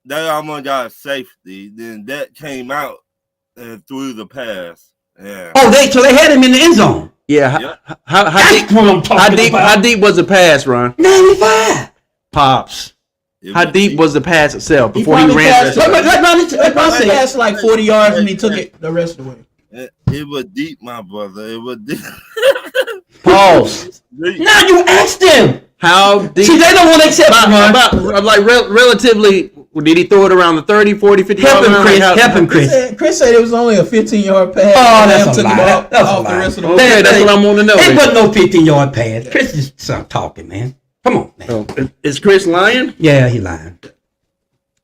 They almost got safety. Then that came out and threw the pass. Yeah. Oh, so they had him in the end zone. Yeah. Yep. How That's what I'm talking about. How deep was the pass, Ron? 95. Pops. It How deep was the pass itself He before he probably ran? passed- the- Let Ron He say it. passed like 40 yards and he took it the rest of the way. It was deep, my brother. It was deep. Pause. Now you asked him. How deep? See, they don't want to accept it, Ron. About like relatively, did he throw it around the 30, 40, 50 Help yard him, line? Chris. Like how- Help him, Chris. Chris said it was only a 15-yard pass. Oh, that's Lamb a took lie. it off, That's a off the lie. rest of the Okay, way. that's what I'm wanting to know. It then. wasn't no 15-yard pass. Chris is stop talking, man. Come on, man. So, is Chris lying? Yeah, he lying.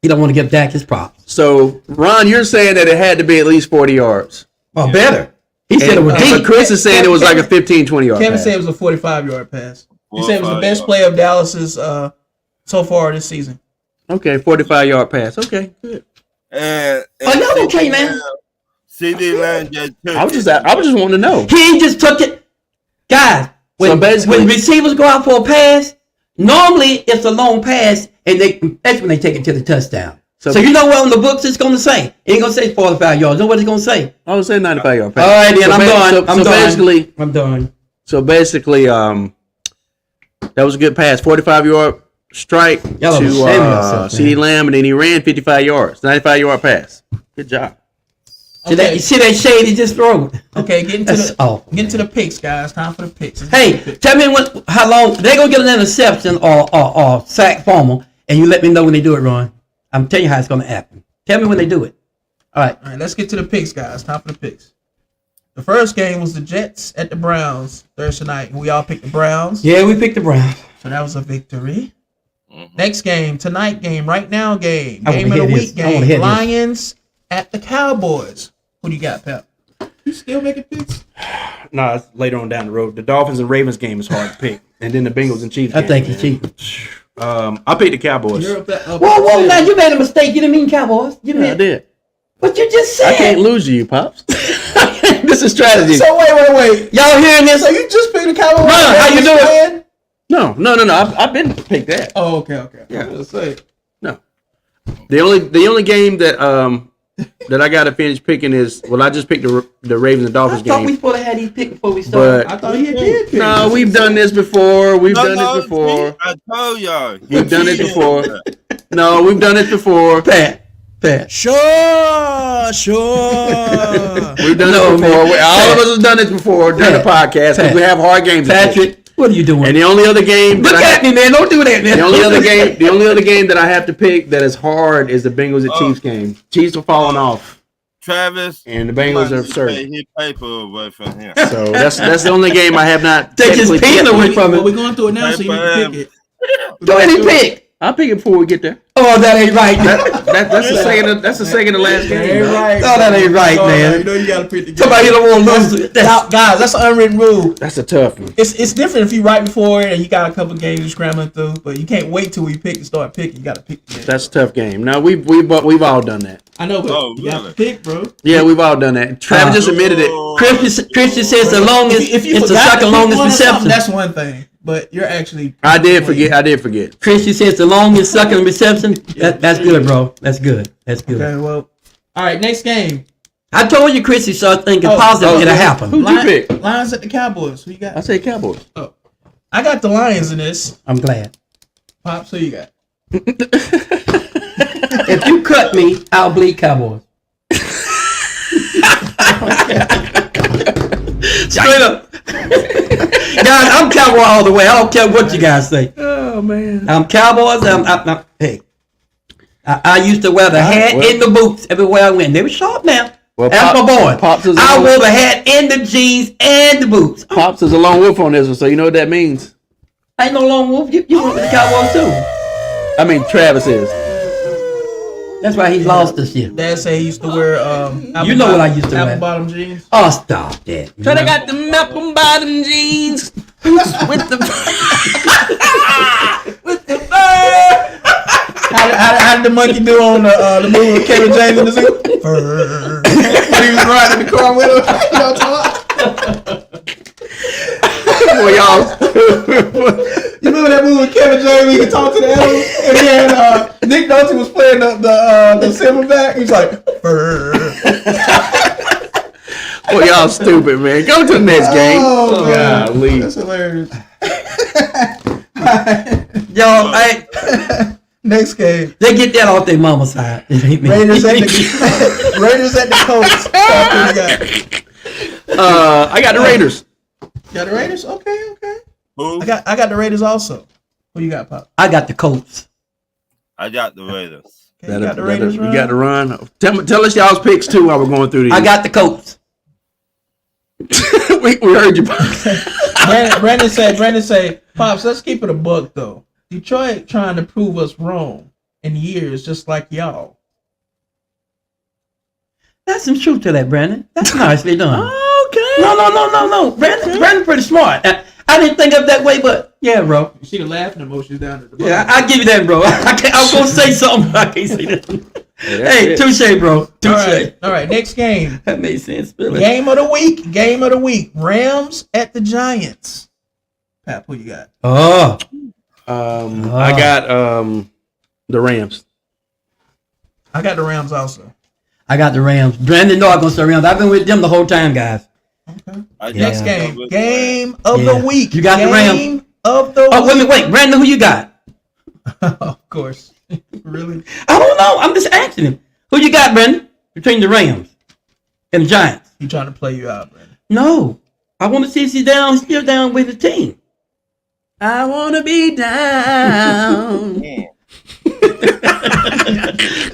He don't want to give Dak his props. So, Ron, you're saying that it had to be at least 40 yards. Well, better. He said it was But deep. Chris is saying it was like a 15, 20 yard Kevin pass. said it was a 45-yard pass. He said it was the 45 best yards. play of Dallas's so far this season. Okay, 45-yard pass. Okay, good. And Oh, y'all okay, man? CD Lamb just took I was just wanting to know. He ain't just took it. Guys, So when basically- receivers go out for a pass, normally it's a long pass, and that's when they take it to the touchdown. So- So you know what on the books it's going to say? It ain't going to say 45 yards. You know what it's going to say? I would say 95-yard pass. All right, then, So I'm ba- done. So, I'm so done. basically, I'm done. that was a good pass. 45-yard strike Y'all to ashamed of yourself, CD man. Lamb, and then he ran 55 yards. 95-yard pass. Good job. See that? You see that shade he just threw? Okay, get into That's the awful, get into the picks, guys. Time for the picks. Hey, tell me how long they gonna get an interception or sack fumble, and you let me know when they do it, Ron. I'm telling you how it's gonna happen. Tell me when they do it. All right. All right, let's get to the picks, guys. Time for the picks. The first game was the Jets at the Browns Thursday night, and we all picked the Browns. Yeah, we picked the Browns. So that was a victory. Next game, tonight game, right now game, I wanna game of the hear week this. I wanna game. hear this. Lions at the Cowboys. Who do you got, Pep? You still making picks? No, it's later on down the road. The Dolphins and Ravens game is hard to pick, and then the Bengals and Chiefs. I game, think man. he's cheating. I picked the Cowboys. You're up there. Whoa, now you made a mistake. You didn't mean Cowboys. You Yeah, I meant did. what you just said. I can't lose to you, pops. This is strategy. So wait. Y'all hearing this? So you just picked the Cowboys? Ron, how you doing? No. I've been picked that. Oh, okay. Yeah. I was gonna say. No. The only game that that I got to finish picking is I just picked the Ravens and I Dolphins thought we game. supposed to have these picked before we started. I thought he did pick. No, we've done this before. We've done No, this before. I told y'all. We've done it before. No, we've done it before. Pat. Sure. We've done No, it before. man. All of us have done it before during the Pat. podcast because Pat. we have hard games. to pick. Patrick, what are you doing? And the only other game Look that I at me, man. Don't do that, man. the only other game that I have to pick that is hard is the Bengals and Chiefs game. Chiefs are falling off, Travis. and the Bengals are certain. His paper away from him. So that's the only game I have not. Take his technically pen picked. away from But it. we're going through it now, so you need to pick it. Go ahead and pick. I'll pick it before we get there. Oh, that ain't right. That's the second to last game. right. Oh, that ain't right, man. You know you gotta pick the game. Somebody don't want to lose. Now, guys, that's an unwritten rule. That's a tough one. It's different if you right before it and you got a couple games you're scrambling through, but you can't wait till we pick to start picking. You got to pick the game. That's a tough game. Now we've all done that. I know, but Oh, you got really? to pick, bro. Yeah, we've all done that. Travis just admitted it. Christian says the longest. If you It's the forgot to second pick longest one or something, reception. that's one thing. But you're actually. I did forget. Christian says the longest second reception. That's good, bro. That's good. That's good. Okay, well. All right, next game. I told you, Chris, you start thinking positive. It'll happen. Who'd you pick? Lions at the Cowboys. Who you got? I say Cowboys. Oh, I got the Lions in this. I'm glad. Pops, who you got? If you cut me, I'll bleed Cowboys. Straight up. Guys, I'm Cowboy all the way. I don't care what you guys say. Oh man. I'm Cowboys. Hey, I used to wear the hat well. and the boots everywhere I went. They were sharp now. Well, That's my boy. Pops is I along- wore the hat and the jeans and the boots. Pops is a lone wolf on this one, so you know what that means. I ain't no long wolf. You went with the Cowboys too. I mean, Travis is. That's why he lost this year. Dad say he used to wear You know what I used to wear. apple bottom jeans. Oh, stop that. Try to got the apple bottom jeans with the. How did the monkey do on the movie with Kevin James in the zoo? When he was riding in the car with him. You know what I'm talking about? Boy, y'all. You remember that movie with Kevin James? He could talk to the animals, and then Nick Nolte was playing the silverback. He's like, Boy, y'all stupid, man. Go to the next game. oh man, Golly. that's hilarious. Yo, hey, Next game, they get that off their mama's side. Raiders at the Raiders at the Colts. I got the Raiders. Got the Raiders? Okay. Who? I got the Raiders also. Who you got, Pop? I got the Colts. I got the Raiders. Okay, you got the Raiders. You got to run. Tell us y'all's picks too while we're going through these. I got the Colts. we heard you. Brandon say, Pops, let's keep it a buck though. Detroit trying to prove us wrong in years, just like y'all. That's some truth to that, Brandon. That's nicely done. Okay. No. Brandon's pretty smart. I didn't think of it that way, but yeah, bro. You see the laughing emotions down at the bottom. Yeah, I give you that, bro. I was gonna say something, but I can't say that. Hey, touche, bro. Touche. All right. Next game. That made sense, Billy. Game of the week. Rams at the Giants. Pat, who you got? Oh, I got the Rams. I got the Rams also. I got the Rams. Brandon know I'm gonna say Rams. I've been with them the whole time, guys. Okay. I Next got game. the Game of Yeah. the week. You got the Rams. Game of the Oh, week. wait. Brandon, who you got? Of course. Really? I don't know. I'm just asking him. Who you got, Brandon? Between the Rams and the Giants? He trying to play you out, Brandon. No. I want to see if he's still down with the team. I want to be down.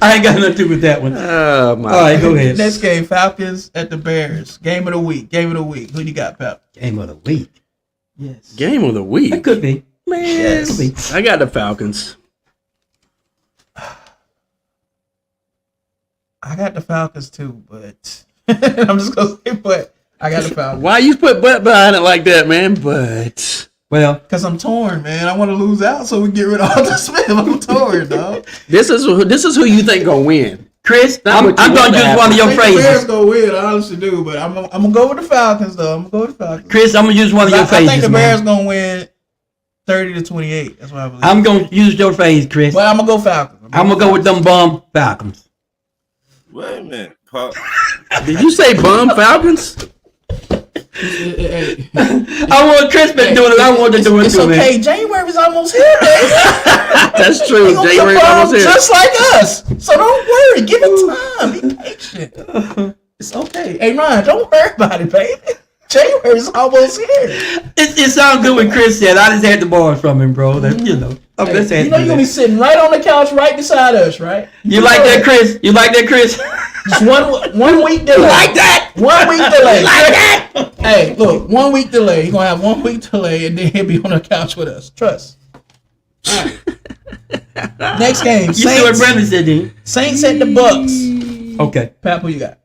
I ain't got nothing to do with that one. Oh, my. All right, go ahead. Next game, Falcons at the Bears. Game of the week. Who you got, Pep? Game of the week. Yes. Game of the week. It could be. Man, Yes. it could be. I got the Falcons. I got the Falcons too, but I'm just gonna say, but I got the Falcons. Why you put butt behind it like that, man? But Well, Because I'm torn, man. I want to lose out so we get rid of Arthur Smith. I'm torn, dog. this is who you think gonna win. Chris, Not I'm what you going want to to use one of I your think the Bears phrases. gonna win. I honestly do, but I'm gonna go with the Falcons though. Chris, I'm going to use one of your I think phrases, the Bears man. gonna win 30-28. That's what I believe. I'm going to use your phrase, Chris. But I'm gonna go Falcons. I'm going to go with them bum Falcons. Wait a minute, Pop. Did you say bum Falcons? Hey, I want Chris been doing it. I want to do it it's too, okay. man. January's almost here, man. That's true. He gonna be a January's bum almost here. just like us. So don't worry. Give it time. Be patient. It's okay. Hey, Ryan, don't worry about it, baby. January's almost here. It sounds good when Chris said. I just had the bars from him, bro. That, you know. I'm Hey, just had you to know do you're gonna be that. sitting right on the couch, right beside us, right? You like that, Chris? You like that, Chris? Just one week delay. Like that? 1 week delay. Like that? Hey, look, 1 week delay. He's gonna have 1 week delay, and then he'll be on the couch with us. Trust. All right. Next game, You see what Saints. Brandon said, then? Saints at the Bucks. Okay. Pap, who you got?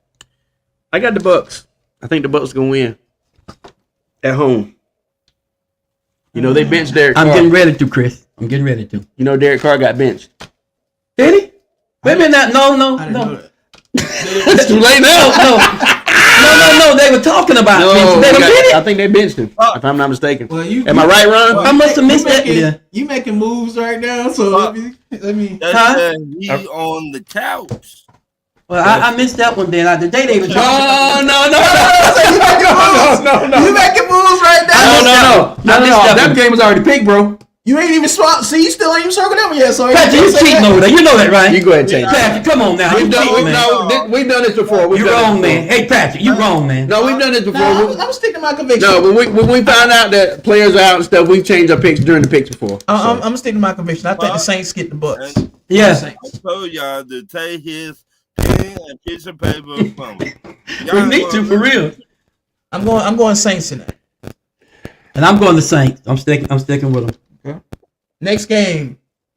I got the Bucks. I think the Bucks gonna win at home. You know they benched Derek I'm Carr. getting ready to, Chris. I'm getting ready to. You know Derek Carr got benched. Did he? Wait a minute. No. I didn't know No. that. It's too late now. No. They were talking about No, They I did it. think they benched him. If I'm not mistaken. Well, you Am I right, Ron? I must have missed that. Yeah. You making moves right now, so let me. That Huh? said he on the couch. Well, I missed that one then. The day they were talking Oh no. You making moves right now? No. That game was already picked, bro. You ain't even swap. See, you still ain't even circled them yet. So Patrick, you cheating over there. You know that, right? You go ahead and change. Patrick, come on now. We've You done, cheating, man. we've done this before. You wrong, man. Hey, Patrick, you wrong, man. No, we've done this before. No, I'm sticking to my conviction. No, when we found out that players are out and stuff, we've changed our picks during the picks before. I'm sticking to my conviction. I think the Saints get the Bucks. And Yes. I told y'all to take his pen and piece of paper from him. We need to, for real. I'm going Saints tonight. And I'm going to Saints. I'm sticking with them. Next game,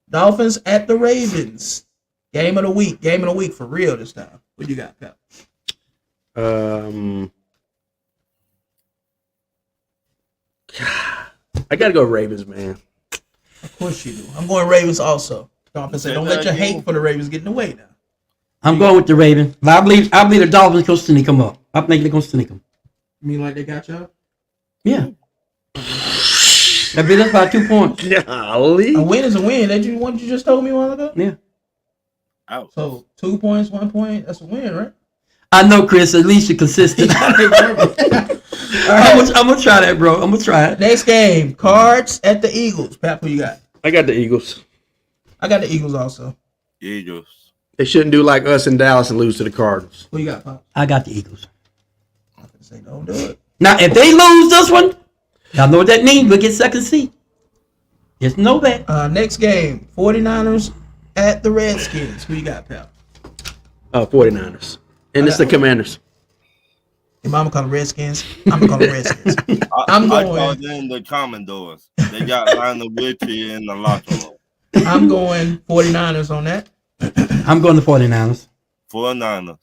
Dolphins at the Ravens. Game of the week. Game of the week for real this time. What you got, Pep? I gotta go Ravens, man. Of course you do. I'm going Ravens also. Dolphins say, don't let your hate for the Ravens get in the way now. I'm going with the Ravens. I believe the Dolphins gonna sneak them up. I think they're gonna sneak them. You mean like they got y'all? Yeah. That beat us by 2 points. Golly. A win is a win. That you what you just told me a while ago? Yeah. Ouch. So 2 points, 1 point, that's a win, right? I know, Chris. At least you're consistent. All right. I'm gonna try that, bro. I'm gonna try it. Next game, Cards at the Eagles. Pap, who you got? I got the Eagles. I got the Eagles also. Eagles. They shouldn't do like us in Dallas and lose to the Cardinals. Who you got, Pop? I got the Eagles. I'm gonna say don't do it. Now, if they lose this one, y'all know what that means. We'll get second seed. Just know that. Next game, 49ers at the Redskins. Who you got, Pap? 49ers. And it's the Commanders. Your mama call them Redskins. I'm gonna call them Redskins. I'm I going. called them the Commodores. They got Lionel Richie in the locker room. I'm going 49ers on that. I'm going to 49ers. 49ers.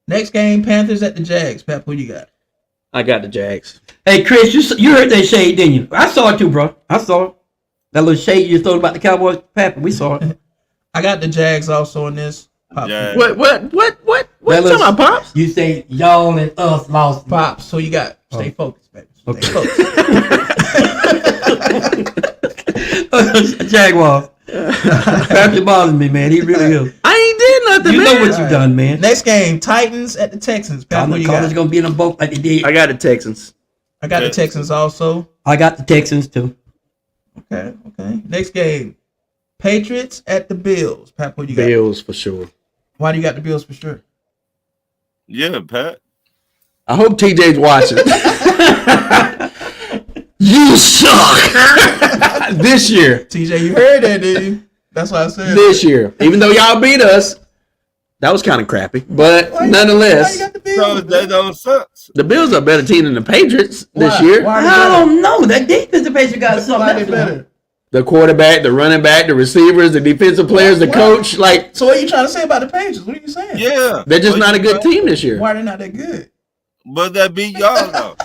Next game, Panthers at the Jags. Pap, who you got? I got the Jags. Hey, Chris, you heard that shade, didn't you? I saw it too, bro. I saw it. That little shade you throw about the Cowboys, Papa. We saw it. I got the Jags also in this. Pop. Jags. What you That talking about, Pops? You say y'all and us lost. Pops, so you got. Stay focused, baby. Stay Okay. focused. Jaguars. Patrick bothers me, man. He really is. I ain't did nothing, You man. know what you've done, man. Next game, Titans at the Texans. Pap, who you Connors got? gonna be in them both like they did. I got the Texans. I got the Texans also. I got the Texans too. Okay. Next game, Patriots at the Bills. Pap, who you got? Bills for sure. Why do you got the Bills for sure? Yeah, Pat. I hope TJ's watching. You suck. This year. TJ, you heard that, did you? That's why I said. This year. Even though y'all beat us, that was kind of crappy. But Why you nonetheless, got the Bills? So they don't suck. the Bills are a better team than the Patriots this Why? year. Why are they I better? don't know. That defensive Patriots got Why something. are they better? The quarterback, the running back, the receivers, the defensive players, the Why? coach, like So what are you trying to say about the Patriots? What are you saying? Yeah. they're just But not a you good know- team this year. Why are they not that good? But they beat y'all though.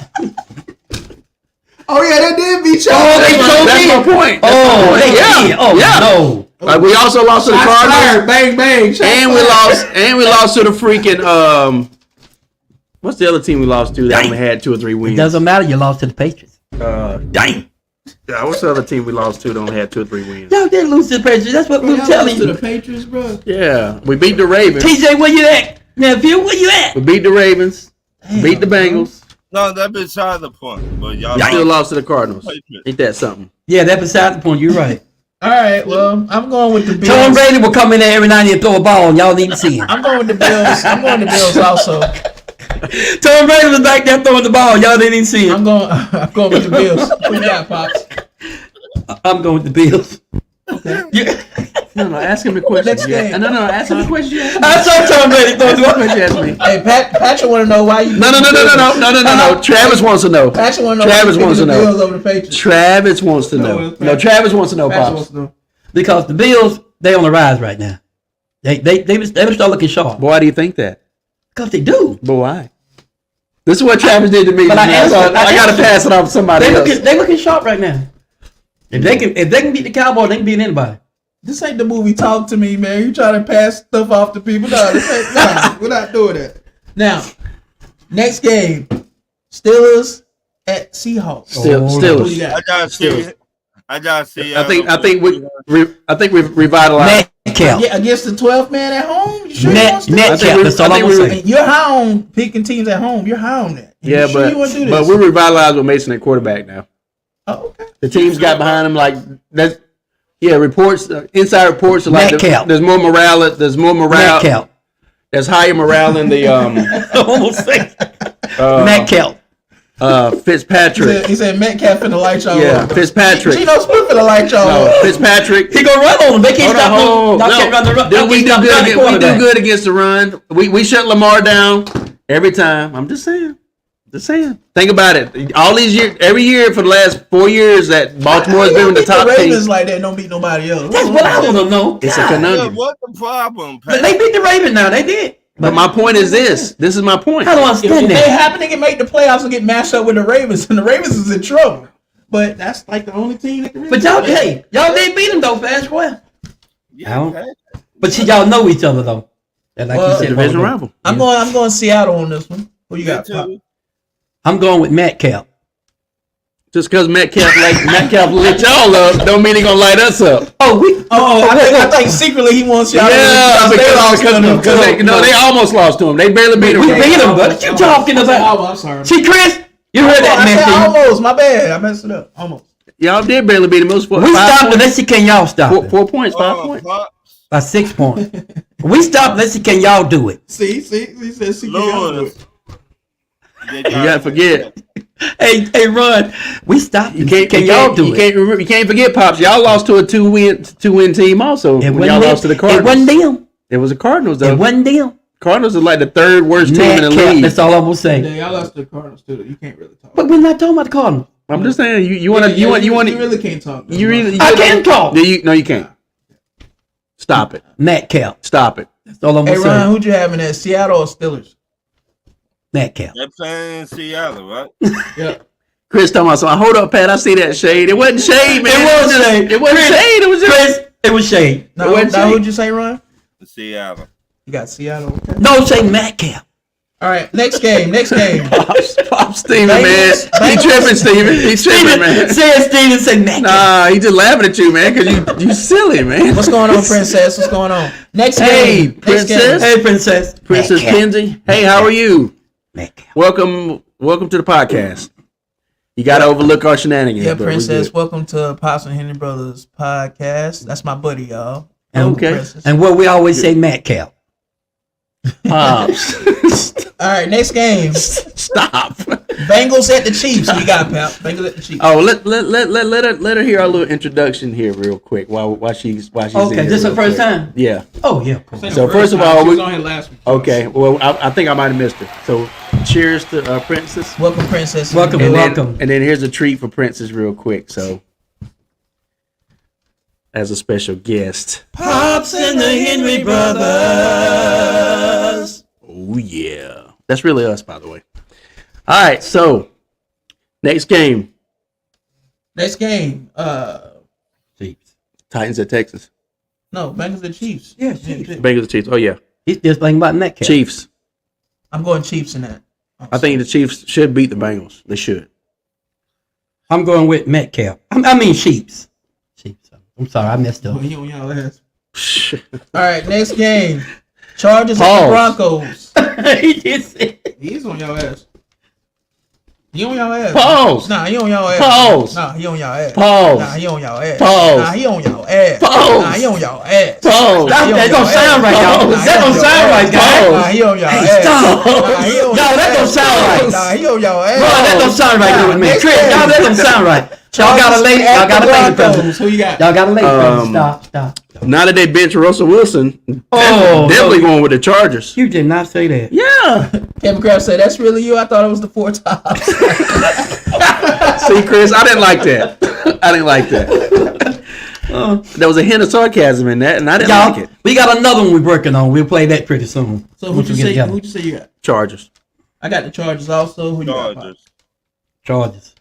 Oh yeah, they did beat y'all. Oh, they told That's me. my point. Oh, they Yeah. did. Oh Yeah. no. Like we also lost to the Shots Cardinals, fired. Bang bang. Shots and we fired. lost to the freaking what's the other team we lost to that Dang. only had 2 or 3 It wins? doesn't matter. You lost to the Patriots. Dang. Yeah, what's the other team we lost to that only had 2 or 3 wins? Y'all did lose to the Patriots. That's what we were Y'all telling lost to you. the Patriots, bro. Yeah, we beat the Ravens. TJ, where you at? Nephew, where you at? We beat the Ravens. Beat the Bengals. No, that's beside the point. But y'all Still lost to the Cardinals. Patriots. Ain't that something? Yeah, that's beside the point. You're right. All right, well, I'm going with the Bills. Tom Brady will come in there every night and throw a ball, and y'all need to see him. I'm going with the Bills. I'm going with the Bills also. Tom Brady was back there throwing the ball. Y'all didn't even see him. I'm going with the Bills. What you got, Pops? I'm going with the Bills. Yeah. No, ask him the question. Next game. No, ask him the question. I saw Tom Brady throw the ball. Ask me. Hey, Patrick want to know why you. No. Travis wants to know. Patrick want to know. Travis wants to the know. Bills over the Patriots. Travis wants to know. No, Travis wants to know, Patrick wants Pops. to know. Because the Bills, they on the rise right now. They will start looking sharp. Why do you think that? Because they do. But why? This is what Travis did to me. But I answered- I I gotta answered. pass it off to somebody else. They looking sharp right now. If they can beat the Cowboys, they can beat anybody. This ain't the movie Talk to Me, man. You trying to pass stuff off to people? No, we're not doing that. Now, next game, Steelers at Seahawks. Still, Who Steelers. you got? I gotta see. I think we've revitalized. Metcalf. Yeah, against the 12th man at home. You sure you want Steelers? Metcalf. That's all I'm gonna say. And you're high on picking teams at home. You're high on that. Yeah, you sure you want to do this? but we're revitalized with Mason at quarterback now. Oh, okay. The team's got behind him like that's. Yeah, reports, inside reports are like Metcalf. there's more morale. There's more morale. Metcalf. There's higher morale in the Almost say Metcalf. Fitzpatrick. He said Metcalf in the light y'all. Yeah, Fitzpatrick. Geno Smith in the light y'all. No, Fitzpatrick. He gonna run on them. They can't stop them. Can't run the run. We do Stop good. running We do quarterback. good against the run. We shut Lamar down every time. I'm just saying. Just saying. Think about it. All these years, every year for the last 4 years that Baltimore has been in the top the team. Ravens like that. Don't beat nobody else. That's what I want to know. It's a God. Yeah, conundrum. what the problem, But Pat? they beat the Ravens now. They did. But my point is this. This is my point. I don't If understand they that. happen to make the playoffs and get matched up with the Ravens, and the Ravens is in trouble. But that's like the only team that can really But y'all, do that. hey, y'all did beat them though, fast well. Yeah, I don't- Pat. But see, y'all know each other though. And like Well, you said, Division a while ago. rival. I'm going Seattle on this one. Who you Me got? Pop? too. I'm going with Metcalf. Just because Metcalf lit y'all up, don't mean he gonna light us up. Oh, we. Oh, I think secretly he wants y'all. Yeah, to they lost to them. because they almost lost to him. They barely beat him. We beat him, but what you talking about? I'm sorry. See, Chris, you heard that I said man. almost. My bad. I messed it up. Almost. Y'all did barely beat him. It was We 5 stopped it. points. Let's see, can y'all stop it? 4 points, 5 points. Pop, By 6 points. We stopped. Let's see, can y'all do it? See, he said see. Lord. You gotta forget. Hey, Ron, we stopped. You it. can't. Can you y'all can't, do you it? Can't. You can't forget, pops. Y'all lost to a two win team. Also, It when y'all wasn't lost to the them. Cardinals, It wasn't them. It was the Cardinals. It Though wasn't them. Cardinals are like the third worst team in the Metcalf, league. that's all I'm gonna say. y'all lost to the Cardinals too. You can't really talk. But we're not talking about the Cardinals. I'm just saying. You want to. You want. You really can't talk. You really. I can talk. No, you can't. Stop it. Metcalf. Stop it. That's all I'm Hey gonna Ryan, say. who'd you have in there? Seattle or Steelers? Metcalf. They're playing Seattle, right? Yeah. Chris talking about something. Hold up, Pat. I see that shade. It wasn't shade, man. It was shade. It wasn't Chris, shade. It was just. Chris, it was shade. Now, wasn't now shade. who'd you say, Ryan? Seattle. You got Seattle. Okay. No, say Metcalf. All right, next game. Pop Steven, man. Bengals- He tripping, Steven. He tripping, man. Say it, Steven. Say Metcalf. Nah, he just laughing at you, man, because you silly, man. What's going on, Princess? What's going on? Next Hey, game. Next Princess. game. Hey, Princess. Princess Metcalf. Kenzie. Hey, how are you? Metcalf. Welcome to the podcast. You got to overlook our shenanigans. Yeah, but we Princess. good. Welcome to Pops and Henry Brothers podcast. That's my buddy, y'all. Okay. Princess. And what we always say, Metcalf. Pops. All right, next game. Stop. Bengals at the Chiefs. We got pal. Bengals at the Chiefs. Oh, let her hear our little introduction here real quick while she's in Okay, here this real the first quick. time? Yeah. Oh, yeah. Cool. So first of all, we, here last week. okay. Well, I think I might have missed her. So cheers to Princess. Welcome, Princess. Welcome. And Welcome. then here's a treat for Princess real quick. So as a special guest. Pops and the Henry Brothers. Oh yeah. That's really us, by the way. All right, so next game. Next game. Chiefs. Titans at Texas. No, Bengals at Chiefs. Yeah, Chiefs. Bengals at Chiefs. Oh yeah. He's just thinking about Metcalf. Chiefs. I'm going Chiefs in that. I think the Chiefs should beat the Bengals. They should. I'm going with Metcalf. I mean Chiefs. Chiefs. I'm sorry, I messed up. You on y'all ass. All right, next game. Chargers at Pause. the Broncos. He just said. He's on y'all ass. He on y'all ass. Pause. Nah, he on y'all ass. Pause. Nah, he on y'all ass. Pause. Nah, he on y'all ass. Pause. Nah, he on y'all ass. Pause. Nah, he on y'all ass. Pause. That don't sound right, y'all. Pause. That don't sound right, guys. Nah, he on y'all Hey, ass. stop. Nah, he on Y'all, y'all that don't ass. sound right. Nah, he on y'all ass. Bro, that don't sound right with me. Next Chris, game. y'all, that don't sound right. Y'all got a late. Y'all got a late present. Who you got? Y'all got a late present. Stop. Now that they bench Russell Wilson, Oh, definitely no. going with the Chargers. You did not say that. Yeah. Kevin Kraft said, "That's really you." I thought it was the four tops. See, Chris, I didn't like that. I didn't like that. There was a hint of sarcasm in that, and I didn't like Y'all, it. we got another one we're working on. We'll play that pretty soon. So Once who'd you we get say? together. Who'd you say you got? Chargers. I got the Chargers also. Who you got? Pop? Chargers. Chargers.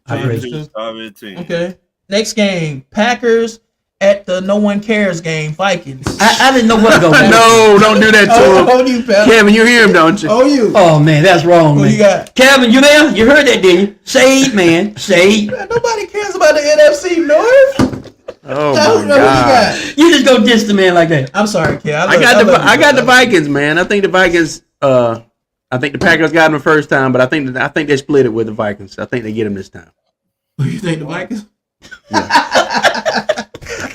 I agree. Chargers. Sorry, team. Okay. Next game, Packers at the no one cares game, Vikings. I didn't know what to go with. No, don't do that to him. Oh, you, pal. Kevin, you hear him, don't you? Oh, you. Oh man, that's wrong, Who man. you got? Kevin, you there? You heard that, didn't you? Shade, man. Shade. Man, nobody cares about the NFC North. Oh Who my you God. got? You just go diss the man like that. I'm sorry, kid. I got the Vikings, man. I think the Vikings. I think the Packers got them the first time, but I think they split it with the Vikings. I think they get them this time. Who you think the Vikings?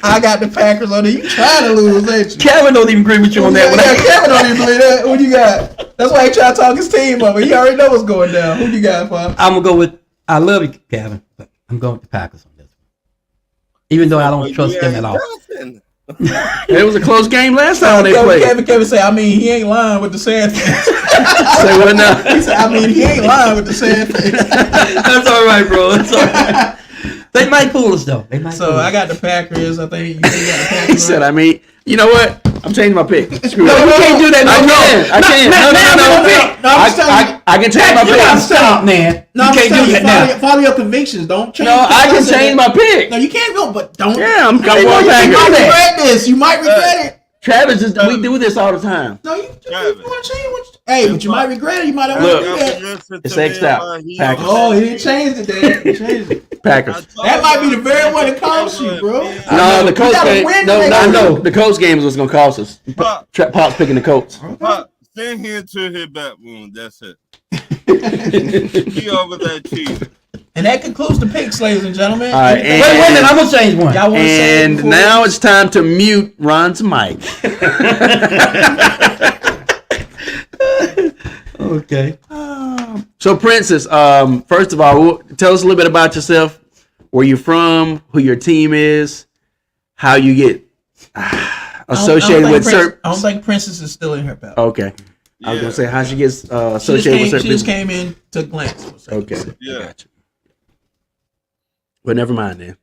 I got the Packers on there. You trying to lose, ain't you? Kevin don't even agree with you on that one. Yeah, Kevin don't even believe that. Who you got? That's why he trying to talk his team up. He already know what's going down. Who you got, Pop? I'm gonna go with. I love you, Kevin, but I'm going with the Packers on this one. Even though I don't trust them at all. It was a close game last time they played. Kevin say, I mean, he ain't lying with the sad face. Say what now? He said, I mean, he ain't lying with the sad face. That's all right, bro. That's all right. They might fool us though. They might So fool us. I got the Packers. I think you got the Packers. He said, I mean, you know what? I'm changing my pick. Screw No, it. you can't do that. I can. No, I'm just telling you. I can change my You gotta pick. stop, man. No, You I'm can't just do telling that you, now. follow your convictions. Don't change. No, I can change my pick. No, you can't go, but don't. Yeah, I'm Hey, going no, you can You do might Packers. that. regret this. You might regret it. Travis, we do this all the time. No, you Travis. want to change what? Hey, but you might regret it. You might not Look, want to do that. it's X'd out. Packers. Oh, he didn't change it, Dan. He changed it. Packers. That might be the very one that cost you, bro. No, the Colts gotta game. win No, to I make know. it. The Colts game is what's going to cost us. Pop, Pop's picking the Colts. Pop, send him to his bathroom. That's it. He over there cheating. And that concludes the picks, ladies and gentlemen. All right, Wait a minute, I'm gonna change one. Y'all want to say it And before now it's time to mute Ron's mic. Okay. So, Princess, first of all, tell us a little bit about yourself, where you're from, who your team is, how you get associated with certain. I don't think Princess is still in her belt. Okay. I was Yeah. gonna say how she gets She just associated with certain She just people. came in to glance. For a second. Okay. Yeah. I got you. But never mind then.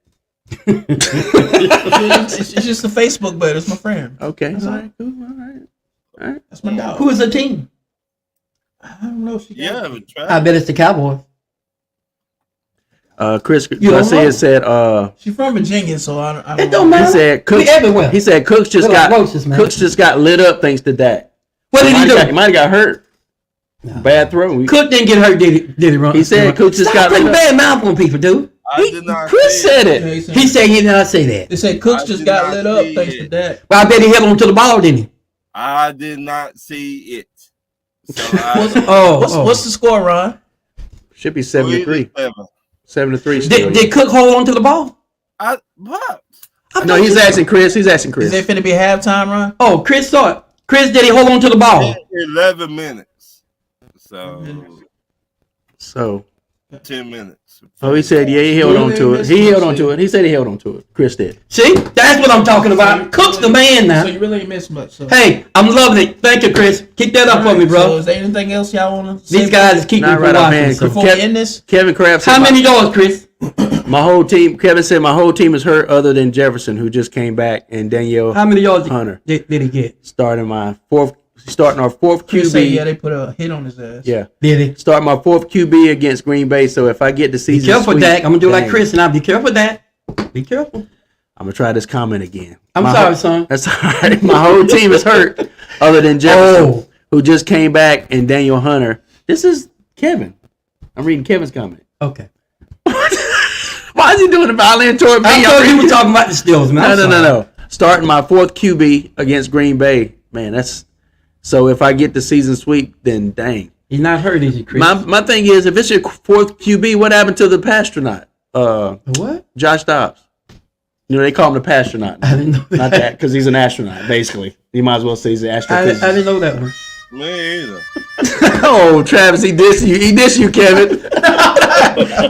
It's just a Facebook, but it's my friend. Okay. That's All all. right. Cool. All right. That's my dog. Who is the team? I don't know if she got Yeah, it. but I Travis. bet it's the Cowboys. Chris You don't Garcia know? said She's from Virginia, so I don't It don't know. matter. he said We Cooks everywhere. he said Cooks just We're like got roaches, man. Cooks just got lit up thanks to Dak. What did he do? He might have got hurt. No. Bad throw. Cook didn't get hurt, did he run? He said Cook just Stop got lit putting up. bad mouth on people, dude. I did not Chris say said Yeah, it. He said he did not say that. They said Cooks I just did got not lit up see thanks it. to that. Well, I bet he held on to the ball, didn't he? I did not see it. So What's the score, Ron? Should be 7-3. 7-3 still. Did Cook hold on to the ball? What? No, he's asking Chris. He's asking Is Chris. it finna be halftime, Ron? Oh, Chris saw it. Chris, did he hold on to the ball? 11 minutes. So So, 10 minutes. oh, he said, yeah, he held on to it. He held on to it. He said he held on to it. Chris did. See, that's what I'm talking about. Cook's the man now. So you really ain't missed much. So. Hey, I'm loving it. Thank you, Chris. Keep that up for me, So bro. is there anything else y'all want to say? These guys is keeping me Not from right watching. offhand. So. before we end this? Kevin Kraft said, How many yards, Chris? my whole team, Kevin said, my whole team is hurt other than Jefferson, who just came back, and Danielle How many yards Hunter. did he get? starting our fourth Chris said, yeah, QB. they put a hit on his ass. Yeah. Did he? Starting my fourth QB against Green Bay. So if I get the Be season careful, sweep, Dak. I'm gonna do like dang, Chris, and I'll be careful, Dak. Be careful. I'm gonna try this comment again. I'm My sorry, whole- son. That's all right. My whole team is hurt, other than Jefferson, who just came back, and Daniel Hunter. This is Kevin. I'm reading Kevin's comment. Okay. Why is he doing the violin toward me? I thought you were talking about the Steelers, man. No. Starting my fourth QB against Green Bay. Man, that's so. If I get the season sweep, then dang. He's not hurt, is he, Chris? My thing is, if it's your fourth QB, what happened to the pastronaut? What? Josh Dobbs. You know, they call him the pastronaut. I didn't know that. Not that, because he's an astronaut, basically. You might as well say he's an I astrophysicist. didn't know that one. Me either. Oh, Travis, he dissed you. He dissed you, Kevin.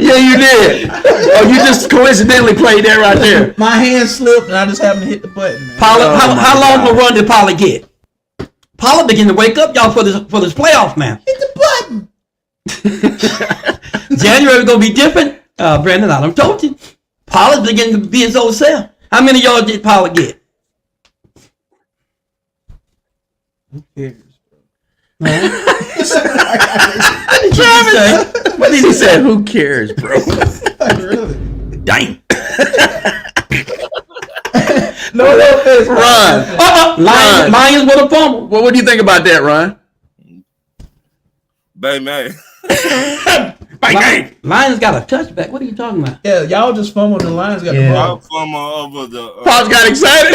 Yeah, you did. Oh, you just coincidentally played that right there. My hand slipped and I just happened to hit the button, man. Pollard, Oh, how my long of a God. run did Pollard get? Pollard began to wake up, y'all, for this playoff now. Hit the button. January gonna be different. Brandon, I done told you. Pollard beginning to be his old self. How many yards did Pollard get? Who cares? Travis, What did he say? Who cares, bro? Really? dang. No, Ron. Lions with a fumble. Well, what do you think about that, Ron? Bang, man. Lions got a touchback. What are you talking about? Yeah, y'all just fumbled. The Lions got Yeah. the ball. I'm from over the. Pops got excited.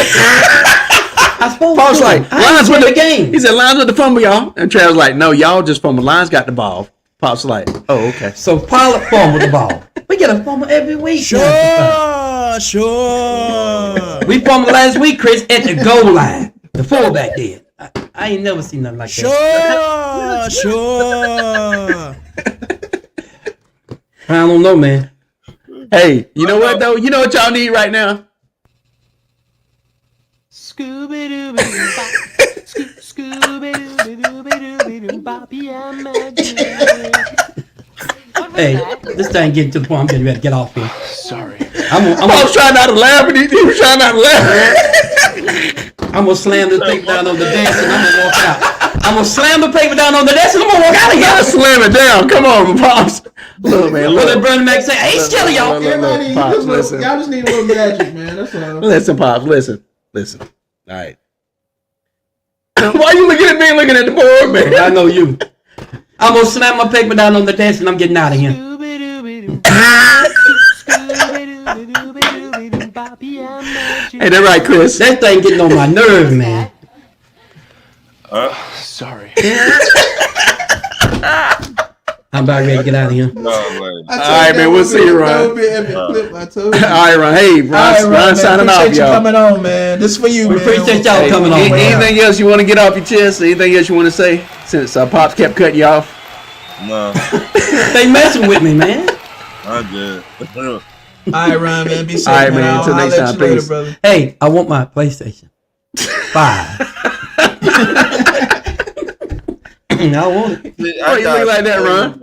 I spoke Pops to like, him. I Lions with the the game. He said, Lions with the fumble, y'all. And Travis like, no, y'all just fumbled. Lions got the ball. Pops like, oh, okay. So Pollard fumbled the ball. We get a fumble every week. Sure. We fumbled last week, Chris, at the goal line. The fullback did. I ain't never seen nothing like that. Sure. I don't know, man. Hey, you know what, though? You know what y'all need right now? Scooby-Dooby-Doo-Bop. Scooby-Dooby-Dooby-Dooby-Dooby-Doo-Bop. Yeah, magic. What was Hey, that? this thing getting to the point I'm getting ready to get off here. Sorry. I'm I was trying not to laugh, and he was trying not to laugh. gonna slam this paper down on the desk and I'm gonna walk out. I'm gonna slam the paper down on the desk and I'm gonna walk out of Gotta here. slam it down. Come on, Pops. Look, man. Well, then Look. Bernie Mac say, "Hey, still y'all." Everybody, Pops, just listen. y'all just need a little magic, man. That's all. Listen, Pops. Listen. All right. Why you looking at me and looking at the board, man? I know you. I'm gonna slam my paper down on the desk and I'm getting out of here. Scooby-Dooby-Doo-Bop. Scooby-Dooby-Dooby-Doo-Bop. Yeah, magic. Hey, that right, Chris? That thing getting on my nerve, man. Sorry. I'm about ready to get out of here. No, man. All right, man. We'll see you, That Ron. would be an epic clip, I told you. All right, Ron. Hey, Ron. All right, Ron man. signing off, Appreciate you y'all. coming on, man. This for you, We man. appreciate y'all coming on. Anything else you want to get off your chest? Anything else you want to say? Since Pops kept cutting you off. No, They messing with me, man. I'm good. All right, Ron, man. Be safe, All right, man. I'll Until next holler at time, you later, peace. brother. Hey, I want my PlayStation 5. I want it. See, Oh, you look like that, Ron.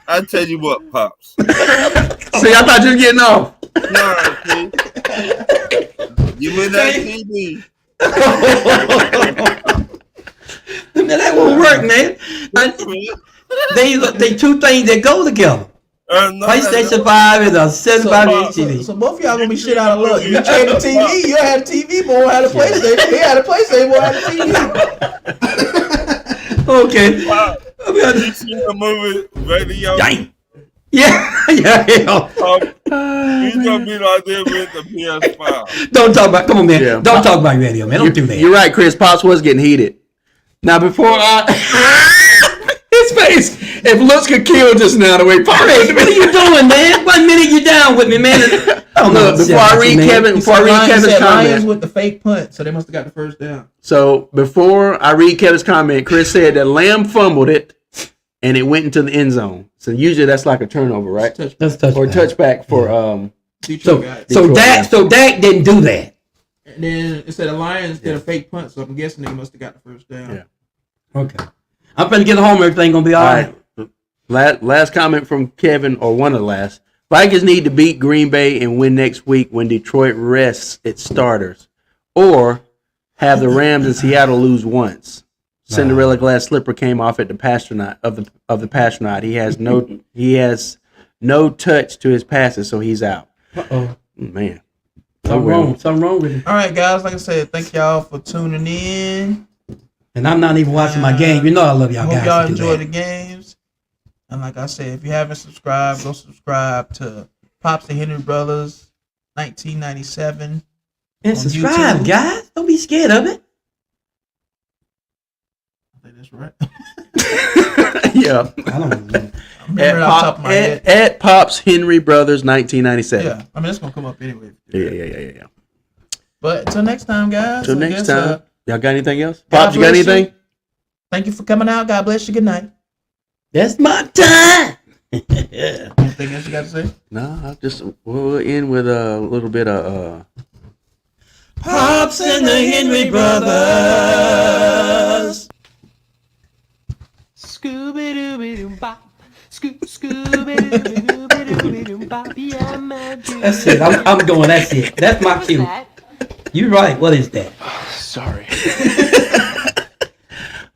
I tell you what, Pops. See, I thought you were getting off. Nah, see. Give me that TV. Man, that won't work, man. They two things that go together. No, PlayStation 5 is a 75 inch TV. So both of y'all gonna be shit out of luck. If you trade the TV, you had a TV, boy had a PlayStation. He had a PlayStation, boy had a TV. Okay. You seen the movie Radio? Dang. Yeah. Yeah. You gonna be like this with the PS5. Don't talk about. Come on, man. Yeah. Don't talk about radio, man. Don't do that. You're right, Chris. Pops was getting heated. Now, before his face, if looks could kill just now the way Pops Hey, what are you doing, man? 1 minute you down with me, man. Look, before I read Kevin's Lions comment. with the fake punt, so they must have got the first down. So before I read Kevin's comment, Chris said that Lamb fumbled it and it went into the end zone. So usually that's like a turnover, right? That's touchback. Or touchback for Detroit got it. So Dak didn't do that. And then it said the Lions did a fake punt, so I'm guessing they must have got the first down. Yeah. Okay. I'm finna get home. Everything gonna be all right. Last comment from Kevin, or one of the last. Vikings need to beat Green Bay and win next week when Detroit rests its starters, or have the Rams and Seattle lose once. Cinderella glass slipper came off at the Pastronaut of the Pastronaut. He has no touch to his passes, so he's out. Uh-oh. Man, Something wrong with it. All right, guys. Like I said, thank y'all for tuning in. And I'm not even watching my game. You know I love y'all Hope guys. y'all to do enjoy that. the games. And like I said, if you haven't subscribed, go subscribe to Pops and Henry Brothers 1997. And on subscribe, YouTube. guys. Don't be scared of it. I think that's right. yeah. I don't know. Remember it off the top of my head. At Pops Henry Brothers 1997. Yeah, I mean it's gonna come up anyway. Yeah. But until next time, guys. Till I next guess, time. Y'all got anything else? God Pops, you got bless you. anything? Thank you for coming out. God bless you. Good night. That's my time. Anything else you got to say? No, we'll end with a little bit of Pops and the Henry Brothers. Scooby-Dooby-Doo-Bop. Scooby-Dooby-Dooby-Dooby-Doo-Bop. Yeah, magic. That's it. I'm going. That's it. That's my What was cue. that? You're right. What is that? Sorry.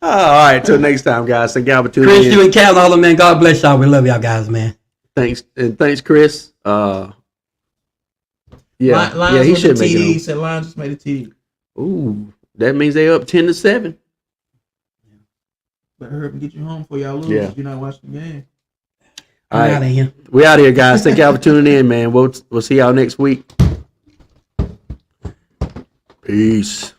all right, till next time, guys. Thank y'all for tuning Chris, you in. and Cal, all of man. God bless y'all. We love y'all guys, man. Thanks, Chris. Yeah, Lions he with should the make TD. He it. said Lions just made a TD. Ooh, that means they up 10-7. Better hurry up and get you home before y'all lose. Yeah. You're not watching the game. All I'm right, out of here. we out here, guys. Thank y'all for tuning in, man. We'll see y'all next week. Peace.